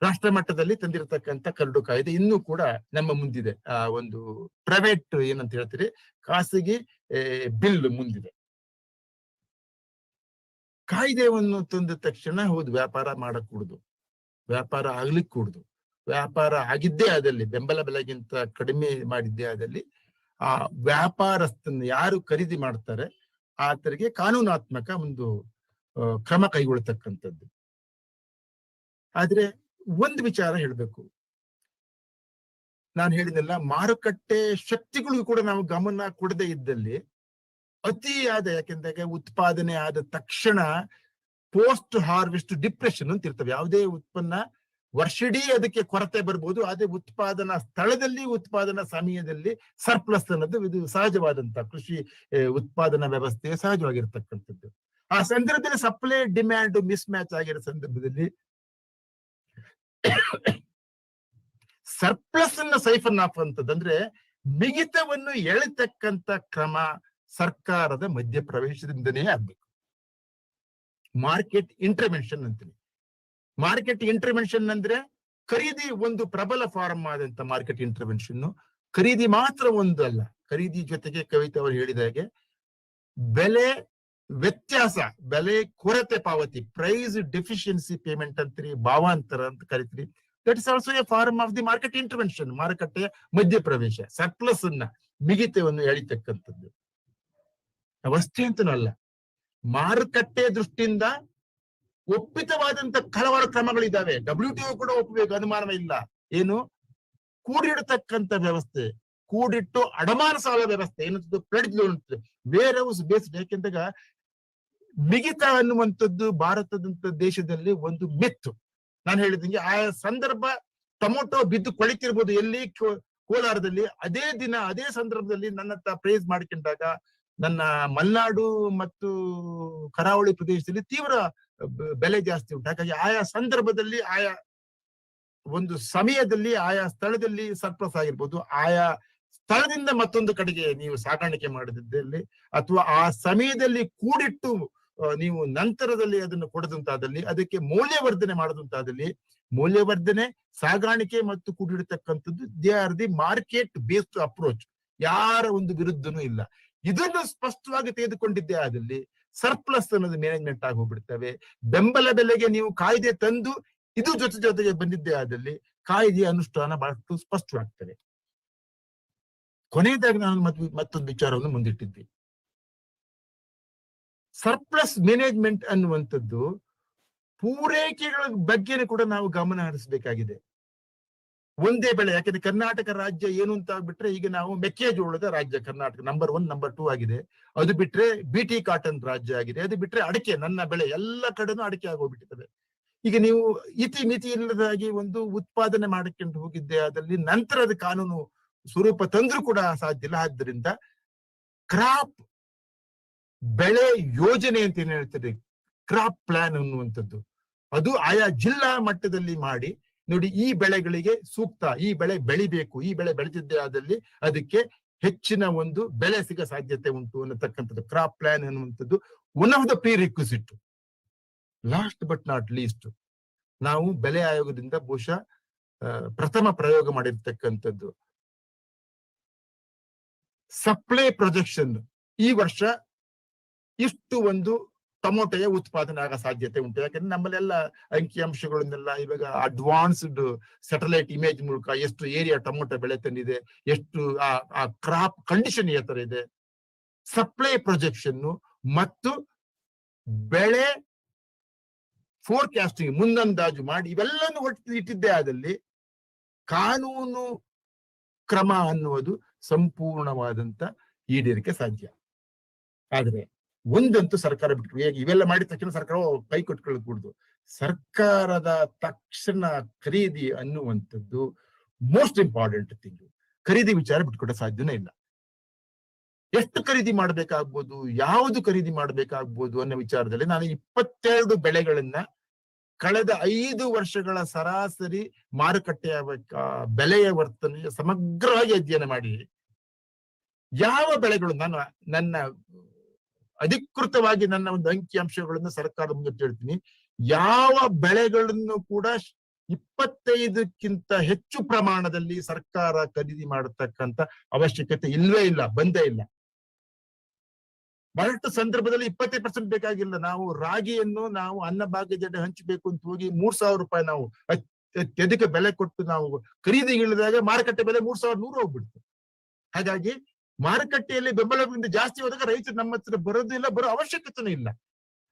ರಾಷ್ಟ್ರ ಮಟ್ಟದಲ್ಲಿ ತಂದಿರತಕ್ಕಂಥ ಕರಡು ಕಾಯ್ದೆ ಇನ್ನೂ ಕೂಡ ನಮ್ಮ ಮುಂದಿದೆ. ಒಂದು ಪ್ರೈವೇಟ್ ಏನಂತ ಹೇಳ್ತೀರಿ ಖಾಸಗಿ ಬಿಲ್ ಮುಂದಿದೆ. ಕಾಯ್ದೆಯನ್ನು ತಂದ ತಕ್ಷಣ ಹೌದು ವ್ಯಾಪಾರ ಮಾಡಕೂಡುದು, ವ್ಯಾಪಾರ ಆಗ್ಲಿಕ್ಕೆ ಕೂಡುದು. ವ್ಯಾಪಾರ ಆಗಿದ್ದೇ ಆದಲ್ಲಿ ಬೆಂಬಲ ಬೆಲೆಗಿಂತ ಕಡಿಮೆ ಮಾಡಿದ್ದೇ ಆದಲ್ಲಿ ಆ ವ್ಯಾಪಾರಸ್ಥನ್ನು ಯಾರು ಖರೀದಿ ಮಾಡ್ತಾರೆ ಆತರಿಗೆ ಕಾನೂನಾತ್ಮಕ ಒಂದು ಕ್ರಮ ಕೈಗೊಳ್ಳತಕ್ಕಂಥದ್ದು. ಆದ್ರೆ ಒಂದು ವಿಚಾರ ಹೇಳ್ಬೇಕು, ನಾನು ಹೇಳಿದೆಲ್ಲ ಮಾರುಕಟ್ಟೆ ಶಕ್ತಿಗಳಿಗೂ ಕೂಡ ನಾವು ಗಮನ ಕೊಡದೇ ಇದ್ದಲ್ಲಿ ಅತಿಯಾದ, ಯಾಕೆಂದಾಗ ಉತ್ಪಾದನೆ ಆದ ತಕ್ಷಣ ಪೋಸ್ಟ್ ಹಾರ್ವೆಸ್ಟ್ ಡಿಪ್ರೆಷನ್ ಅಂತ ಇರ್ತವೆ. ಯಾವುದೇ ಉತ್ಪನ್ನ ವರ್ಷಿಡೀ ಅದಕ್ಕೆ ಕೊರತೆ ಬರ್ಬೋದು, ಆದ್ರೆ ಉತ್ಪಾದನಾ ಸ್ಥಳದಲ್ಲಿ ಉತ್ಪಾದನಾ ಸಮಯದಲ್ಲಿ ಸರ್ಪ್ಲಸ್ ಅನ್ನೋದು ಇದು ಸಹಜವಾದಂತ ಕೃಷಿ ಉತ್ಪಾದನಾ ವ್ಯವಸ್ಥೆಯ ಸಹಜವಾಗಿರ್ತಕ್ಕಂಥದ್ದು. ಆ ಸಂದರ್ಭದಲ್ಲಿ ಸಪ್ಲೈ ಡಿಮ್ಯಾಂಡ್ ಮಿಸ್ ಮ್ಯಾಚ್ ಆಗಿರೋ ಸಂದರ್ಭದಲ್ಲಿ ಸರ್ಪ್ಲಸ್ ಅನ್ನ ಸೈಫನ್ ಆಫ್ ಅಂತದಂದ್ರೆ ಮಿಗಿತವನ್ನು ಎಳೆತಕ್ಕಂತ ಕ್ರಮ ಸರ್ಕಾರದ ಮಧ್ಯಪ್ರವೇಶದಿಂದನೇ ಆಗ್ಬೇಕು. ಮಾರ್ಕೆಟ್ ಇಂಟರ್ವೆನ್ಷನ್ ಅಂತೀನಿ. ಮಾರ್ಕೆಟ್ ಇಂಟರ್ವೆನ್ಷನ್ ಅಂದ್ರೆ ಖರೀದಿ ಒಂದು ಪ್ರಬಲ ಫಾರ್ಮ್ ಆದಂತ ಮಾರ್ಕೆಟ್ ಇಂಟರ್ವೆನ್ಷನ್. ಖರೀದಿ ಮಾತ್ರ ಒಂದು ಅಲ್ಲ, ಖರೀದಿ ಜೊತೆಗೆ ಕವಿತಾ ಅವರು ಹೇಳಿದ ಹಾಗೆ ಬೆಲೆ ವ್ಯತ್ಯಾಸ, ಬೆಲೆ ಕೊರತೆ ಪಾವತಿ, ಪ್ರೈಸ್ ಡೆಫಿಷಿಯನ್ಸಿ ಪೇಮೆಂಟ್ ಅಂತೀರಿ, ಭಾವಾಂತರ ಅಂತ ಕರಿತೀರಿ. That is also a form of the market intervention. ಮಾರುಕಟ್ಟೆಯ ಮಧ್ಯಪ್ರವೇಶ, ಸರ್ಪ್ಲಸ್ ಅನ್ನ ಮಿಗಿತವನ್ನು ಎಳಿತಕ್ಕಂಥದ್ದು ಅವಸ್ಥೆ ಅಂತನೂ ಅಲ್ಲ. ಮಾರುಕಟ್ಟೆ ದೃಷ್ಟಿಯಿಂದ ಒಪ್ಪಿತವಾದಂತ ಹಲವಾರು ಕ್ರಮಗಳಿದ್ದಾವೆ. WTO ಕೂಡ ಒಪ್ಪಬೇಕು, ಅನುಮಾನವೇ ಇಲ್ಲ. ಏನು? ಕೂಡಿಡ್ತಕ್ಕಂಥ ವ್ಯವಸ್ಥೆ, ಕೂಡಿಟ್ಟು ಅಡಮಾನ ಸಾಲ ವ್ಯವಸ್ಥೆ, ಏನಂತದ್ದು pledge loan, warehouse based. ಯಾಕೆಂದಾಗ ಮಿಗಿತ ಅನ್ನುವಂಥದ್ದು ಭಾರತದಂತ ದೇಶದಲ್ಲಿ ಒಂದು ಮಿತ್ತು. ನಾನು ಹೇಳಿದಂಗೆ ಆಯಾ ಸಂದರ್ಭ ಟೊಮೊಟೊ ಬಿದ್ದು ಕೊಳಿತಿರ್ಬೋದು ಎಲ್ಲಿ, ಕೋಲಾರದಲ್ಲಿ ಅದೇ ದಿನ ಅದೇ ಸಂದರ್ಭದಲ್ಲಿ ನನ್ನತ್ತ ಪ್ರೈಸ್ ಮಾಡ್ಕೊಂಡಾಗ ನನ್ನ ಮಲೆನಾಡು ಮತ್ತು ಕರಾವಳಿ ಪ್ರದೇಶದಲ್ಲಿ ತೀವ್ರ ಬೆಲೆ ಜಾಸ್ತಿ ಉಂಟು. ಹಾಗಾಗಿ ಆಯಾ ಸಂದರ್ಭದಲ್ಲಿ ಆಯಾ ಒಂದು ಸಮಯದಲ್ಲಿ ಆಯಾ ಸ್ಥಳದಲ್ಲಿ ಸರ್ಪ್ಲಸ್ ಆಗಿರ್ಬೋದು, ಆಯಾ ಸ್ಥಳದಿಂದ ಮತ್ತೊಂದು ಕಡೆಗೆ ನೀವು ಸಾಗಾಣಿಕೆ ಮಾಡಿದ್ದಲ್ಲಿ ಅಥವಾ ಆ ಸಮಯದಲ್ಲಿ ಕೂಡಿಟ್ಟು ನೀವು ನಂತರದಲ್ಲಿ ಅದನ್ನು ಕೊಡದಂತಾದಲ್ಲಿ, ಅದಕ್ಕೆ ಮೌಲ್ಯವರ್ಧನೆ ಮಾಡದಂತಾದಲ್ಲಿ, ಮೌಲ್ಯವರ್ಧನೆ, ಸಾಗಾಣಿಕೆ ಮತ್ತು ಕೂಡಿಡ್ತಕ್ಕಂಥದ್ದು they are the market based approach. ಯಾರ ಒಂದು ವಿರುದ್ಧನೂ ಇಲ್ಲ. ಇದನ್ನು ಸ್ಪಷ್ಟವಾಗಿ ತೆಗೆದುಕೊಂಡಿದ್ದೇ ಆದಲ್ಲಿ ಸರ್ಪ್ಲಸ್ ಅನ್ನೋದು ಮ್ಯಾನೇಜ್ಮೆಂಟ್ ಆಗಿ ಹೋಗ್ಬಿಡ್ತವೆ. ಬೆಂಬಲ ಬೆಲೆಗೆ ನೀವು ಕಾಯ್ದೆ ತಂದು ಇದು ಜೊತೆಗೆ ಬಂದಿದ್ದೇ ಆದಲ್ಲಿ ಕಾಯ್ದೆಯ ಅನುಷ್ಠಾನ ಬಹಳಷ್ಟು ಸ್ಪಷ್ಟವಾಗ್ತದೆ. ಕೊನೆಯದಾಗಿ ನಾನು ಮತ್ತೊಂದು ವಿಚಾರವನ್ನು ಮುಂದಿಟ್ಟಿದ್ದೆ. ಸರ್ಪ್ಲಸ್ ಮ್ಯಾನೇಜ್ಮೆಂಟ್ ಅನ್ನುವಂಥದ್ದು ಪೂರೈಕೆಗಳ ಬಗ್ಗೆನೂ ಕೂಡ ನಾವು ಗಮನ ಹರಿಸಬೇಕಾಗಿದೆ. ಒಂದೇ ಬೆಳೆ, ಯಾಕಂದ್ರೆ ಕರ್ನಾಟಕ ರಾಜ್ಯ ಏನು ಅಂತ ಆಗ್ಬಿಟ್ರೆ ಈಗ ನಾವು ಮೆಕ್ಕೆಜೋಳದ ರಾಜ್ಯ ಕರ್ನಾಟಕ ನಂಬರ್ 1 ನಂಬರ್ 2 ಆಗಿದೆ. ಅದು ಬಿಟ್ರೆ ಬಿಟಿ ಕಾಟನ್ ರಾಜ್ಯ ಆಗಿದೆ. ಅದು ಬಿಟ್ರೆ ಅಡಿಕೆ, ನನ್ನ ಬೆಳೆ ಎಲ್ಲ ಕಡೆನೂ ಅಡಿಕೆ ಆಗೋಗ್ಬಿಟ್ಟಿರ್ತದೆ. ಈಗ ನೀವು ಮಿತಿ ಇಲ್ಲದಾಗಿ ಒಂದು ಉತ್ಪಾದನೆ ಮಾಡಿಕೊಂಡು ಹೋಗಿದ್ದೆ ಅದಲ್ಲಿ ನಂತರ ಅದು ಕಾನೂನು ಸ್ವರೂಪ ತಂದ್ರೂ ಕೂಡ ಸಾಧ್ಯ ಇಲ್ಲ. ಆದ್ದರಿಂದ ಕ್ರಾಪ್ ಬೆಳೆ ಯೋಜನೆ ಅಂತ ಏನ್ ಹೇಳ್ತಾರೆ, ಕ್ರಾಪ್ ಪ್ಲಾನ್ ಅನ್ನುವಂಥದ್ದು, ಅದು ಆಯಾ ಜಿಲ್ಲಾ ಮಟ್ಟದಲ್ಲಿ ಮಾಡಿ ನೋಡಿ, ಈ ಬೆಳೆಗಳಿಗೆ ಸೂಕ್ತ, ಈ ಬೆಳೆ ಬೆಳಿಬೇಕು, ಈ ಬೆಳೆ ಬೆಳೆದಿದ್ದೇ ಆದಲ್ಲಿ ಅದಕ್ಕೆ ಹೆಚ್ಚಿನ ಒಂದು ಬೆಲೆ ಸಿಗೋ ಸಾಧ್ಯತೆ ಉಂಟು ಅನ್ನತಕ್ಕಂಥದ್ದು ಕ್ರಾಪ್ ಪ್ಲಾನ್ ಅನ್ನುವಂಥದ್ದು one of the prerequisite. Last but not least, ನಾವು ಬೆಲೆ ಆಯೋಗದಿಂದ ಬಹುಶಃ ಪ್ರಥಮ ಪ್ರಯೋಗ ಮಾಡಿರ್ತಕ್ಕಂಥದ್ದು ಸಪ್ಲೈ ಪ್ರೊಜೆಕ್ಷನ್. ಈ ವರ್ಷ ಇಷ್ಟು ಒಂದು ಟೊಮೊಟೊಯ ಉತ್ಪಾದನೆ ಆಗೋ ಸಾಧ್ಯತೆ ಉಂಟು. ಯಾಕಂದ್ರೆ ನಮ್ಮಲ್ಲೆಲ್ಲ ಅಂಕಿಅಂಶಗಳನ್ನೆಲ್ಲ ಇವಾಗ ಅಡ್ವಾನ್ಸ್ಡ್ ಸ್ಯಾಟಲೈಟ್ ಇಮೇಜ್ ಮೂಲಕ ಎಷ್ಟು ಏರಿಯಾ ಟೊಮೊಟೊ ಬೆಳೆ ತಂದಿದೆ, ಎಷ್ಟು ಆ ಕ್ರಾಪ್ ಕಂಡೀಷನ್ ಯಾವ ತರ ಇದೆ, ಸಪ್ಲೈ ಪ್ರೊಜೆಕ್ಷನ್ ಮತ್ತು ಬೆಳೆ ಫೋರ್ಕಾಸ್ಟಿಂಗ್ ಮುಂದಂದಾಜು ಮಾಡಿ ಇವೆಲ್ಲವನ್ನು ಒಟ್ಟು ಇಟ್ಟಿದ್ದೇ ಆದಲ್ಲಿ ಕಾನೂನು ಕ್ರಮ ಅನ್ನುವುದು ಸಂಪೂರ್ಣವಾದಂತ ಈಡೇರಿಕೆ ಸಾಧ್ಯ. ಆದ್ರೆ ಒಂದಂತೂ ಸರ್ಕಾರ ಬಿಟ್ಟು ಇವೆಲ್ಲ ಮಾಡಿದ ತಕ್ಷಣ ಸರ್ಕಾರ ಕೈ ಕೊಟ್ಕೊಳ್ಳಕೂಡದು. ಸರ್ಕಾರದ ತಕ್ಷಣ ಖರೀದಿ ಅನ್ನುವಂಥದ್ದು ಮೋಸ್ಟ್ ಇಂಪಾರ್ಟೆಂಟ್ ಥಿಂಗ್. ಖರೀದಿ ವಿಚಾರ ಬಿಟ್ಕೊಡೋ ಸಾಧ್ಯನೇ ಇಲ್ಲ. ಎಷ್ಟು ಖರೀದಿ ಮಾಡ್ಬೇಕಾಗ್ಬೋದು, ಯಾವುದು ಖರೀದಿ ಮಾಡ್ಬೇಕಾಗ್ಬೋದು ಅನ್ನೋ ವಿಚಾರದಲ್ಲಿ ನಾನು 22 ಬೆಳೆಗಳನ್ನ ಕಳೆದ 5 ವರ್ಷಗಳ ಸರಾಸರಿ ಮಾರುಕಟ್ಟೆಯ ಬೆಲೆಯ ವರ್ತನೆಯ ಸಮಗ್ರವಾಗಿ ಅಧ್ಯಯನ ಮಾಡಿ ಯಾವ ಬೆಳೆಗಳು ನನ್ನ ಅಧಿಕೃತವಾಗಿ ನನ್ನ ಒಂದು ಅಂಕಿಅಂಶಗಳನ್ನು ಸರ್ಕಾರದ ಮುಂದೆ ಹೇಳ್ತೀನಿ, ಯಾವ ಬೆಳೆಗಳನ್ನು ಕೂಡ 25ಕ್ಕಿಂತ ಹೆಚ್ಚು ಪ್ರಮಾಣದಲ್ಲಿ ಸರ್ಕಾರ ಖರೀದಿ ಮಾಡತಕ್ಕಂತ ಅವಶ್ಯಕತೆ ಇಲ್ವೇ ಇಲ್ಲ, ಬಂದೇ ಇಲ್ಲ. ಬಹಳಷ್ಟು ಸಂದರ್ಭದಲ್ಲಿ 25% ಬೇಕಾಗಿಲ್ಲ. ನಾವು ರಾಗಿಯನ್ನು ನಾವು ಅನ್ನಭಾಗ್ಯದಡಿ ಹಂಚಬೇಕು ಅಂತ ಹೋಗಿ 3,000 ರೂಪಾಯಿ ನಾವು ಅತ್ಯಧಿಕ ಬೆಲೆ ಕೊಟ್ಟು ನಾವು ಖರೀದಿಗಿಳಿದಾಗ ಮಾರುಕಟ್ಟೆ ಬೆಲೆ 3,100 ಹೋಗ್ಬಿಡ್ತು. ಹಾಗಾಗಿ ಮಾರುಕಟ್ಟೆಯಲ್ಲಿ ಬೆಂಬಲದಿಂದ ಜಾಸ್ತಿ ಹೋದಾಗ ರೈತರು ನಮ್ಮ ಹತ್ರ ಬರೋದಿಲ್ಲ, ಬರೋ ಅವಶ್ಯಕತೆನೂ ಇಲ್ಲ.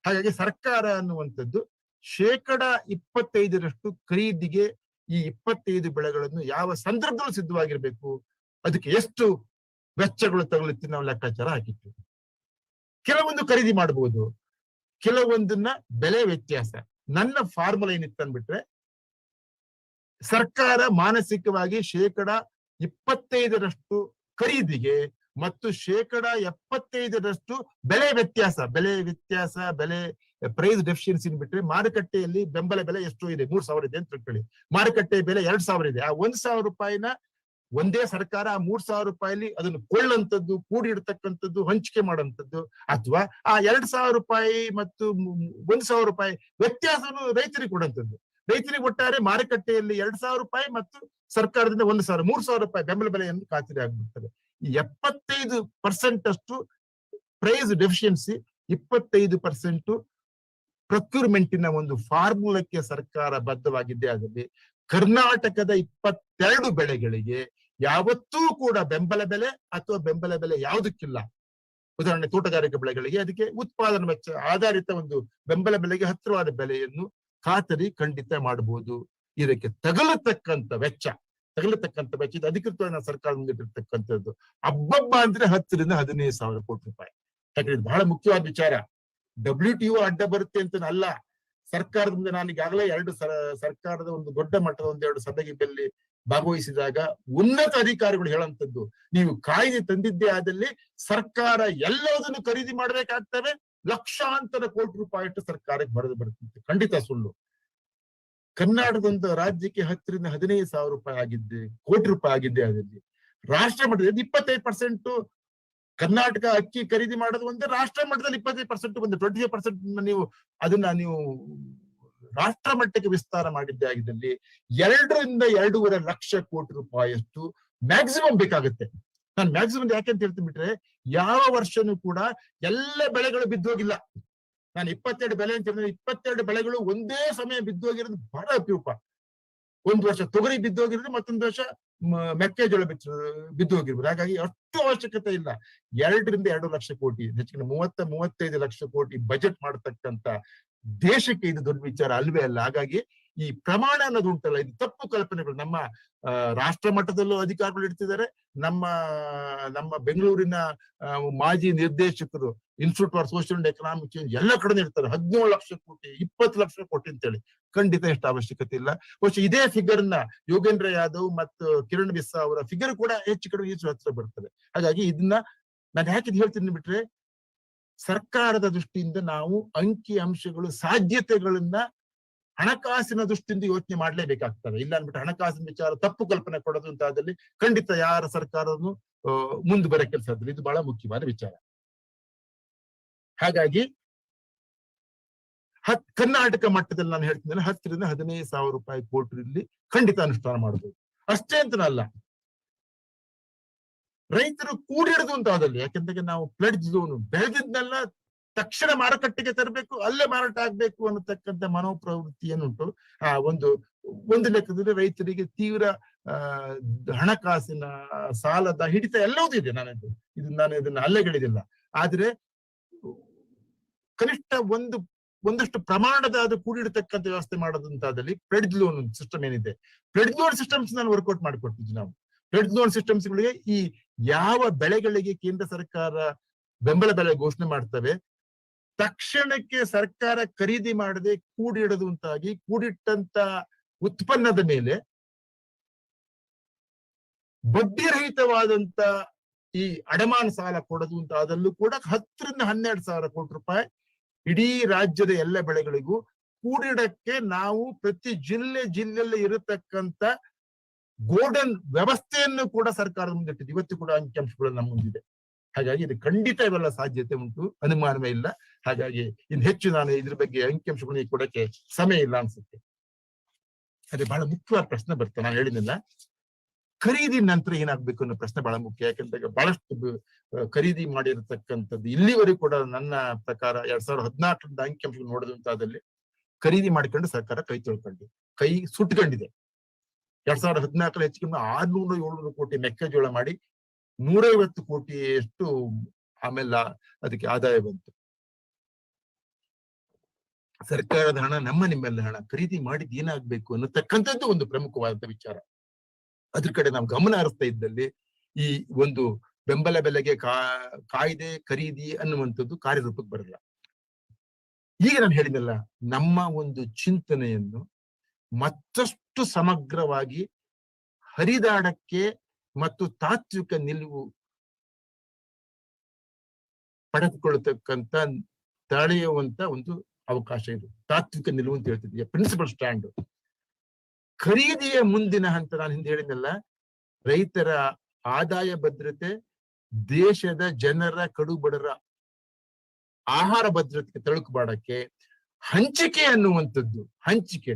ಹಾಗಾಗಿ ಸರ್ಕಾರ ಅನ್ನುವಂಥದ್ದು 25% ಖರೀದಿಗೆ ಈ 25 ಬೆಳೆಗಳನ್ನು ಯಾವ ಸಂದರ್ಭದಲ್ಲೂ ಸಿದ್ಧವಾಗಿರ್ಬೇಕು, ಅದಕ್ಕೆ ಎಷ್ಟು ವೆಚ್ಚಗಳು ತಗೊಳುತ್ತೆ ನಾವು ಲೆಕ್ಕಾಚಾರ ಹಾಕಿತ್ತು. ಕೆಲವೊಂದು ಖರೀದಿ ಮಾಡಬಹುದು, ಕೆಲವೊಂದನ್ನ ಬೆಲೆ ವ್ಯತ್ಯಾಸ. ನನ್ನ ಫಾರ್ಮುಲಾ ಏನಿತ್ತು ಅಂದ್ಬಿಟ್ರೆ, ಸರ್ಕಾರ ಮಾನಸಿಕವಾಗಿ 25% ಖರೀದಿಗೆ ಮತ್ತು 75% ಬೆಲೆ ವ್ಯತ್ಯಾಸ ಬೆಲೆ ಪ್ರೈಸ್ ಡೆಫಿಷಿಯನ್ಸಿ ಬಿಟ್ರೆ ಮಾರುಕಟ್ಟೆಯಲ್ಲಿ ಬೆಂಬಲ ಬೆಲೆ ಎಷ್ಟು ಇದೆ, 3,000 ಇದೆ ಅಂತ ತಿಳ್ಕೊಳ್ಳಿ. ಮಾರುಕಟ್ಟೆ ಬೆಲೆ 2,000 ಇದೆ. ಆ 1,000 ರೂಪಾಯಿನ ಒಂದೇ ಸರ್ಕಾರ ಆ 3,000 ರೂಪಾಯಿಲಿ ಅದನ್ನು ಕೊಳ್ಳಂತದ್ದು, ಕೂಡಿಡ್ತಕ್ಕಂಥದ್ದು, ಹಂಚಿಕೆ ಮಾಡೋಂಥದ್ದು, ಅಥವಾ ಆ 2,000 ರೂಪಾಯಿ ಮತ್ತು 1,000 ರೂಪಾಯಿ ವ್ಯತ್ಯಾಸವನ್ನು ರೈತರಿಗೆ ಕೊಡುವಂಥದ್ದು. ರೈತರಿಗೆ ಒಟ್ಟಾರೆ ಮಾರುಕಟ್ಟೆಯಲ್ಲಿ 2,000 ರೂಪಾಯಿ ಮತ್ತು ಸರ್ಕಾರದಿಂದ 1,000, 3,000 ರೂಪಾಯಿ ಬೆಂಬಲ ಬೆಲೆಯನ್ನು ಖಾತರಿ ಆಗ್ಬಿಡ್ತದೆ. ಈ 75% ಅಷ್ಟು ಪ್ರೈಸ್ ಡೆಫಿಷಿಯನ್ಸಿ, 25% ಪ್ರೊಕ್ಯೂರ್ಮೆಂಟಿನ ಒಂದು ಫಾರ್ಮುಲಕ್ಕೆ ಸರ್ಕಾರ ಬದ್ಧವಾಗಿದ್ದೇ ಆದಲ್ಲಿ ಕರ್ನಾಟಕದ 22 ಬೆಳೆಗಳಿಗೆ ಯಾವತ್ತೂ ಕೂಡ ಬೆಂಬಲ ಬೆಲೆ ಅಥವಾ ಬೆಂಬಲ ಬೆಲೆ ಯಾವುದಕ್ಕಿಲ್ಲ. ಉದಾಹರಣೆ ತೋಟಗಾರಿಕೆ ಬೆಳೆಗಳಿಗೆ ಅದಕ್ಕೆ ಉತ್ಪಾದನಾ ವೆಚ್ಚ ಆಧಾರಿತ ಒಂದು ಬೆಂಬಲ ಬೆಲೆಗೆ ಹತ್ತಿರವಾದ ಬೆಲೆಯನ್ನು ಖಾತರಿ ಖಂಡಿತ ಮಾಡಬಹುದು. ಇದಕ್ಕೆ ತಗಲತಕ್ಕಂತ ವೆಚ್ಚ ಇದು ಅಧಿಕೃತವಾಗಿ ಸರ್ಕಾರ ಮುಂದಿಟ್ಟಿರ್ತಕ್ಕಂಥದ್ದು ಅಬ್ಬಬ್ಬ ಅಂದ್ರೆ 10 ರಿಂದ 15,000 ಕೋಟಿ ರೂಪಾಯಿ. ಯಾಕಂದ್ರೆ ಇದು ಬಹಳ ಮುಖ್ಯವಾದ ವಿಚಾರ. WTO ಅಡ್ಡ ಬರುತ್ತೆ ಅಂತ ಅಲ್ಲ. ಸರ್ಕಾರದಿಂದ ನಾನು ಈಗಾಗಲೇ 2 ಸರ್ಕಾರದ ಒಂದು ದೊಡ್ಡ ಮಟ್ಟದ 1-2 ಸಭೆಗಳಲ್ಲಿ ಭಾಗವಹಿಸಿದಾಗ ಉನ್ನತ ಅಧಿಕಾರಿಗಳು ಹೇಳುವಂತದ್ದು, ನೀವು ಕಾಯ್ದೆ ತಂದಿದ್ದೇ ಆದಲ್ಲಿ ಸರ್ಕಾರ ಎಲ್ಲದನ್ನು ಖರೀದಿ ಮಾಡ್ಬೇಕಾಗ್ತವೆ, ಲಕ್ಷಾಂತರ ಕೋಟಿ ರೂಪಾಯಿ ಅಷ್ಟು ಸರ್ಕಾರಕ್ಕೆ ಬರೆದು ಬರುತ್ತೆ. ಖಂಡಿತ ಸುಳ್ಳು. ಕರ್ನಾಟಕದ ರಾಜ್ಯಕ್ಕೆ 10 ರಿಂದ 15,000 ರೂಪಾಯಿ ಆಗಿದ್ದೆ, ಕೋಟಿ ರೂಪಾಯಿ ಆಗಿದ್ದೆ ಆದಲ್ಲಿ ರಾಷ್ಟ್ರ ಮಟ್ಟದಲ್ಲಿ 25% ಕರ್ನಾಟಕ ಅಕ್ಕಿ ಖರೀದಿ ಮಾಡೋದು ಒಂದೇ, ರಾಷ್ಟ್ರ ಮಟ್ಟದಲ್ಲಿ 25% ಒಂದು 25% ನೀವು ಅದನ್ನ ನೀವು ರಾಷ್ಟ್ರ ಮಟ್ಟಕ್ಕೆ ವಿಸ್ತಾರ ಮಾಡಿದ್ದೆ ಆಗಿದ್ದಲ್ಲಿ 2 ರಿಂದ 2.5 ಲಕ್ಷ ಕೋಟಿ ರೂಪಾಯಿಯಷ್ಟು ಮ್ಯಾಕ್ಸಿಮಮ್ ಬೇಕಾಗುತ್ತೆ. ನಾನು ಮ್ಯಾಕ್ಸಿಮಮ್ ಯಾಕೆ ಅಂತ ಹೇಳ್ತೀನಿ ಬಿಟ್ರೆ, ಯಾವ ವರ್ಷನೂ ಕೂಡ ಎಲ್ಲ ಬೆಳೆಗಳು ಬಿದ್ದೋಗಿಲ್ಲ. ನಾನು 22 ಬೆಳೆ ಅಂತ ಹೇಳಿದ್ರೆ 22 ಬೆಳೆಗಳು ಒಂದೇ ಸಮಯ ಬಿದ್ದೋಗಿರೋದು ಬಹಳ ಅಪರೂಪ. ಒಂದು ವರ್ಷ ತೊಗರಿ ಬಿದ್ದೋಗಿರೋದು, ಮತ್ತೊಂದು ವರ್ಷ ಮೆಕ್ಕೆಜೋಳ ಬಿದ್ದೋಗಿರ್ಬೋದು. ಹಾಗಾಗಿ ಅಷ್ಟು ಅವಶ್ಯಕತೆ ಇಲ್ಲ. 2 ರಿಂದ 2 ಲಕ್ಷ ಕೋಟಿ, ಹೆಚ್ಚಿನ 30-35 ಲಕ್ಷ ಕೋಟಿ ಬಜೆಟ್ ಮಾಡತಕ್ಕಂತ ದೇಶಕ್ಕೆ ಇದು ದೊಡ್ಡ ವಿಚಾರ ಅಲ್ವೇ ಅಲ್ಲ. ಹಾಗಾಗಿ ಈ ಪ್ರಮಾಣ ಅನ್ನೋದು ಉಂಟಲ್ಲ, ಇದು ತಪ್ಪು ಕಲ್ಪನೆಗಳು. ನಮ್ಮ ರಾಷ್ಟ್ರ ಮಟ್ಟದಲ್ಲೂ ಅಧಿಕಾರಿಗಳು ಇಡ್ತಿದ್ದಾರೆ. ನಮ್ಮ ಬೆಂಗಳೂರಿನ ಮಾಜಿ ನಿರ್ದೇಶಕರು institute for social and economic change ಎಲ್ಲ ಕಡೆ ಇರ್ತಾರೆ. 17 ಲಕ್ಷ ಕೋಟಿ 20 ಲಕ್ಷ ಕೋಟಿ ಅಂತೇಳಿ. ಖಂಡಿತ ಎಷ್ಟು ಅವಶ್ಯಕತೆ ಇಲ್ಲ. ಬಹುಶಃ ಇದೇ ಫಿಗರ್ ನ ಯೋಗೇಂದ್ರ ಯಾದವ್ ಮತ್ತು ಕಿರಣ್ ಬಿಸ್ಸಾ ಅವರ ಫಿಗರ್ ಕೂಡ ಹೆಚ್ಚು ಕಡೆ ಹತ್ರ ಬರ್ತದೆ. ಹಾಗಾಗಿ ಇದನ್ನ ನಾನು ಯಾಕೆ ಹೇಳ್ತೀನಿ ಬಿಟ್ರೆ, ಸರ್ಕಾರದ ದೃಷ್ಟಿಯಿಂದ ನಾವು ಅಂಕಿ ಅಂಶಗಳು ಸಾಧ್ಯತೆಗಳನ್ನ ಹಣಕಾಸಿನ ದೃಷ್ಟಿಯಿಂದ ಯೋಚನೆ ಮಾಡ್ಲೇಬೇಕಾಗ್ತದೆ. ಇಲ್ಲ ಅಂದ್ಬಿಟ್ಟು ಹಣಕಾಸಿನ ವಿಚಾರ ತಪ್ಪು ಕಲ್ಪನೆ ಕೊಡೋದು ಅಂತಾದಲ್ಲಿ ಖಂಡಿತ ಯಾರ ಸರ್ಕಾರವನ್ನು ಮುಂದೆ ಬರಕ್ಕೆ ಸಾಧ್ಯ. ಇದು ಬಹಳ ಮುಖ್ಯವಾದ ವಿಚಾರ. ಹಾಗಾಗಿ ಕರ್ನಾಟಕ ಮಟ್ಟದಲ್ಲಿ ನಾನು ಹೇಳ್ತೀನಿ 10 ರಿಂದ 15 ಸಾವಿರ ರೂಪಾಯಿ ಕೋಟಿ ಖಂಡಿತ ಅನುಷ್ಠಾನ ಮಾಡಬಹುದು. ಅಷ್ಟೇ ಅಂತನಲ್ಲ, ರೈತರು ಕೂಡಿಡುದು ಅಂತಾದಲ್ಲಿ, ಯಾಕೆಂದ್ರೆ ನಾವು ಪ್ಲೆಡ್ಜ್ ಝೋನ್ ಬೆಳೆದಿದ್ನೆಲ್ಲ ತಕ್ಷಣ ಮಾರುಕಟ್ಟೆಗೆ ತರಬೇಕು, ಅಲ್ಲೇ ಮಾರಾಟ ಆಗ್ಬೇಕು ಅನ್ನತಕ್ಕಂಥ ಮನೋಪ್ರವೃತ್ತಿ ಏನುಂಟು, ಒಂದು ಲೆಕ್ಕದಲ್ಲಿ ರೈತರಿಗೆ ತೀವ್ರ ಹಣಕಾಸಿನ ಸಾಲದ ಹಿಡಿತ ಎಲ್ಲವೂ ಇದೆ. ನಾನು ಇದನ್ನ ಅಲ್ಲೆಗಳಿದಿಲ್ಲ. ಆದ್ರೆ ಕನಿಷ್ಠ ಒಂದಷ್ಟು ಪ್ರಮಾಣದ ಅದು ಕೂಡಿಡತಕ್ಕಂಥ ವ್ಯವಸ್ಥೆ ಮಾಡೋದಂತಾದಲ್ಲಿ ಪ್ಲೆಡ್ಜ್ ಲೋನ್ ಸಿಸ್ಟಮ್ ಏನಿದೆ, ಪ್ಲೆಡ್ಜ್ ಲೋನ್ ಸಿಸ್ಟಮ್ಸ್ ನಾನು ವರ್ಕೌಟ್ ಮಾಡಿಕೊಡ್ತಿದ್ವಿ. ನಾವು ಪ್ಲೆಡ್ಜ್ ಲೋನ್ ಸಿಸ್ಟಮ್ಸ್ ಗಳಿಗೆ ಈ ಯಾವ ಬೆಳೆಗಳಿಗೆ ಕೇಂದ್ರ ಸರ್ಕಾರ ಬೆಂಬಲ ಬೆಲೆ ಘೋಷಣೆ ಮಾಡ್ತವೆ, ತಕ್ಷಣಕ್ಕೆ ಸರ್ಕಾರ ಖರೀದಿ ಮಾಡದೆ ಕೂಡಿಡೋದು ಅಂತಾಗಿ ಕೂಡಿಟ್ಟಂತ ಉತ್ಪನ್ನದ ಮೇಲೆ ಬಡ್ಡಿ ರಹಿತವಾದಂತ ಈ ಅಡಮಾನ ಸಾಲ ಕೊಡೋದು ಅಂತ ಅದಲ್ಲೂ ಕೂಡ 10 ರಿಂದ 12 ಸಾವಿರ ಕೋಟಿ ರೂಪಾಯಿ ಇಡೀ ರಾಜ್ಯದ ಎಲ್ಲ ಬೆಳೆಗಳಿಗೂ ಕೂಡಿಡಕ್ಕೆ ನಾವು ಪ್ರತಿ ಜಿಲ್ಲೆಯಲ್ಲಿ ಇರತಕ್ಕಂತ ಗೋಲ್ಡನ್ ವ್ಯವಸ್ಥೆಯನ್ನು ಕೂಡ ಸರ್ಕಾರದ ಮುಂದೆ ಇಟ್ಟಿದೆ. ಇವತ್ತು ಕೂಡ ಅಂಕಿಅಂಶಗಳು ನಮ್ಮ ಮುಂದಿದೆ. ಹಾಗಾಗಿ ಇದು ಖಂಡಿತ ಇವೆಲ್ಲ ಸಾಧ್ಯತೆ ಉಂಟು, ಅನುಮಾನವೇ ಇಲ್ಲ. ಹಾಗಾಗಿ ಇನ್ನು ಹೆಚ್ಚು ನಾನು ಇದ್ರ ಬಗ್ಗೆ ಅಂಕಿಅಂಶಗಳಿಗೆ ಕೊಡಕ್ಕೆ ಸಮಯ ಇಲ್ಲ ಅನ್ಸುತ್ತೆ. ಅದೇ ಬಹಳ ಮುಖ್ಯವಾದ ಪ್ರಶ್ನೆ ಬರ್ತದೆ. ನಾನು ಹೇಳಿದ್ನಲ್ಲ, ಖರೀದಿ ನಂತರ ಏನಾಗ್ಬೇಕು ಅನ್ನೋ ಪ್ರಶ್ನೆ ಬಹಳ ಮುಖ್ಯ. ಯಾಕಂದ್ರೆ ಬಹಳಷ್ಟು ಖರೀದಿ ಮಾಡಿರತಕ್ಕಂಥದ್ದು ಇಲ್ಲಿವರೆಗೂ ಕೂಡ ನನ್ನ ಪ್ರಕಾರ 2014ರಿಂದ ಅಂಕಿಅಂಶಗಳು ನೋಡಿದಂತಾದಲ್ಲಿ ಖರೀದಿ ಮಾಡಿಕೊಂಡು ಸರ್ಕಾರ ಕೈ ಸುಟ್ಕೊಂಡಿದೆ. 2014 ಹೆಚ್ಚು ಕಮ್ಮಿ 600-700 ಕೋಟಿ ಮೆಕ್ಕೆಜೋಳ ಮಾಡಿ 150 ಕೋಟಿಯಷ್ಟು ಆಮೇಲೆ ಅದಕ್ಕೆ ಆದಾಯ ಬಂತು. ಸರ್ಕಾರದ ಹಣ ನಿಮ್ಮೆಲ್ಲ ಹಣ, ಖರೀದಿ ಮಾಡಿದ್ ಏನಾಗ್ಬೇಕು ಅನ್ನತಕ್ಕಂಥದ್ದು ಒಂದು ಪ್ರಮುಖವಾದ ವಿಚಾರ. ಅದ್ರ ಕಡೆ ನಾವು ಗಮನ ಹರಿಸ್ತಾ ಇದ್ದಲ್ಲಿ ಈ ಒಂದು ಬೆಂಬಲ ಬೆಲೆಗೆ ಕಾಯ್ದೆ ಖರೀದಿ ಅನ್ನುವಂಥದ್ದು ಕಾರ್ಯರೂಪಕ್ಕೆ ಬರಲ್ಲ. ಈಗ ನಾನು ಹೇಳಿದ್ನಲ್ಲ, ನಮ್ಮ ಒಂದು ಚಿಂತನೆಯನ್ನು ಮತ್ತಷ್ಟು ಸಮಗ್ರವಾಗಿ ಹರಿದಾಡಕ್ಕೆ ಮತ್ತು ತಾತ್ವಿಕ ನಿಲುವು ಪಡೆದುಕೊಳ್ಳತಕ್ಕಂತ ತಳೆಯುವಂತ ಒಂದು ಅವಕಾಶ ಇದು. ತಾತ್ವಿಕ ನಿಲುವು ಅಂತ ಹೇಳ್ತಿದ್ದೆ, ಪ್ರಿನ್ಸಿಪಲ್ ಸ್ಟ್ಯಾಂಡ್. ಖರೀದಿಯ ಮುಂದಿನ ಹಂತ ನಾನು ಹಿಂದೆ ಹೇಳಿದ್ನಲ್ಲ, ರೈತರ ಆದಾಯ ಭದ್ರತೆ, ದೇಶದ ಜನರ ಕಡುಬಡರ ಆಹಾರ ಭದ್ರತೆಗೆ ತಳುಕು ಮಾಡಕ್ಕೆ ಹಂಚಿಕೆ ಅನ್ನುವಂಥದ್ದು,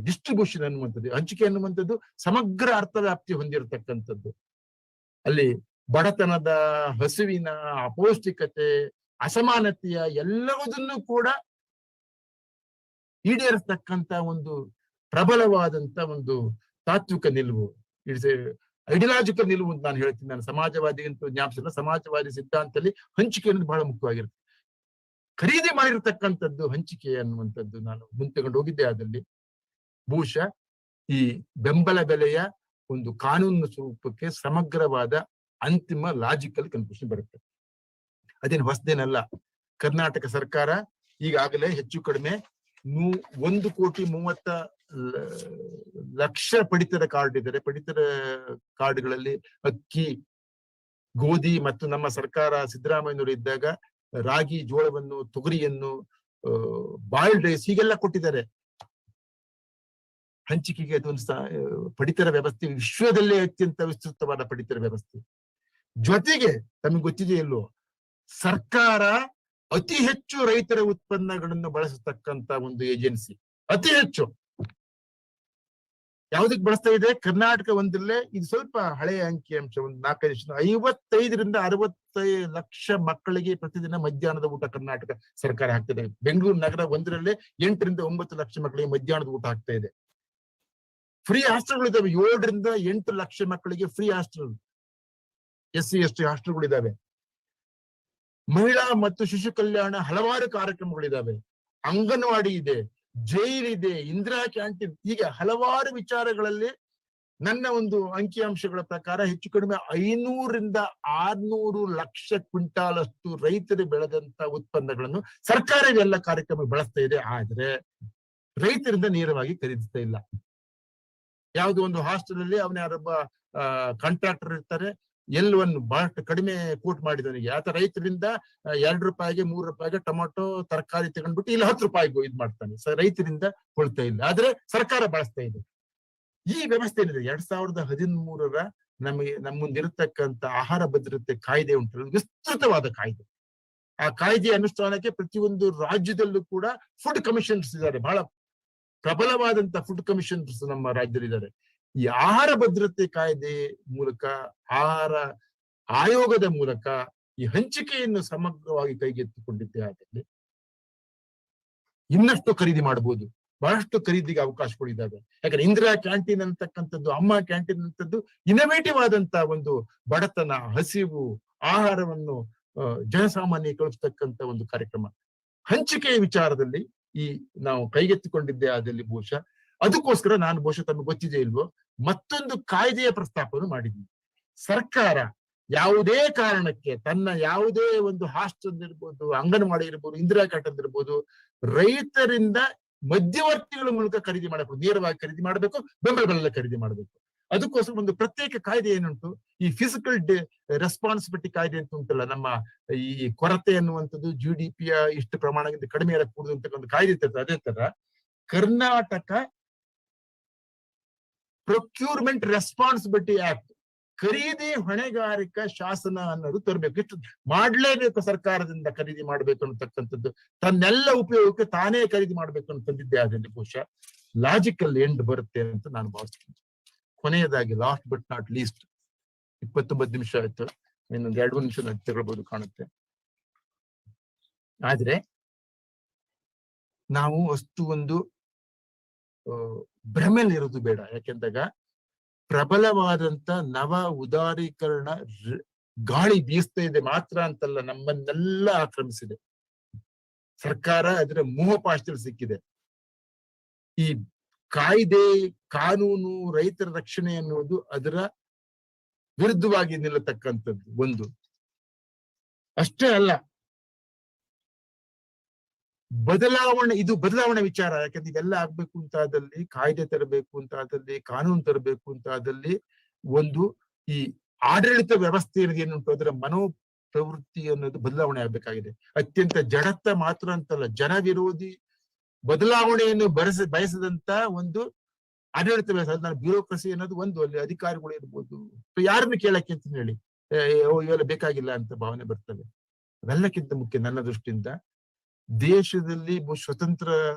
ಡಿಸ್ಟ್ರಿಬ್ಯೂಷನ್ ಅನ್ನುವಂಥದ್ದು, ಹಂಚಿಕೆ ಅನ್ನುವಂಥದ್ದು ಸಮಗ್ರ ಅರ್ಥವ್ಯಾಪ್ತಿ ಹೊಂದಿರತಕ್ಕಂಥದ್ದು. ಅಲ್ಲಿ ಬಡತನದ, ಹಸುವಿನ, ಅಪೌಷ್ಟಿಕತೆ, ಅಸಮಾನತೆಯ ಎಲ್ಲವುದನ್ನು ಕೂಡ ಈಡೇರಿಸ್ತಕ್ಕಂತ ಒಂದು ಪ್ರಬಲವಾದಂತ ಒಂದು ತಾತ್ವಿಕ ನಿಲುವು, ಇಟ್ಸ್ ಐಡಿಯಾಲಜಿಕಲ್ ನಿಲುವು ಅಂತ ನಾನು ಹೇಳ್ತೀನಿ. ನಾನು ಸಮಾಜವಾದಿ ಅಂತ ಜ್ಞಾಪಿಸಿಲ್ಲ. ಸಮಾಜವಾದಿ ಸಿದ್ಧಾಂತದಲ್ಲಿ ಹಂಚಿಕೆ ಅನ್ನೋದು ಬಹಳ ಮುಖ್ಯವಾಗಿರುತ್ತೆ. ಖರೀದಿ ಮಾಡಿರ್ತಕ್ಕಂಥದ್ದು ಹಂಚಿಕೆ ಅನ್ನುವಂಥದ್ದು ನಾನು ಮುಂತೆಕೊಂಡು ಹೋಗಿದ್ದೆ. ಆದಲ್ಲಿ ಬಹುಶಃ ಈ ಬೆಂಬಲ ಬೆಲೆಯ ಒಂದು ಕಾನೂನು ಸ್ವರೂಪಕ್ಕೆ ಸಮಗ್ರವಾದ ಅಂತಿಮ ಲಾಜಿಕಲ್ ಕನ್ಕ್ಲೂಷನ್ ಬರುತ್ತೆ. ಅದೇನು ಹೊಸದೇನಲ್ಲ. ಕರ್ನಾಟಕ ಸರ್ಕಾರ ಈಗಾಗಲೇ ಹೆಚ್ಚು ಕಡಿಮೆ 1,30,30 ಪಡಿತರ ಕಾರ್ಡ್ ಇದ್ದಾರೆ. ಪಡಿತರ ಕಾರ್ಡ್ಗಳಲ್ಲಿ ಅಕ್ಕಿ, ಗೋಧಿ ಮತ್ತು ನಮ್ಮ ಸರ್ಕಾರ ಸಿದ್ದರಾಮಯ್ಯನವರು ಇದ್ದಾಗ ರಾಗಿ, ಜೋಳವನ್ನು, ತೊಗರಿಯನ್ನು, ಬಾಯ್ಲ್ಡ್ ರೈಸ್ ಹೀಗೆಲ್ಲ ಕೊಟ್ಟಿದ್ದಾರೆ. ಹಂಚಿಕೆಗೆ ಅದೊಂದು ಪಡಿತರ ವ್ಯವಸ್ಥೆ ವಿಶ್ವದಲ್ಲೇ ಅತ್ಯಂತ ವಿಸ್ತೃತವಾದ ಪಡಿತರ ವ್ಯವಸ್ಥೆ. ಜೊತೆಗೆ ತಮಗೆ ಗೊತ್ತಿದೆ ಇಲ್ವೋ, ಸರ್ಕಾರ ಅತಿ ಹೆಚ್ಚು ರೈತರ ಉತ್ಪನ್ನಗಳನ್ನು ಬಳಸತಕ್ಕಂತ ಒಂದು ಏಜೆನ್ಸಿ, ಅತಿ ಹೆಚ್ಚು. ಯಾವ್ದಕ್ ಬಳಸ್ತಾ ಇದೆ? ಕರ್ನಾಟಕ ಒಂದಲ್ಲೇ, ಇದು ಸ್ವಲ್ಪ ಹಳೆಯ ಅಂಕಿಅಂಶ, ಒಂದು 55 65 ಲಕ್ಷ ಮಕ್ಕಳಿಗೆ ಪ್ರತಿದಿನ ಮಧ್ಯಾಹ್ನದ ಊಟ ಕರ್ನಾಟಕ ಸರ್ಕಾರ ಹಾಕ್ತಿದೆ. ಬೆಂಗಳೂರು ನಗರ ಒಂದರಲ್ಲೇ 8 ರಿಂದ 9 ಲಕ್ಷ ಮಕ್ಕಳಿಗೆ ಮಧ್ಯಾಹ್ನದ ಊಟ ಹಾಕ್ತಾ ಇದೆ. ಫ್ರೀ ಹಾಸ್ಟೆಲ್ಗಳಿದ್ದಾವೆ, 7 ರಿಂದ 8 ಲಕ್ಷ ಮಕ್ಕಳಿಗೆ ಫ್ರೀ ಹಾಸ್ಟೆಲ್, SC ST ಹಾಸ್ಟೆಲ್ಗಳಿದ್ದಾವೆ. ಮಹಿಳಾ ಮತ್ತು ಶಿಶು ಕಲ್ಯಾಣ ಹಲವಾರು ಕಾರ್ಯಕ್ರಮಗಳಿದ್ದಾವೆ. ಅಂಗನವಾಡಿ ಇದೆ, ಜೈಲ್ ಇದೆ, ಇಂದಿರಾ ಕ್ಯಾಂಟೀನ್, ಹೀಗೆ ಹಲವಾರು ವಿಚಾರಗಳಲ್ಲಿ ನನ್ನ ಒಂದು ಅಂಕಿಅಂಶಗಳ ಪ್ರಕಾರ ಹೆಚ್ಚು ಕಡಿಮೆ 500 ರಿಂದ 600 ಲಕ್ಷ ಕ್ವಿಂಟಾಲ್ ಅಷ್ಟು ರೈತರು ಬೆಳೆದಂತ ಉತ್ಪನ್ನಗಳನ್ನು ಸರ್ಕಾರ ಇವೆಲ್ಲ ಕಾರ್ಯಕ್ರಮ ಬಳಸ್ತಾ ಇದೆ. ಆದ್ರೆ ರೈತರಿಂದ ನೇರವಾಗಿ ಖರೀದಿಸ್ತಾ ಇಲ್ಲ. ಯಾವ್ದು ಒಂದು ಹಾಸ್ಟೆಲ್ ಅಲ್ಲಿ ಅವನ ಯಾರೊಬ್ಬ ಕಾಂಟ್ರಾಕ್ಟರ್ ಇರ್ತಾರೆ, ಎಲ್ಲವನ್ನು ಬಹಳಷ್ಟು ಕಡಿಮೆ ಕೋಟ್ ಮಾಡಿದವನಿಗೆ ಆತ ರೈತರಿಂದ 2 ರೂಪಾಯಿಗೆ 3 ರೂಪಾಯಿಗೆ ಟೊಮೊಟೊ ತರಕಾರಿ ತಗೊಂಡ್ಬಿಟ್ಟು ಇಲ್ಲಿ 10 ರೂಪಾಯಿಗೂ ಇದ್ ಮಾಡ್ತಾನೆ. ರೈತರಿಂದ ಕೊಳ್ತಾ ಇಲ್ಲ, ಆದ್ರೆ ಸರ್ಕಾರ ಬಳಸ್ತಾ ಇದೆ. ಈ ವ್ಯವಸ್ಥೆ ಏನಿದೆ 2013ರ ನಮ್ಮ ಮುಂದಿರತಕ್ಕಂತ ಆಹಾರ ಭದ್ರತೆ ಕಾಯ್ದೆ ಉಂಟಲ್ಲ, ವಿಸ್ತೃತವಾದ ಕಾಯ್ದೆ. ಆ ಕಾಯ್ದೆ ಅನುಷ್ಠಾನಕ್ಕೆ ಪ್ರತಿಯೊಂದು ರಾಜ್ಯದಲ್ಲೂ ಕೂಡ ಫುಡ್ ಕಮಿಷನ್ಸ್ ಇದ್ದಾರೆ, ಬಹಳ ಪ್ರಬಲವಾದಂತ ಫುಡ್ ಕಮಿಷನ್ಸ್ ನಮ್ಮ ರಾಜ್ಯದಲ್ಲಿದ್ದಾರೆ. ಈ ಆಹಾರ ಭದ್ರತೆ ಕಾಯ್ದೆ ಮೂಲಕ, ಆಹಾರ ಆಯೋಗದ ಮೂಲಕ ಈ ಹಂಚಿಕೆಯನ್ನು ಸಮಗ್ರವಾಗಿ ಕೈಗೆತ್ತಿಕೊಂಡಿದ್ದೆ ಆದಲ್ಲಿ ಇನ್ನಷ್ಟು ಖರೀದಿ ಮಾಡಬಹುದು, ಬಹಳಷ್ಟು ಖರೀದಿಗೆ ಅವಕಾಶಗಳಿದ್ದಾವೆ. ಯಾಕಂದ್ರೆ ಇಂದಿರಾ ಕ್ಯಾಂಟೀನ್ ಅಂತಕ್ಕಂಥದ್ದು, ಅಮ್ಮ ಕ್ಯಾಂಟೀನ್ ಅಂತದ್ದು ಇನೋವೇಟಿವ್ ಆದಂತ ಒಂದು ಬಡತನ, ಹಸಿವು, ಆಹಾರವನ್ನು ಜನಸಾಮಾನ್ಯ ಕಳಿಸ್ತಕ್ಕಂಥ ಒಂದು ಕಾರ್ಯಕ್ರಮ. ಹಂಚಿಕೆಯ ವಿಚಾರದಲ್ಲಿ ನಾವು ಕೈಗೆತ್ತಿಕೊಂಡಿದ್ದೆ ಆದಲ್ಲಿ ಬಹುಶಃ ಅದಕ್ಕೋಸ್ಕರ ನಾನು ಬಹುಶಃ ತಮಗೆ ಗೊತ್ತಿದೆ ಇಲ್ವೋ ಮತ್ತೊಂದು ಕಾಯ್ದೆಯ ಪ್ರಸ್ತಾಪವನ್ನು ಮಾಡಿದ್ದೀನಿ. ಸರ್ಕಾರ ಯಾವುದೇ ಕಾರಣಕ್ಕೆ ತನ್ನ ಯಾವುದೇ ಒಂದು ಹಾಸ್ಟೆಲ್ ಇರ್ಬೋದು, ಅಂಗನವಾಡಿ ಇರ್ಬೋದು, ಇಂದಿರಾ ಕ್ಯಾಂಟೀನ್ ಇರ್ಬೋದು, ರೈತರಿಂದ ಮಧ್ಯವರ್ತಿಗಳ ಮೂಲಕ ಖರೀದಿ ಮಾಡಬೇಕು, ನೇರವಾಗಿ ಖರೀದಿ ಮಾಡಬೇಕು, ಬೆಂಬಲ ಬೆಲೆ ಖರೀದಿ ಮಾಡಬೇಕು. ಅದಕ್ಕೋಸ್ಕರ ಒಂದು ಪ್ರತ್ಯೇಕ ಕಾಯ್ದೆ ಏನುಂಟು, ಈ ಫಿಸಿಕಲ್ ರೆಸ್ಪಾನ್ಸಿಬಿಲಿಟಿ ಕಾಯ್ದೆ ಅಂತ ಉಂಟಲ್ಲ, ನಮ್ಮ ಈ ಕೊರತೆ ಅನ್ನುವಂಥದ್ದು GDPಯ ಇಷ್ಟು ಪ್ರಮಾಣದಿಂದ ಕಡಿಮೆ ಇರಕೂಡದು ಅಂತ ಒಂದು ಕಾಯ್ದೆ ಇರ್ತದೆ. ಅದೇ ತರ ಕರ್ನಾಟಕ ಪ್ರೊಕ್ಯೂರ್ಮೆಂಟ್ ರೆಸ್ಪಾನ್ಸಿಬಿಲಿಟಿ ಆಕ್ಟ್, ಖರೀದಿ ಹೊಣೆಗಾರಿಕಾ ಶಾಸನ ಅನ್ನೋದು ತರಬೇಕು. ಇಷ್ಟು ಮಾಡ್ಲೇಬೇಕು, ಸರ್ಕಾರದಿಂದ ಖರೀದಿ ಮಾಡ್ಬೇಕು ಅನ್ನತಕ್ಕಂಥದ್ದು, ತನ್ನೆಲ್ಲ ಉಪಯೋಗಕ್ಕೆ ತಾನೇ ಖರೀದಿ ಮಾಡ್ಬೇಕು ಅಂತ ತಂದಿದ್ದೆ. ಅದರಲ್ಲಿ ಬಹುಶಃ ಲಾಜಿಕಲ್ ಎಂಡ್ ಬರುತ್ತೆ ಅಂತ ನಾನು ಭಾವಿಸ್ತೀನಿ. ಕೊನೆಯದಾಗಿ, ಲಾಸ್ಟ್ ಬಟ್ ನಾಟ್ ಲೀಸ್ಟ್, 29 ನಿಮಿಷ ಆಯ್ತು, ಇನ್ನೊಂದು 2 ನಿಮಿಷ ತಗೊಳ್ಬಹುದು ಕಾಣುತ್ತೆ. ಆದ್ರೆ ನಾವು ಅಷ್ಟು ಒಂದು ಭ್ರಮೆಯಲ್ಲಿರೋದು ಬೇಡ. ಯಾಕೆಂದಾಗ ಪ್ರಬಲವಾದಂತ ನವ ಉದಾರೀಕರಣ ಗಾಳಿ ಬೀಸ್ತಾ ಇದೆ ಮಾತ್ರ ಅಂತಲ್ಲ, ನಮ್ಮನ್ನೆಲ್ಲ ಆಕ್ರಮಿಸಿದೆ. ಸರ್ಕಾರ ಅದರ ಮೋಹಪಾಶದಲ್ಲಿ ಸಿಕ್ಕಿದೆ. ಈ ಕಾಯ್ದೆ, ಕಾನೂನು, ರೈತರ ರಕ್ಷಣೆ ಅನ್ನುವುದು ಅದರ ವಿರುದ್ಧವಾಗಿ ನಿಲ್ಲತಕ್ಕಂಥದ್ದು ಒಂದು. ಅಷ್ಟೇ ಅಲ್ಲ, ಇದು ಬದಲಾವಣೆ ವಿಚಾರ. ಯಾಕಂದ್ರೆ ಇದೆಲ್ಲ ಆಗ್ಬೇಕು ಅಂತ ಆದಲ್ಲಿ, ಕಾಯ್ದೆ ತರಬೇಕು ಅಂತ ಆದಲ್ಲಿ, ಕಾನೂನು ತರಬೇಕು ಅಂತ ಆದಲ್ಲಿ, ಒಂದು ಈ ಆಡಳಿತ ವ್ಯವಸ್ಥೆ ಏನುಂಟು ಅದರ ಮನೋಪ್ರವೃತ್ತಿ ಅನ್ನೋದು ಬದಲಾವಣೆ ಆಗ್ಬೇಕಾಗಿದೆ. ಅತ್ಯಂತ ಜಡತ್ತ ಮಾತ್ರ ಅಂತಲ್ಲ, ಜನ ವಿರೋಧಿ ಬದಲಾವಣೆಯನ್ನು ಬಯಸದಂತ ಒಂದು ಆಡಳಿತ ವ್ಯವಸ್ಥೆ. ನಾನು ಬ್ಯೂರೋಕ್ರಸಿ ಅನ್ನೋದು ಒಂದು, ಅಲ್ಲಿ ಅಧಿಕಾರಿಗಳು ಇರ್ಬೋದು, ಯಾರನ್ನು ಕೇಳಕ್ಕೆ ಅಂತ ಹೇಳಿ ಇವೆಲ್ಲ ಬೇಕಾಗಿಲ್ಲ ಅಂತ ಭಾವನೆ ಬರ್ತವೆ. ಅವೆಲ್ಲಕ್ಕಿಂತ ಮುಖ್ಯ ನನ್ನ ದೃಷ್ಟಿಯಿಂದ ದೇಶದಲ್ಲಿ, ಸ್ವತಂತ್ರ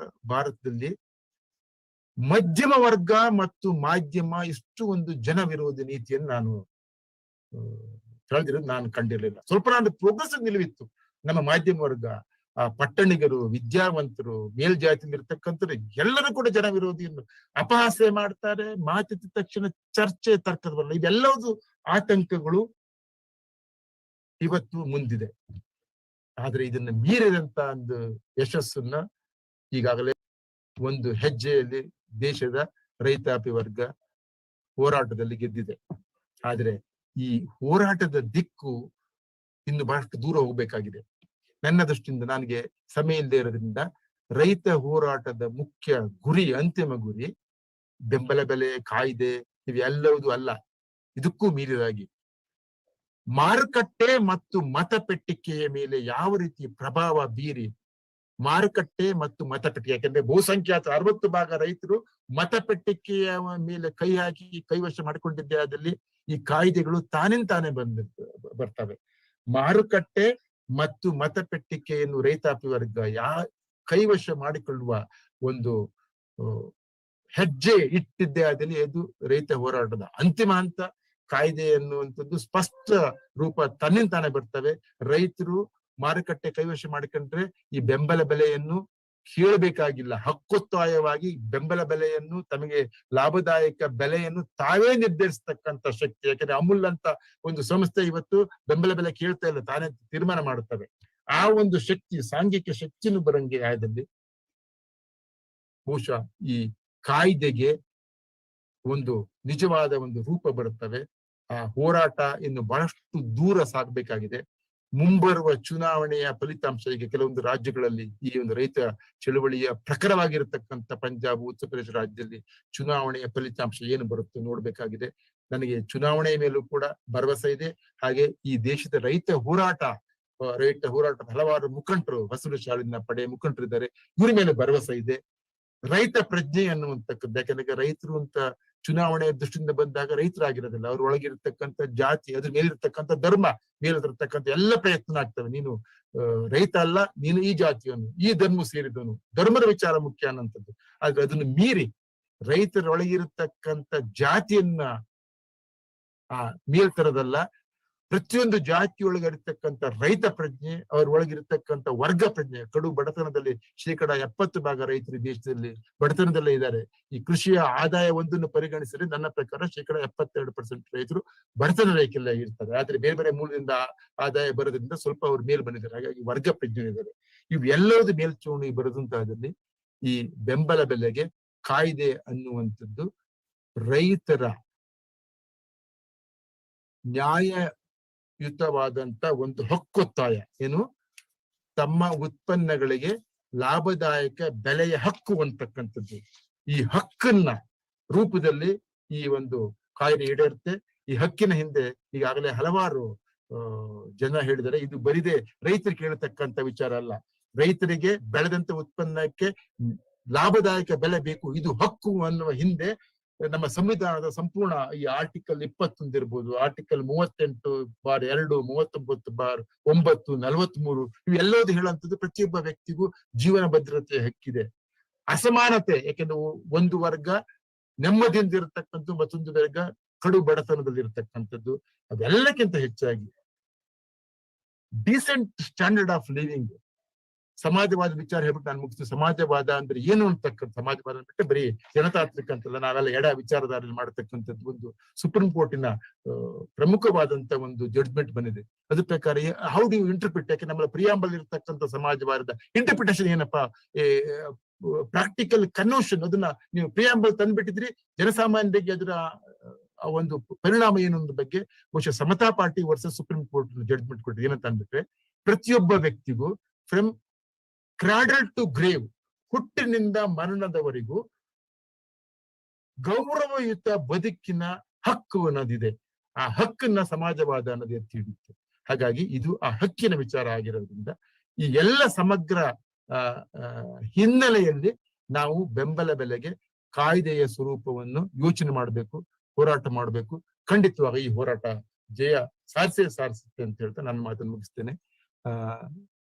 ಭಾರತದಲ್ಲಿ ಮಧ್ಯಮ ವರ್ಗ ಮತ್ತು ಮಾಧ್ಯಮ ಇಷ್ಟು ಒಂದು ಜನ ವಿರೋಧಿ ನೀತಿಯನ್ನು ನಾನು ಕಳೆದಿರೋದು ನಾನು ಕಂಡಿರಲಿಲ್ಲ. ಸ್ವಲ್ಪ ನಾನು ಪ್ರೋಗ್ರೆಸ್ ನಿಲುವಿತ್ತು. ನಮ್ಮ ಮಾಧ್ಯಮ ವರ್ಗ, ಪಟ್ಟಣಿಗರು, ವಿದ್ಯಾವಂತರು, ಮೇಲ್ಜಾತಿಯಲ್ಲಿ ಇರ್ತಕ್ಕಂಥವ್ರು ಎಲ್ಲರೂ ಕೂಡ ಜನ ವಿರೋಧಿಯನ್ನು ಅಪಹಾಸ್ಯ ಮಾಡ್ತಾರೆ. ಮಾತಿದ್ದ ತಕ್ಷಣ ಚರ್ಚೆ, ತರ್ಕದ ಬರಲ್ಲ, ಇದೆಲ್ಲವೂ ಆತಂಕಗಳು ಇವತ್ತು ಮುಂದಿದೆ. ಆದ್ರೆ ಇದನ್ನ ಮೀರಿದಂತ ಒಂದು ಯಶಸ್ಸನ್ನ ಈಗಾಗಲೇ ಒಂದು ಹೆಜ್ಜೆಯಲ್ಲಿ ದೇಶದ ರೈತಾಪಿ ವರ್ಗ ಹೋರಾಟದಲ್ಲಿ ಗೆದ್ದಿದೆ. ಆದ್ರೆ ಈ ಹೋರಾಟದ ದಿಕ್ಕು ಇನ್ನು ಬಹಳಷ್ಟು ದೂರ ಹೋಗ್ಬೇಕಾಗಿದೆ. ನನ್ನ ದೃಷ್ಟಿಯಿಂದ ನನಗೆ ಸಮಯ ಇಲ್ಲದೆ ಇರೋದ್ರಿಂದ ರೈತ ಹೋರಾಟದ ಮುಖ್ಯ ಗುರಿ, ಅಂತಿಮ ಗುರಿ ಬೆಂಬಲ ಬೆಲೆ ಕಾಯ್ದೆ ಇವೆಲ್ಲವೂ ಅಲ್ಲ. ಇದಕ್ಕೂ ಮೀರಿದಾಗಿ ಮಾರುಕಟ್ಟೆ ಮತ್ತು ಮತಪೆಟ್ಟಿಗೆಯ ಮೇಲೆ ಯಾವ ರೀತಿ ಪ್ರಭಾವ ಬೀರಿ ಮಾರುಕಟ್ಟೆ ಮತ್ತು ಮತಪೆಟ್ಟಿಗೆ. ಯಾಕಂದ್ರೆ ಬಹುಸಂಖ್ಯಾತ 60% ರೈತರು ಮತಪೆಟ್ಟಿಗೆಯ ಮೇಲೆ ಕೈ ಹಾಕಿ ಕೈವಶ ಮಾಡಿಕೊಂಡಿದ್ದೇ ಆದಲ್ಲಿ ಈ ಕಾಯ್ದೆಗಳು ತಾನೇ ಬರ್ತವೆ. ಮಾರುಕಟ್ಟೆ ಮತ್ತು ಮತಪೆಟ್ಟಿಗೆಯನ್ನು ರೈತಾಪಿ ವರ್ಗ ಕೈವಶ ಮಾಡಿಕೊಳ್ಳುವ ಒಂದು ಹೆಜ್ಜೆ ಇಟ್ಟಿದ್ದೇ ಆದಲ್ಲಿ ಅದು ರೈತ ಹೋರಾಟದ ಅಂತಿಮ ಹಂತ. ಕಾಯ್ದೆ ಅನ್ನುವಂಥದ್ದು ಸ್ಪಷ್ಟ ರೂಪ ತಾನೇ ಬರ್ತವೆ. ರೈತರು ಮಾರುಕಟ್ಟೆ ಕೈವಶ ಮಾಡಿಕೊಂಡ್ರೆ ಈ ಬೆಂಬಲ ಬೆಲೆಯನ್ನು ಕೇಳಬೇಕಾಗಿಲ್ಲ. ಹಕ್ಕೊತ್ತಾಯವಾಗಿ ಬೆಂಬಲ ಬೆಲೆಯನ್ನು, ತಮಗೆ ಲಾಭದಾಯಕ ಬೆಲೆಯನ್ನು ತಾವೇ ನಿರ್ಧರಿಸತಕ್ಕಂತ ಶಕ್ತಿ. ಯಾಕಂದ್ರೆ ಅಮೂಲ್ ಅಂತ ಒಂದು ಸಂಸ್ಥೆ ಇವತ್ತು ಬೆಂಬಲ ಬೆಲೆ ಕೇಳ್ತಾ ಇಲ್ಲ, ತಾನೇ ತೀರ್ಮಾನ ಮಾಡುತ್ತವೆ. ಆ ಒಂದು ಶಕ್ತಿ, ಸಾಂಘಿಕ ಶಕ್ತಿನೂ ಬರಂಗೆ ಆದಲ್ಲಿ ಬಹುಶಃ ಈ ಕಾಯ್ದೆಗೆ ಒಂದು ನಿಜವಾದ ಒಂದು ರೂಪ ಬರುತ್ತವೆ. ಆ ಹೋರಾಟ ಇನ್ನು ಬಹಳಷ್ಟು ದೂರ ಸಾಗಬೇಕಾಗಿದೆ. ಮುಂಬರುವ ಚುನಾವಣೆಯ ಫಲಿತಾಂಶ, ಈಗ ಕೆಲವೊಂದು ರಾಜ್ಯಗಳಲ್ಲಿ ಈ ಒಂದು ರೈತ ಚಳುವಳಿಯ ಪ್ರಖರವಾಗಿರತಕ್ಕಂಥ ಪಂಜಾಬ್, ಉತ್ತರ ಪ್ರದೇಶ ರಾಜ್ಯದಲ್ಲಿ ಚುನಾವಣೆಯ ಫಲಿತಾಂಶ ಏನು ಬರುತ್ತೆ ನೋಡ್ಬೇಕಾಗಿದೆ. ನನಗೆ ಚುನಾವಣೆಯ ಮೇಲೂ ಕೂಡ ಭರವಸೆ ಇದೆ. ಹಾಗೆ ಈ ದೇಶದ ರೈತ ಹೋರಾಟದ ಹಲವಾರು ಮುಖಂಡರು, ಹಸಿರು ಶಾಲಿನ ಪಡೆ ಮುಖಂಡರಿದ್ದಾರೆ, ಇವ್ರ ಮೇಲೆ ಭರವಸೆ ಇದೆ. ರೈತ ಪ್ರಜ್ಞೆ ಅನ್ನುವಂತಕ್ಕದ್ದು, ಯಾಕಂದ್ರೆ ರೈತರು ಅಂತ ಚುನಾವಣೆಯ ದೃಷ್ಟಿಯಿಂದ ಬಂದಾಗ ರೈತರಾಗಿರೋದಿಲ್ಲ, ಅವ್ರ ಒಳಗಿರತಕ್ಕಂಥ ಜಾತಿ, ಅದ್ರ ಮೇಲಿರ್ತಕ್ಕಂಥ ಧರ್ಮ, ಮೇಲಿರ್ತಕ್ಕಂಥ ಎಲ್ಲ ಪ್ರಯತ್ನ ಆಗ್ತವೆ. ನೀನು ರೈತ ಅಲ್ಲ, ನೀನು ಈ ಜಾತಿಯವನು, ಈ ಧರ್ಮ ಸೇರಿದವನು, ಧರ್ಮದ ವಿಚಾರ ಮುಖ್ಯ ಅನ್ನೋಂಥದ್ದು. ಆದ್ರೆ ಅದನ್ನು ಮೀರಿ ರೈತರೊಳಗಿರತಕ್ಕಂಥ ಜಾತಿಯನ್ನ ಮೇಲ್ತರದಲ್ಲ, ಪ್ರತಿಯೊಂದು ಜಾತಿಯೊಳಗಿರ್ತಕ್ಕಂಥ ರೈತ ಪ್ರಜ್ಞೆ, ಅವ್ರ ಒಳಗಿರ್ತಕ್ಕಂಥ ವರ್ಗ ಪ್ರಜ್ಞೆ. ಕಡು ಬಡತನದಲ್ಲಿ 70% ರೈತರು ದೇಶದಲ್ಲಿ ಬಡತನದಲ್ಲೇ ಇದ್ದಾರೆ. ಈ ಕೃಷಿಯ ಆದಾಯ ಒಂದನ್ನು ಪರಿಗಣಿಸಿದ್ರೆ ನನ್ನ ಪ್ರಕಾರ 72% ರೈತರು ಬಡತನ ರೇಖೆಯಲ್ಲೇ ಇರ್ತಾರೆ. ಆದ್ರೆ ಬೇರೆ ಬೇರೆ ಮೂಲದಿಂದ ಆದಾಯ ಬರೋದ್ರಿಂದ ಸ್ವಲ್ಪ ಅವ್ರು ಮೇಲ್ ಬಂದಿದ್ದಾರೆ. ಹಾಗಾಗಿ ವರ್ಗ ಪ್ರಜ್ಞೆ ಇದ್ದಾರೆ. ಇವೆಲ್ಲದೂ ಮೇಲ್ಚೂಣಿ ಬರೋದಂತಾದಲ್ಲಿ ಈ ಬೆಂಬಲ ಬೆಲೆಗೆ ಕಾಯ್ದೆ ಅನ್ನುವಂಥದ್ದು ರೈತರ ನ್ಯಾಯಯುತವಾದಂತ ಒಂದು ಹಕ್ಕೊತ್ತಾಯ. ಏನು, ತಮ್ಮ ಉತ್ಪನ್ನಗಳಿಗೆ ಲಾಭದಾಯಕ ಬೆಲೆಯ ಹಕ್ಕು ಅಂತಕ್ಕಂಥದ್ದು. ಈ ಹಕ್ಕನ್ನ ರೂಪದಲ್ಲಿ ಈ ಒಂದು ಕಾಯ್ದೆ ಈಡೇರುತ್ತೆ. ಈ ಹಕ್ಕಿನ ಹಿಂದೆ ಈಗಾಗಲೇ ಹಲವಾರು ಜನ ಹೇಳಿದರೆ, ಇದು ಬರಿದೇ ರೈತರಿಗೆ ಕೇಳತಕ್ಕಂಥ ವಿಚಾರ ಅಲ್ಲ. ರೈತರಿಗೆ ಬೆಳೆದಂತ ಉತ್ಪನ್ನಕ್ಕೆ ಲಾಭದಾಯಕ ಬೆಲೆ ಬೇಕು, ಇದು ಹಕ್ಕು ಅನ್ನುವ ಹಿಂದೆ ನಮ್ಮ ಸಂವಿಧಾನದ ಸಂಪೂರ್ಣ ಈ ಆರ್ಟಿಕಲ್ 21 ಇರ್ಬೋದು, ಆರ್ಟಿಕಲ್ 38/2, 39/9, 43 ಇವೆಲ್ಲದೂ ಹೇಳುವಂಥದ್ದು ಪ್ರತಿಯೊಬ್ಬ ವ್ಯಕ್ತಿಗೂ ಜೀವನ ಭದ್ರತೆಯ ಹಕ್ಕಿದೆ. ಅಸಮಾನತೆ, ಯಾಕೆಂದ್ರೆ ಒಂದು ವರ್ಗ ನೆಮ್ಮದಿಯಿಂದ ಇರತಕ್ಕಂಥದ್ದು, ಮತ್ತೊಂದು ವರ್ಗ ಕಡು ಬಡತನದಲ್ಲಿ ಇರತಕ್ಕಂಥದ್ದು. ಅದೆಲ್ಲಕ್ಕಿಂತ ಹೆಚ್ಚಾಗಿ ಡೀಸೆಂಟ್ ಸ್ಟ್ಯಾಂಡರ್ಡ್ ಆಫ್ ಲಿವಿಂಗ್. ಸಮಾಜವಾದ ವಿಚಾರ ಹೇಳ್ಬಿಟ್ಟು ನಾನು ಮುಗಿಸ್ತೀನಿ. ಸಮಾಜವಾದ ಅಂದ್ರೆ ಏನು ಅಂತಕ್ಕಂಥ, ಸಮಾಜವಾದ ಬಿಟ್ಟರೆ ಬರೀ ಜನತಾಂತ್ರಿಕ ಅಂತಲ್ಲ, ನಾವೆಲ್ಲ ಎಡ ವಿಚಾರಧಾರೆಯಲ್ಲಿ ಮಾಡತಕ್ಕಂಥದ್ದು ಒಂದು ಸುಪ್ರೀಂ ಕೋರ್ಟಿನ ಪ್ರಮುಖವಾದಂತ ಒಂದು ಜಡ್ಜ್ಮೆಂಟ್ ಬಂದಿದೆ. ಅದ್ರ ಪ್ರಕಾರ ಹೌ ಡು ಯು ಇಂಟರ್ಪ್ರಿಟ್, ಯಾಕೆ ನಮ್ಮ ಪ್ರಿಯಾಂಬಲ್ ಇರತಕ್ಕಂಥ ಸಮಾಜವಾದದ ಇಂಟರ್ಪ್ರಿಟೇಷನ್ ಏನಪ್ಪಾ, ಪ್ರಾಕ್ಟಿಕಲ್ ಕನ್ವರ್ಷನ್, ಅದನ್ನ ನೀವು ಪ್ರಿಯಾಂಬಲ್ ತಂದ್ಬಿಟ್ಟಿದ್ರಿ, ಜನಸಾಮಾನ್ಯರಿಗೆ ಅದರ ಒಂದು ಪರಿಣಾಮ ಏನು ಅನ್ನೋದ್ರ ಬಗ್ಗೆ ಬಹುಶಃ Samata Party versus Supreme Court judgment ಕೊಟ್ಟಿದೆ. ಏನಂತ ಅಂದ್ಬಿಟ್ರೆ, ಪ್ರತಿಯೊಬ್ಬ ವ್ಯಕ್ತಿಗೂ ಫ್ರಮ್ ಕ್ರಾಡಲ್ ಟು ಗ್ರೇವ್, ಹುಟ್ಟಿನಿಂದ ಮರಣದವರೆಗೂ ಗೌರವಯುತ ಬದುಕಿನ ಹಕ್ಕು ಅನ್ನೋದಿದೆ. ಆ ಹಕ್ಕನ್ನ ಸಮಾಜವಾದ ಅನ್ನೋದು ಎತ್ತಿ ಹಿಡಿಯುತ್ತೆ. ಹಾಗಾಗಿ ಇದು ಆ ಹಕ್ಕಿನ ವಿಚಾರ ಆಗಿರೋದ್ರಿಂದ ಈ ಎಲ್ಲ ಸಮಗ್ರ ಹಿನ್ನೆಲೆಯಲ್ಲಿ ನಾವು ಬೆಂಬಲ ಬೆಲೆಗೆ ಕಾಯ್ದೆಯ ಸ್ವರೂಪವನ್ನು ಯೋಚನೆ ಮಾಡಬೇಕು, ಹೋರಾಟ ಮಾಡಬೇಕು. ಖಂಡಿತವಾಗಿ ಈ ಹೋರಾಟ ಜಯ ಸಾರಿಸುತ್ತೆ ಅಂತ ಹೇಳ್ತಾ ನನ್ನ ಮಾತನ್ನು ಮುಗಿಸ್ತೇನೆ.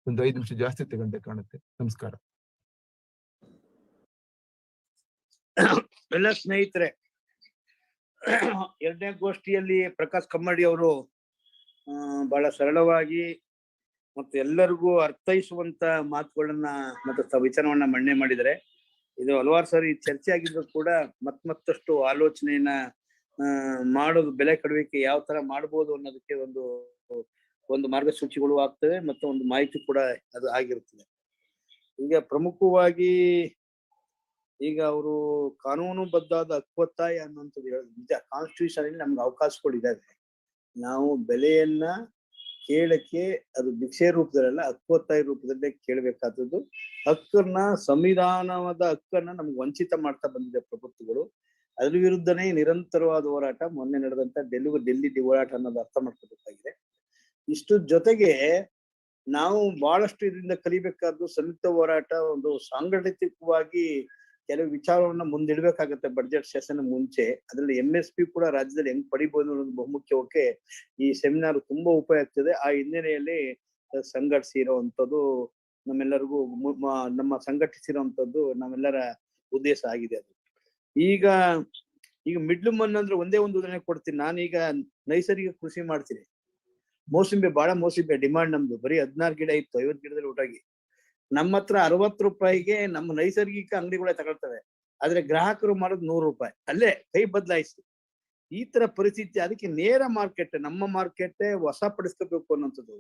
ಒಂದು 5 ನಿಮಿಷ ಜಾಸ್ತಿ ತಗೊಂಡೆ ಕಾಣುತ್ತೆ. ನಮಸ್ಕಾರ. ಎಲ್ಲ ಸ್ನೇಹಿತರೆ, ಎರಡನೇ ಗೋಷ್ಠಿಯಲ್ಲಿ ಪ್ರಕಾಶ್ ಕಮ್ಮಡಿ ಅವರು ಬಹಳ ಸರಳವಾಗಿ ಮತ್ತು ಎಲ್ಲರಿಗೂ ಅರ್ಥೈಸುವಂತ ಮಾತುಗಳನ್ನ ಮತ್ತು ವಿಚಾರವನ್ನ ಮಂಡನೆ ಮಾಡಿದರೆ, ಇದು ಹಲವಾರು ಸಾರಿ ಚರ್ಚೆ ಆಗಿದ್ರು ಕೂಡ ಮತ್ತಷ್ಟು ಆಲೋಚನೆಯನ್ನ ಮಾಡೋದು, ಬೆಲೆ ಕಡುವಿಕೆ ಯಾವ ತರ ಮಾಡ್ಬೋದು ಅನ್ನೋದಕ್ಕೆ ಒಂದು ಮಾರ್ಗಸೂಚಿಗಳು ಆಗ್ತವೆ ಮತ್ತು ಒಂದು ಮಾಹಿತಿ ಕೂಡ ಅದು ಆಗಿರುತ್ತದೆ. ಈಗ ಪ್ರಮುಖವಾಗಿ ಈಗ ಅವರು ಕಾನೂನುಬದ್ಧಾದ ಹಕ್ಕೊತ್ತಾಯ ಅನ್ನುವಂಥದ್ದು ಹೇಳೋದು ನಿಜ. ಕಾನ್ಸ್ಟಿಟ್ಯೂಷನ್ ಅಲ್ಲಿ ನಮ್ಗೆ ಅವಕಾಶಗಳಿದ್ದಾವೆ. ನಾವು ಬೆಲೆಯನ್ನ ಕೇಳಕ್ಕೆ ಅದು ಭಿಕ್ಷೆ ರೂಪದಲ್ಲ, ಹಕ್ಕೊತ್ತಾಯ ರೂಪದಲ್ಲೇ ಕೇಳಬೇಕಾದದ್ದು. ಹಕ್ಕನ್ನ, ಸಂವಿಧಾನದ ಹಕ್ಕನ್ನ ನಮ್ಗೆ ವಂಚಿತ ಮಾಡ್ತಾ ಬಂದಿದೆ ಪ್ರಭುತ್ವಗಳು. ಅದ್ರ ವಿರುದ್ಧನೇ ನಿರಂತರವಾದ ಹೋರಾಟ, ಮೊನ್ನೆ ನಡೆದಂತ ಡೆಲ್ಲಿ ಹೋರಾಟ ಅನ್ನೋದು ಅರ್ಥ ಮಾಡ್ಕೋಬೇಕಾಗಿದೆ. ಇಷ್ಟು ಜೊತೆಗೆ ನಾವು ಬಹಳಷ್ಟು ಇದರಿಂದ ಕಲಿಬೇಕಾದ್ದು ಸಂಯುಕ್ತ ಹೋರಾಟ ಒಂದು ಸಾಂಘಟಿಕವಾಗಿ ಕೆಲವು ವಿಚಾರವನ್ನ ಮುಂದಿಡ್ಬೇಕಾಗತ್ತೆ ಬಡ್ಜೆಟ್ ಸೆಷನ್ ಮುಂಚೆ. ಅದ್ರಲ್ಲಿ MSP ಕೂಡ ರಾಜ್ಯದಲ್ಲಿ ಹೆಂಗ್ ಪಡಿಬಹುದು ಅನ್ನೋದು ಬಹುಮುಖ್ಯವಾಗಿ ಈ ಸೆಮಿನಾರ್ ತುಂಬಾ ಉಪಯುಕ್ತ ಆಗ್ತದೆ. ಆ ಹಿನ್ನೆಲೆಯಲ್ಲಿ ಸಂಘಟಿಸಿರುವಂತದ್ದು ನಮ್ಮೆಲ್ಲರಿಗೂ ನಮ್ಮ ಸಂಘಟಿಸಿರುವಂತದ್ದು ನಮ್ಮೆಲ್ಲರ ಉದ್ದೇಶ ಆಗಿದೆ. ಅದು ಈಗ ಮಿಡ್ಲ್ ಮಣ್ಣು ಅಂದ್ರೆ ಒಂದೇ ಒಂದು ಉದಾಹರಣೆ ಕೊಡ್ತೀನಿ. ನಾನೀಗ ನೈಸರ್ಗಿಕ ಕೃಷಿ ಮಾಡ್ತೀನಿ. ಮೋಸಂಬಿ ಮೋಸಂಬಿ ಡಿಮಾಂಡ್ ನಮ್ದು ಬರೀ 16 ಗಿಡ ಇತ್ತು, 50 ಗಿಡದಲ್ಲಿ ಒಟ್ಟಾಗಿ. ನಮ್ಮ ಹತ್ರ 60 ರೂಪಾಯಿಗೆ ನಮ್ಮ ನೈಸರ್ಗಿಕ ಅಂಗಡಿಗಳೇ ತಗೊಳ್ತವೆ, ಆದ್ರೆ ಗ್ರಾಹಕರು ಮಾಡೋದು 100 ರೂಪಾಯಿ. ಅಲ್ಲೇ ಕೈ ಬದಲಾಯಿಸಿ ಈ ತರ ಪರಿಸ್ಥಿತಿ. ಅದಕ್ಕೆ ನೇರ ಮಾರ್ಕೆಟ್, ನಮ್ಮ ಮಾರ್ಕೆಟ್ ವಶಪಡಿಸ್ಕೋಬೇಕು ಅನ್ನೋಂಥದ್ದು.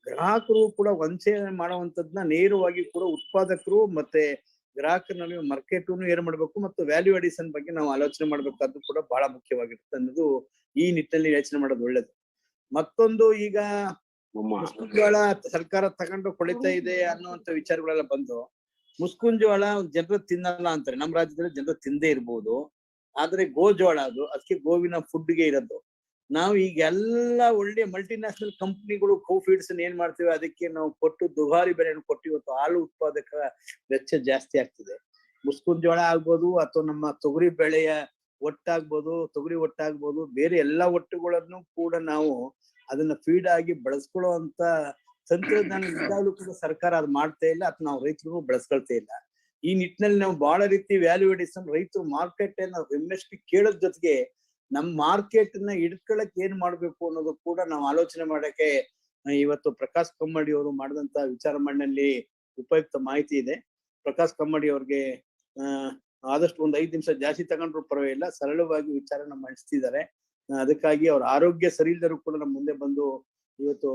ಗ್ರಾಹಕರು ಕೂಡ ವಂಚನೆ ಮಾಡುವಂತದ್ನ ನೇರವಾಗಿ ಕೂಡ ಉತ್ಪಾದಕರು ಮತ್ತೆ ಗ್ರಾಹಕರ ನಡುವೆ ಮಾರ್ಕೆಟನ್ನು ಏರ್ ಮಾಡ್ಬೇಕು ಮತ್ತು ವ್ಯಾಲ್ಯೂ ಅಡಿಷನ್ ಬಗ್ಗೆ ನಾವು ಆಲೋಚನೆ ಮಾಡ್ಬೇಕಾದ್ದು ಕೂಡ ಬಹಳ ಮುಖ್ಯವಾಗಿರುತ್ತೆ ಅನ್ನೋದು ಈ ನಿಟ್ಟಿನಲ್ಲಿ ಯೋಚನೆ ಮಾಡೋದು ಒಳ್ಳೇದು. ಮತ್ತೊಂದು, ಈಗ ಮುಸ್ಕಿನ್ ಜೋಳ ಸರ್ಕಾರ ತಗೊಂಡು ಕೊಳಿತಾ ಇದೆ ಅನ್ನುವಂತ ವಿಚಾರಗಳೆಲ್ಲ ಬಂದು, ಮುಸ್ಕಿನ್ ಜೋಳ ಜನರು ತಿನ್ನಲ್ಲ ಅಂತಾರೆ. ನಮ್ಮ ರಾಜ್ಯದಲ್ಲಿ ಜನರು ತಿಂದೇ ಇರ್ಬೋದು, ಆದ್ರೆ ಗೋಜೋಳ ಅದಕ್ಕೆ ಗೋವಿನ ಫುಡ್ಗೆ ಇರೋದು. ನಾವು ಈಗ ಎಲ್ಲ ಒಳ್ಳೆ ಮಲ್ಟಿನ್ಯಾಷನಲ್ ಕಂಪ್ನಿಗಳು ಕೋ ಫೀಡ್ಸ್ ಏನ್ ಮಾಡ್ತೀವಿ, ಅದಕ್ಕೆ ನಾವು ಕೊಟ್ಟು ದುಬಾರಿ ಬೆಲೆಯನ್ನು ಕೊಟ್ಟು ಇವತ್ತು ಹಾಲು ಉತ್ಪಾದಕ ವೆಚ್ಚ ಜಾಸ್ತಿ ಆಗ್ತಿದೆ. ಮುಸ್ಕಿನ್ ಜೋಳ ಆಗ್ಬೋದು ಅಥವಾ ನಮ್ಮ ತೊಗರಿ ಬೆಳೆಯ ಒಟ್ಟಾಗ್ಬೋದು, ಬೇರೆ ಎಲ್ಲಾ ಒಟ್ಟುಗಳನ್ನು ಕೂಡ ನಾವು ಅದನ್ನ ಫೀಡ್ ಆಗಿ ಬಳಸ್ಕೊಳ್ಳೋ ಅಂತ ತಂತ್ರಜ್ಞಾನ ಇದ್ದಾಗಲೂ ಕೂಡ ಸರ್ಕಾರ ಅದು ಮಾಡ್ತಾ ಇಲ್ಲ, ಅಥವಾ ನಾವು ರೈತರು ಬಳಸ್ಕೊಳ್ತಾ ಇಲ್ಲ. ಈ ನಿಟ್ಟಿನಲ್ಲಿ ನಾವು ಬಹಳ ರೀತಿ ವ್ಯಾಲ್ಯೂ ಅಡಿಷನ್ ರೈತರು ಮಾರ್ಕೆಟ್ ನಾವು MSP ಕೇಳೋದ್ ಜೊತೆಗೆ ನಮ್ ಮಾರ್ಕೆಟ್ ನ ಹಿಡ್ಕೊಳಕ್ ಏನ್ ಮಾಡ್ಬೇಕು ಅನ್ನೋದು ಕೂಡ ನಾವು ಆಲೋಚನೆ ಮಾಡಕ್ಕೆ ಇವತ್ತು ಪ್ರಕಾಶ್ ಕಮ್ಮಡಿ ಅವರು ಮಾಡಿದಂತ ವಿಚಾರ ಮಂಡನೆಯಲ್ಲಿ ಉಪಯುಕ್ತ ಮಾಹಿತಿ ಇದೆ. ಪ್ರಕಾಶ್ ಕಮ್ಮಡಿ ಅವ್ರಿಗೆ ಆದಷ್ಟು ಒಂದು 5 ನಿಮಿಷ ಜಾಸ್ತಿ ತಗೊಂಡ್ರು ಪರವಾಗಿಲ್ಲ, ಸರಳವಾಗಿ ವಿಚಾರನ ಮಂಡಿಸ್ತಿದ್ದಾರೆ. ಅದಕ್ಕಾಗಿ ಅವ್ರ ಆರೋಗ್ಯ ಸರಿ ಇಲ್ದರೂ ಕೂಡ ನಮ್ಮ ಮುಂದೆ ಬಂದು ಇವತ್ತು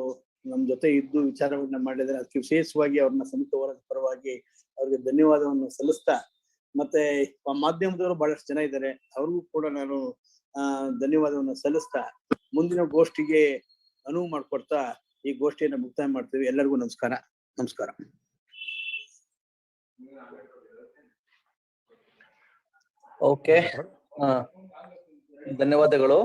ನಮ್ ಜೊತೆ ಇದ್ದು ವಿಚಾರವನ್ನ ಮಾಡಿದರೆ ಅದಕ್ಕೆ ವಿಶೇಷವಾಗಿ ಅವ್ರನ್ನ ಸಮಿತಿ ಹೋರಾಟದ ಪರವಾಗಿ ಅವ್ರಿಗೆ ಧನ್ಯವಾದವನ್ನು ಸಲ್ಲಿಸ್ತಾ, ಮತ್ತೆ ಮಾಧ್ಯಮದವರು ಬಹಳಷ್ಟು ಜನ ಇದ್ದಾರೆ, ಅವ್ರಿಗೂ ಕೂಡ ನಾನು ಧನ್ಯವಾದವನ್ನು ಸಲ್ಲಿಸ್ತಾ ಮುಂದಿನ ಗೋಷ್ಠಿಗೆ ಅನುವು ಮಾಡ್ಕೊಡ್ತಾ ಈ ಗೋಷ್ಠಿಯನ್ನ ಮುಕ್ತಾಯ ಮಾಡ್ತೀವಿ. ಎಲ್ಲರಿಗೂ ನಮಸ್ಕಾರ. ಓಕೆ, ಧನ್ಯವಾದಗಳು.